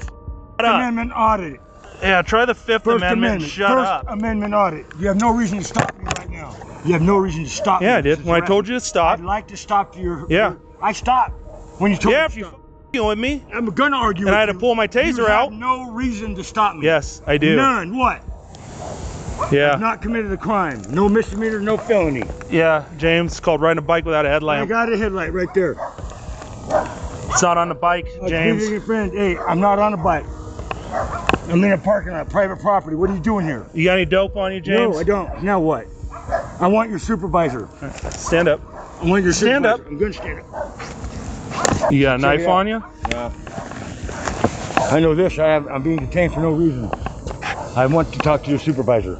up. Amendment audit. Yeah, try the Fifth First Amendment. Amendment. Shut First up. Amendment audit. You have no reason to stop me right now. You have no reason to stop me. Yeah, I did. When I told you to stop. I'd like to stop you. Yeah. I stopped when you told Yeah, me if to you stop. with me. I'm gonna argue And with I had to you. pull my taser You out. have no reason to stop me. Yes, I do. None. What? Yeah. I've not committed a crime. No misdemeanor, no felony. Yeah, James. It's called riding a bike without a I headlamp. got a headlight right there. It's not on the bike, James. Your friend, hey, I'm not on a bike. I'm in a parking lot, private property. What are you doing here? You got any dope on you, James? No, I don't. Now what? I want your supervisor. Stand up. I want your Stand supervisor. up. I'm gonna stand up. You got a knife on you? No. I know this. I'm being detained for no reason. I want to talk to your supervisor.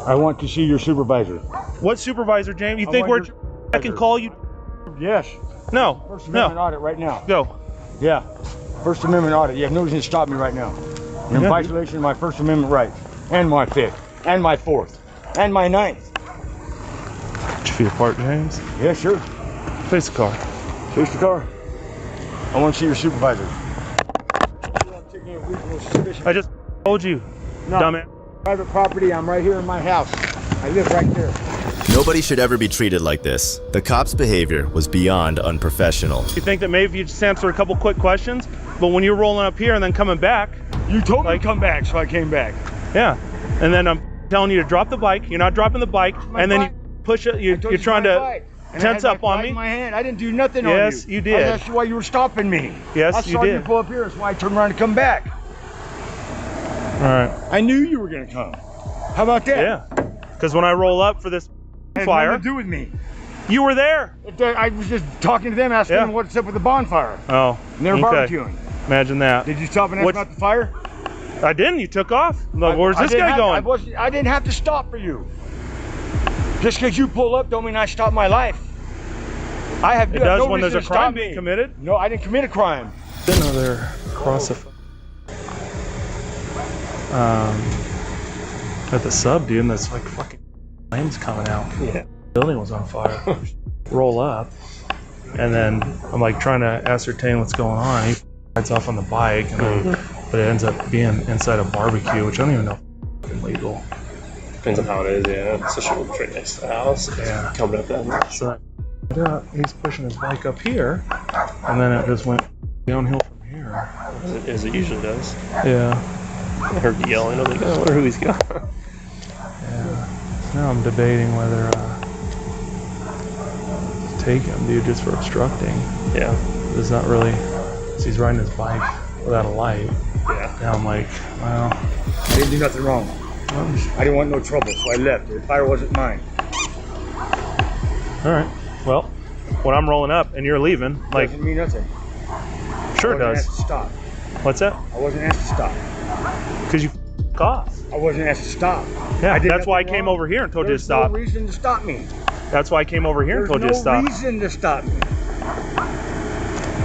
I want to see your supervisor. What supervisor, James? You I think want I can call you? Yes. No. First Amendment audit right now. Go. Yeah. First Amendment audit. You have no reason to stop me right now. You're in Yeah. violation of my First Amendment rights. And my Fifth. And my Fourth. And my Ninth. Put your feet apart, James. Yeah, sure. Face the car. Face the car. I want to see your supervisor. I just told you, No. dumbass. Private property. I'm right here in my house. I live right there. Nobody should ever be treated like this. The cop's behavior was beyond unprofessional. You think that maybe you just answer a couple quick questions, but when you're rolling up here and then coming back, you told me to come back, so I came back. Yeah, and then I'm telling you to drop the bike. You're not dropping the bike, and then you push it. You're trying to tense up on me. In my hand. I didn't do nothing on you. Yes, you did. That's why you were stopping me. Yes, I you saw did. you pull up here. That's why I turned around and come back. All right. I knew you were gonna come. How about that? Yeah, because when I roll up for this It had fire, nothing to do with me. you were there. I was just talking to them, asking them what's up with the bonfire. Oh, And they were okay. barbecuing. Imagine that. Did you stop and ask about the fire? I didn't. You took off. Look, where's this guy going? I didn't have to stop for you. Just because you pull up don't mean I stop my life. It does no when there's reason a to crime stop being me. committed. No, I didn't commit a crime. Another cross of at the sub, dude, and there's like fucking flames coming out. Yeah. The building was on fire. Roll up, and then I'm like trying to ascertain what's going on. He rides off on the bike, and but it ends up being inside a barbecue, which I don't even know if it's legal. Depends on how it is, yeah. Especially when it's right next to the house. Yeah. Coming up that much. So he's pushing his bike up here, and then it just went downhill from here. As it usually does. Yeah. I heard the yelling. I was like, oh, I wonder who he's got. Yeah. Now I'm debating whether to take him, dude, just for obstructing. Yeah. It's not really. So he's riding his bike without a light. Yeah. Now I'm like, well. I didn't do nothing wrong. I didn't want no trouble, so I left. The fire wasn't mine. All right. Well, when I'm rolling up and you're leaving, like, Doesn't mean nothing. sure it I wasn't does. asked to stop. What's that? I wasn't asked to stop. Because you off. I wasn't asked to stop. Yeah, I did that's why I nothing came wrong. over here and told you to There's stop. no reason to stop me. That's why I came over here and told you to There's stop. no reason to stop me.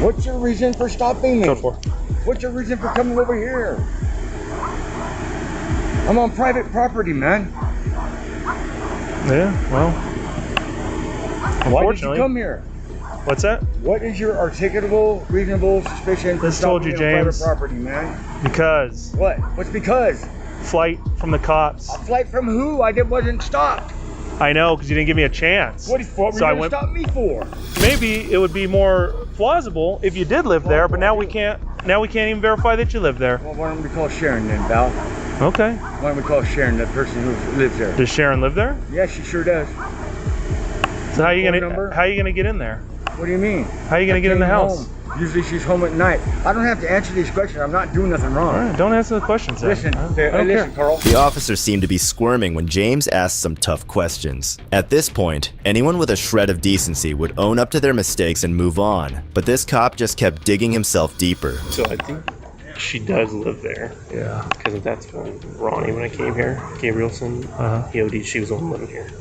What's your reason for stopping me? Code 4. What's your reason for coming over here? I'm on private property, man. Yeah, well. Why did you Unfortunately. come here? What's that? What is your articulable, reasonable suspicion for Just told stopping you, me on private James. property, man? Because. What? What's because? Flight from the cops. A flight from who? wasn't stopped. I know, because you didn't give me a chance. What were So I you going to went- stop me for? Maybe it would be more plausible if you did live there, but now we can't. Now we can't even verify that you live there. Well, why don't we call Sharon then, Val? Okay. Why don't we call Sharon, that person who lives there? Does Sharon live there? Yeah, she sure does. So how are you Phone gonna number? how are you gonna get in there? What do you mean? How are you gonna get in the house? Home. Usually she's home at night. I don't have to answer these questions. I'm not doing nothing wrong. All right, don't answer the questions. Then. Listen, I don't listen, care. Carl. The officer seemed to be squirming when James asked some tough questions. At this point, anyone with a shred of decency would own up to their mistakes and move on. But this cop just kept digging himself deeper. So I think she does live there. Yeah. Because that's when Ronnie, when I came here, Gabrielson, he OD'd, she was the one living here.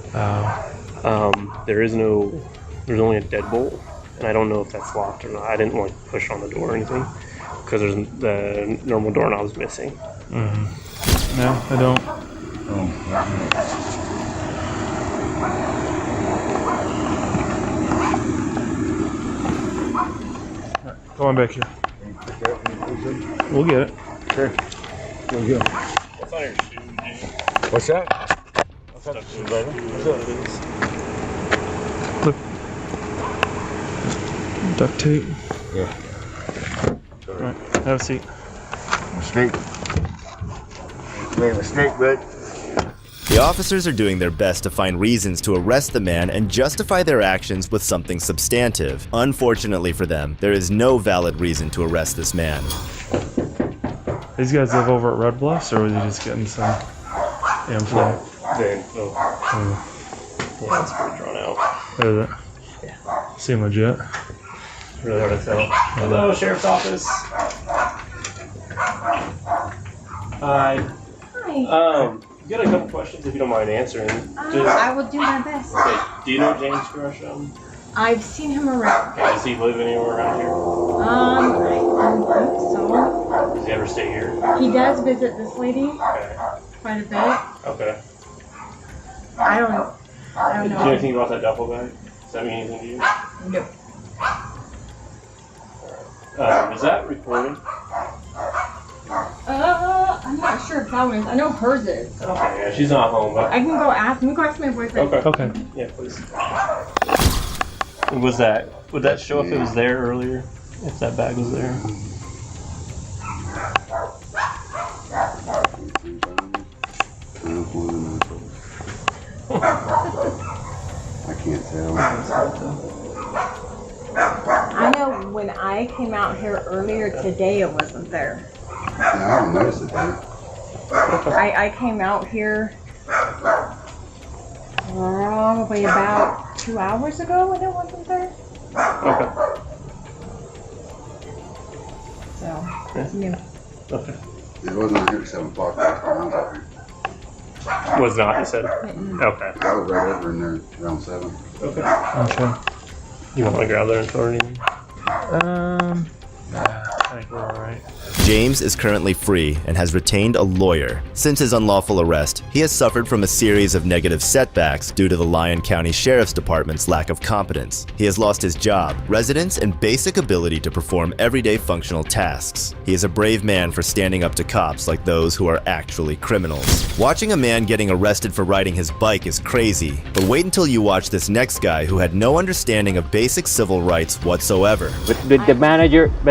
There's only a deadbolt, and I don't know if that's locked or not. I didn't like push on the door or anything because there's the normal doorknob's missing. Mm-hmm. No, I don't. Come on back here. We'll get it. Sure. We'll get it. What's on your shoe, James? What's that? Look. Duct tape. Yeah. Alright, have a seat. Mistake. Made a mistake, bud. The officers are doing their best to find reasons to arrest the man and justify their actions with something substantive. Unfortunately for them, there is no valid reason to arrest this man. These guys live over at Red Bluffs, or was he just getting some info? The info. Yeah, it's pretty drawn out. Is it? Yeah. Seem legit. Really hard to tell. Hello, Sheriff's Office. Hi. Hi. Got a couple questions if you don't mind answering. I will do my best. Okay, do you know James Gresham? I've seen him around. Okay, does he live anywhere around here? I don't think so. Does he ever stay here? He does visit this lady Okay. quite a bit. Okay. I don't know. Do you know anything about that duffel bag? Does that mean anything to you? No. Is that recorded? I'm not sure if that one is. I know hers is. Okay, yeah, she's not home, but... I can go ask. Let me go ask my boyfriend. Okay. Yeah, please. Would that show if it was there earlier? If that bag was there? I can't tell. I know when I came out here earlier today, it wasn't there. I haven't noticed it though. I came out here probably about 2 hours ago and it wasn't there. Okay. So, it's new. Okay. It wasn't here at 7 o'clock last time I was up here. Was not, you said? Mm-mm. Okay. I was right over in there around 7. Okay. Okay. You want to go out there and throw anything? I think we're alright. James is currently free and has retained a lawyer. Since his unlawful arrest, he has suffered from a series of negative setbacks due to the Lyon County Sheriff's Department's lack of competence. He has lost his job, residence, and basic ability to perform everyday functional tasks. He is a brave man for standing up to cops like those who are actually criminals. Watching a man getting arrested for riding his bike is crazy, but wait until you watch this next guy who had no understanding of basic civil rights whatsoever. But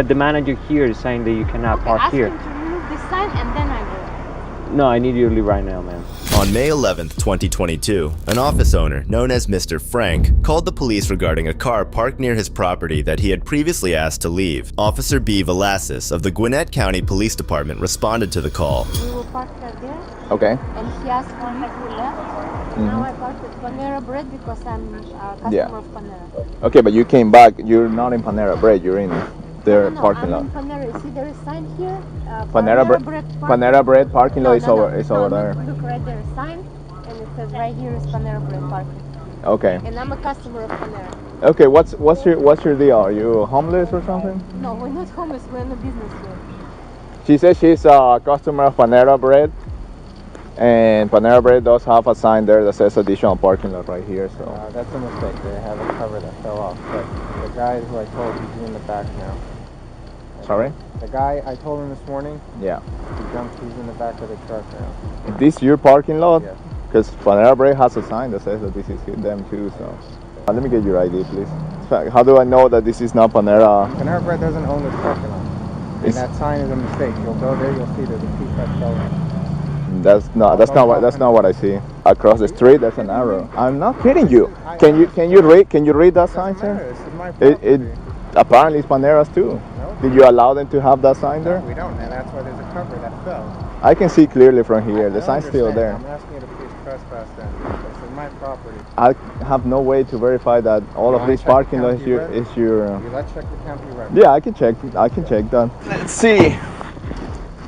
the manager here is saying that you cannot park here. Ask him to remove the sign and then I will. No, I need you to leave right now, man. On May 11th, 2022, an office owner known as Mr. Frank called the police regarding a car parked near his property that he had previously asked to leave. Officer B. Velasquez of the Gwinnett County Police Department responded to the call. We will park right there. Okay. And he asked for me to left. Now I parked at Panera Bread because I'm a customer of Panera. Okay, but you came back. You're not in Panera Bread. You're in their parking lot. I'm in Panera. See, there is a sign here. Panera Bread parking lot is over there. Look right there, sign, and it says right here is Panera Bread parking. Okay. And I'm a customer of Panera. Okay, what's your deal? Are you homeless or something? No, we're not homeless. We're in a business here. She says she's a customer of Panera Bread, and Panera Bread does have a sign there that says additional parking lot right here. So that's a mistake. They have a cover that fell off. But the guy who I told, he's in the back now. Sorry? The guy I told him this morning. Yeah. He's in the back of the truck now. Is this your parking lot? Yes. Because Panera Bread has a sign that says that this is them too. So let me get your ID, please. How do I know that this is not Panera? Panera Bread doesn't own this parking lot. And that sign is a mistake. You'll go there, you'll see there's a piece that fell off. That's not what I see. Across the street, there's an arrow. I'm not kidding you. Can you read that sign, sir? It apparently it's Panera's too. Did you allow them to have that sign there? No, we don't, and that's why there's a cover that fell. I can see clearly from here. The sign's still there. I'm asking you to please trespass then. This is my property. I have no way to verify that all of this parking lot is your. Let's check the county record. Yeah, I can check that. Let's see.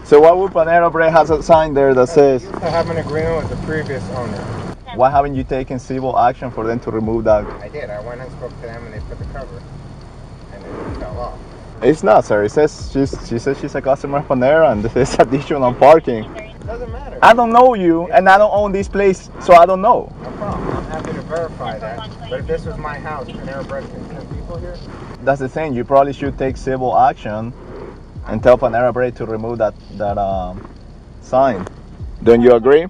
So why would Panera Bread has a sign there that says? I have an agreement with the previous owner. Why haven't you taken civil action for them to remove that? I did. I went and spoke to them and they put the cover. And it fell off. It's not, sir. It says she says she's a customer of Panera and this is additional parking. It doesn't matter. I don't know you and I don't own this place, so I don't know. No problem. I'm happy to verify that. But if this was my house, Panera Bread can 10 people here? That's the thing. You probably should take civil action and tell Panera Bread to remove that sign. Don't you agree?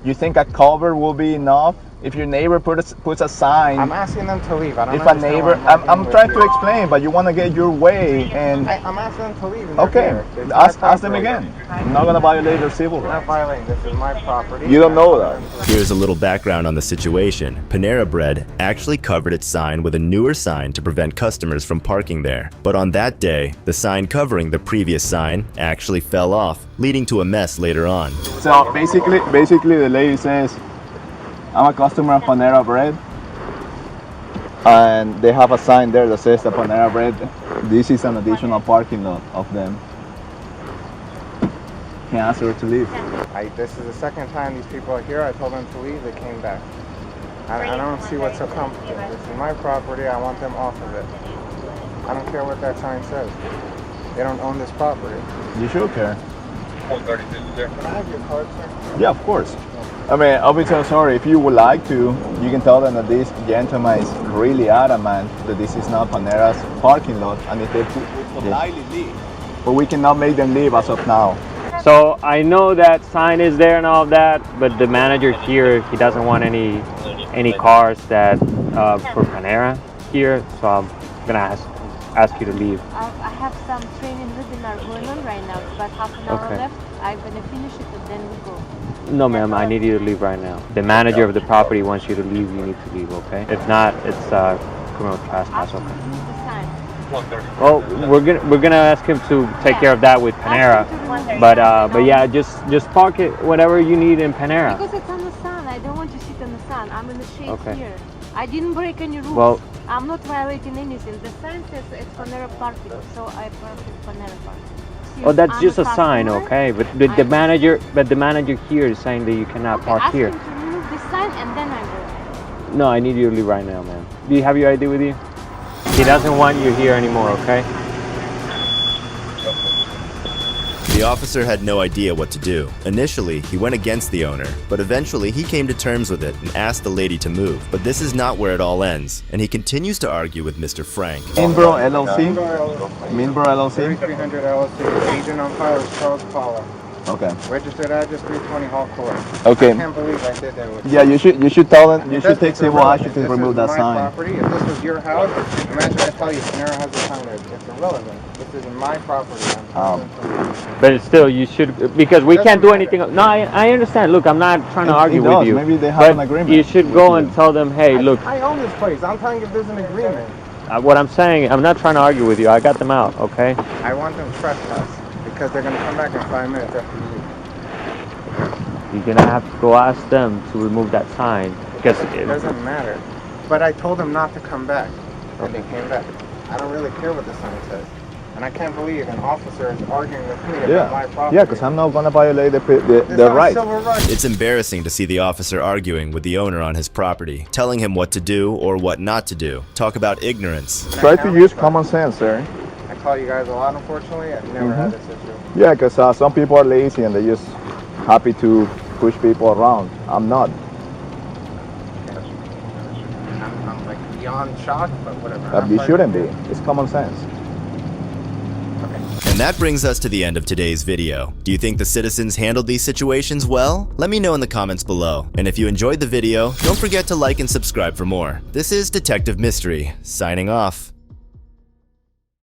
You think a cover will be enough? If your neighbor puts a sign. I'm asking them to leave. I don't if a neighbor, I'm trying to explain, but you want to get your way, and I'm asking them to leave. Okay, ask them again. I'm not gonna violate their civil rights. I'm not violating. This is my property. You don't know that. Here's a little background on the situation. Panera Bread actually covered its sign with a newer sign to prevent customers from parking there. But on that day, the sign covering the previous sign actually fell off, leading to a mess later on. So basically the lady says, I'm a customer of Panera Bread, and they have a sign there that says that Panera Bread, this is an additional parking lot of them. Can I ask her to leave? This is the second time these people are here. I told them to leave, they came back. I don't see what's so complicated. This is my property, I want them off of it. I don't care what that sign says. They don't own this property. You should care. 132 there. Can I have your card, sir? Yeah, of course. I mean, I'll be so sorry. If you would like to, you can tell them that this gentleman is really adamant that this is not Panera's parking lot, and if they leave. But we cannot make them leave as of now. So I know that sign is there and all of that, but the manager here, he doesn't want any cars that for Panera here, so I'm gonna ask you to leave. I have some training webinar going on right now. It's about half an hour left. I'm gonna finish it and then we go. No, ma'am, I need you to leave right now. The manager of the property wants you to leave. You need to leave, okay? If not, it's criminal trespass, okay? Well, we're gonna ask him to take care of that with Panera, but yeah, just park it whatever you need in Panera. Because it's on the sun. I don't want to sit in the sun. I'm in the shade Okay. here. I didn't break any rules. Well- I'm not violating anything. The sign says it's Panera parking, so I park at Panera parking. Oh, that's I'm just a customer. sign, okay? But the manager here is saying that you cannot park Ask here. him to remove the sign and then I go. No, I need you to leave right now, man. Do you have your ID with you? He doesn't want you here anymore, okay? The officer had no idea what to do. Initially, he went against the owner, but eventually he came to terms with it and asked the lady to move. But this is not where it all ends, and he continues to argue with Mr. Frank. Minbro LLC? Minbro LLC? 3300 LLC. Agent on file is Charles Paula. Okay. Registered address 320 Hall Court. Okay. I can't believe I did that with Yeah, you should tell them. You If should this take was civil irrelevant, action to this remove is that my sign. property. If this was your house, imagine I tell you Panera has a sign there. It's irrelevant. This is my property. But still, you should, because we can't do anything. No, I understand. Look, I'm not trying to argue with you. Maybe they have but an agreement. you should go and tell them, hey, look, I own this place. I'm telling you if there's an agreement. what I'm saying, I'm not trying to argue with you. I got them out, okay? I want them trespass because they're going to come back in 5 minutes after you leave. You're gonna have to go ask them to remove that sign because It doesn't matter. But I told them not to come back, and they came back. I don't really care what the sign says. And I can't believe an officer is arguing with me about my property. Yeah, because I'm not gonna violate the not right. civil rights. It's embarrassing to see the officer arguing with the owner on his property, telling him what to do or what not to do. Talk about ignorance. Try to use common sense, sir. I call you guys a lot, unfortunately. I've never had this issue. Yeah, because some people are lazy and they're just happy to push people around. I'm not. I'm like beyond shocked, but whatever. You shouldn't be. It's common sense. And that brings us to the end of today's video. Do you think the citizens handled these situations well? Let me know in the comments below. And if you enjoyed the video, don't forget to like and subscribe for more. This is Detective Mystery, signing off.